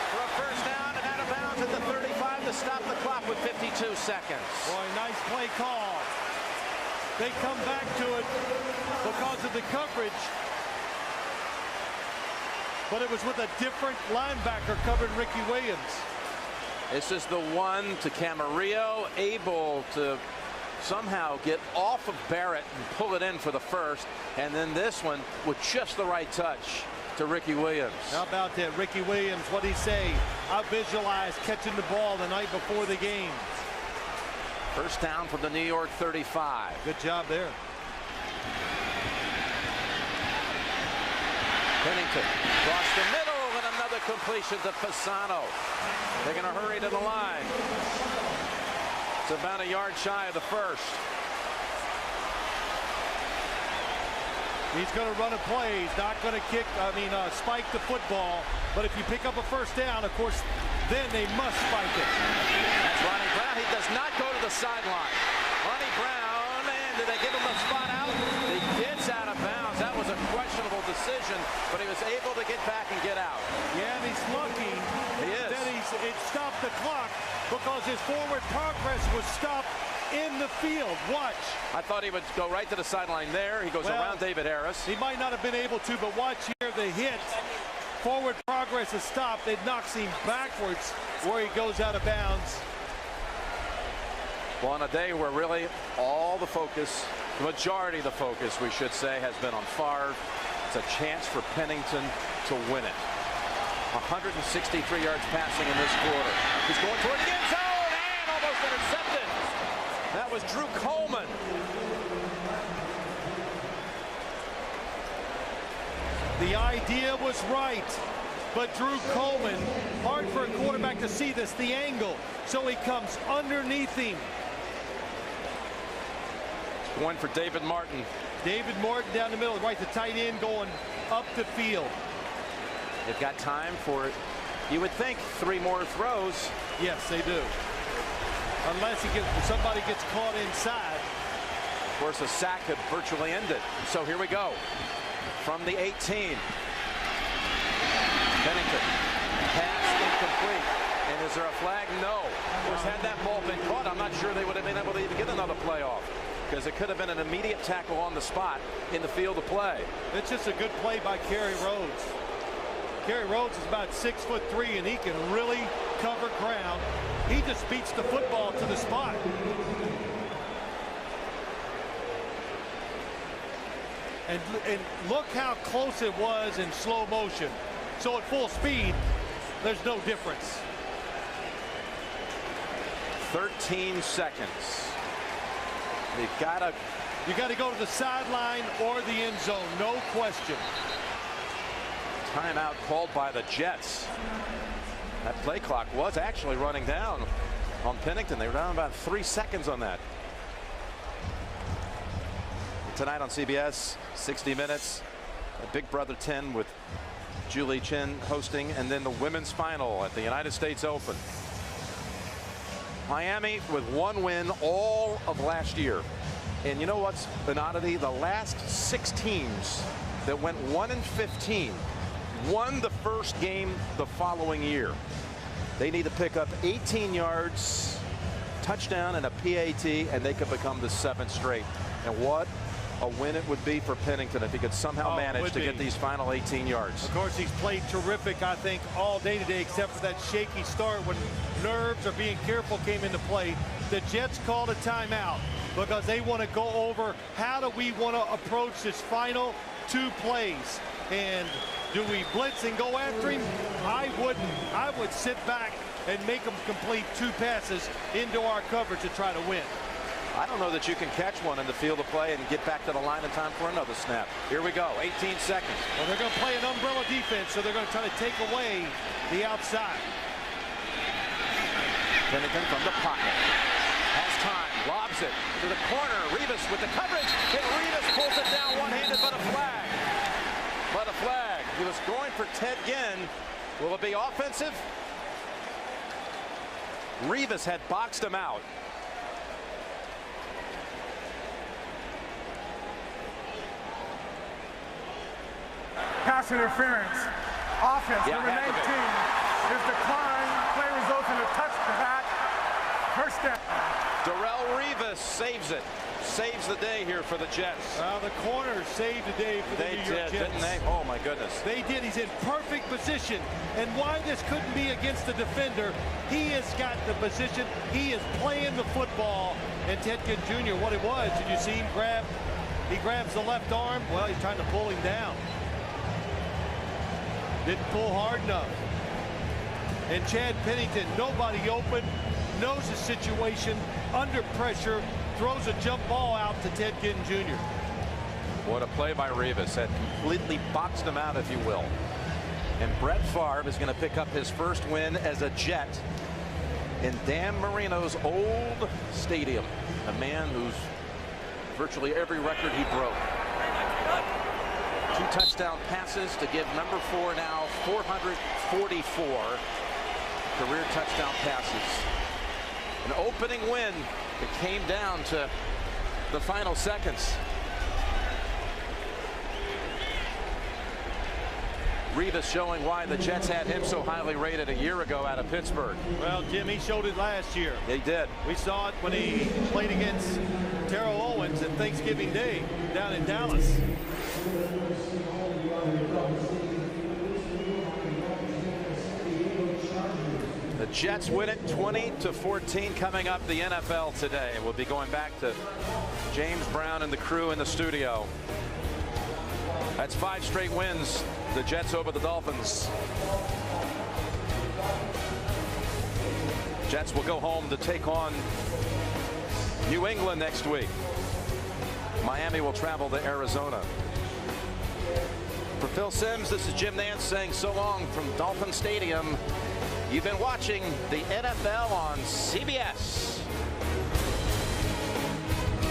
for a first down and out of bounds at the 35 to stop the clock with 52 seconds. Boy, nice play call. They come back to it because of the coverage. but it was with a different linebacker covering Ricky Williams. This is the one to Camarillo, able to somehow get off of Barrett and pull it in for the first. And then this one with just the right touch to Ricky Williams. How about that? Ricky Williams, what'd he say? I visualized catching the ball the night before the game. First down from the New York 35. Good job there. Pennington across the middle and another completion to Fasano. They're going to hurry to the line. It's about a yard shy of the first. He's going to run a play. He's not going to spike the football. But if you pick up a first down, of course, then they must spike it. That's Ronnie Brown. He does not go to the sideline. Ronnie Brown, and did they give him a spot out? He gets out of bounds. That was a questionable decision, but he was able to get back and get out. Yeah, and he's lucky that it stopped the clock because his forward progress was stopped in the field. Watch. I thought he would go right to the sideline there. He goes around David Harris. He might not have been able to, but watch here the hit. Forward progress is stopped. It knocks him backwards where he goes out of bounds. Well, on a day where really all the focus, the majority of the focus, we should say, has been on Favre, it's a chance for Pennington to win it. 163 yards passing in this quarter. He's going toward the end zone and almost intercepted. That was Drew Coleman. The idea was right, but Drew Coleman, hard for a quarterback to see this, the angle, so he comes underneath him. One for David Martin. David Martin down the middle, right, the tight end going up the field. They've got time for, you would think, 3 more throws. Yes, they do. Unless somebody gets caught inside. Of course, a sack could virtually end it. So here we go. From the 18. Pennington. Pass incomplete. And is there a flag? No. Of course, had that ball been caught, I'm not sure they would have been able to even get another play off, because it could have been an immediate tackle on the spot in the field of play. It's just a good play by Kerry Rhodes. Kerry Rhodes is about 6'3", and he can really cover ground. He just beats the football to the spot. And look how close it was in slow motion. So at full speed, there's no difference. 13 seconds. You gotta go to the sideline or the end zone, no question. Timeout called by the Jets. That play clock was actually running down on Pennington. They were down about 3 seconds on that. Tonight on CBS, 60 Minutes, a Big Brother 10 with Julie Chen hosting, and then the women's final at the United States Open. Miami with 1 win all of last year. And you know what's an oddity? The last 6 teams that went 1-15 won the first game the following year. They need to pick up 18 yards, touchdown, and a PAT, and they could become the 7th straight. And what a win it would be for Pennington if he could somehow manage to get these final 18 yards. Of course, he's played terrific, I think, all day today, except for that shaky start when nerves or being careful came into play. The Jets called a timeout because they want to go over how do we want to approach this final 2 plays. And do we blitz and go after him? I wouldn't. I would sit back and make them complete 2 passes into our coverage to try to win. I don't know that you can catch one in the field of play and get back to the line in time for another snap. Here we go, 18 seconds. Well, they're going to play an umbrella defense, so they're going to try to take away the outside. Pennington from the pocket. Has time, lobs it to the corner. Revis with the coverage, and Revis pulls it down one-handed, but a flag. But a flag. He was going for Ted Ginn. Will it be offensive? Revis had boxed him out. Pass interference. Offense, number 19 is declined. Play results in a touchback. First down. Darrelle Revis saves it. Saves the day here for the Jets. The corner saved the day for the New York Jets. Didn't they? Oh, my goodness. They did. He's in perfect position. And why this couldn't be against the defender, he has got the position. He is playing the football. And Ted Ginn Jr., what it was, did you see him grab? He grabs the left arm. Well, he's trying to pull him down. Didn't pull hard enough. And Chad Pennington, nobody open, knows the situation, under pressure, throws a jump ball out to Ted Ginn Jr. What a play by Revis. That completely boxed him out, if you will. And Brett Favre is going to pick up his first win as a Jet in Dan Marino's old stadium. A man whose virtually every record he broke. 2 touchdown passes to give number 4 now 444 career touchdown passes. An opening win. It came down to the final seconds. Revis showing why the Jets had him so highly rated a year ago out of Pittsburgh. Well, Jim, he showed it last year. He did. We saw it when he played against Terrell Owens at Thanksgiving Day down in Dallas. The Jets win it 20-14 coming up the NFL today. We'll be going back to James Brown and the crew in the studio. That's 5 straight wins. The Jets over the Dolphins. Jets will go home to take on New England next week. Miami will travel to Arizona. For Phil Simms, this is Jim Nantz saying so long from Dolphin Stadium. You've been watching the NFL on CBS.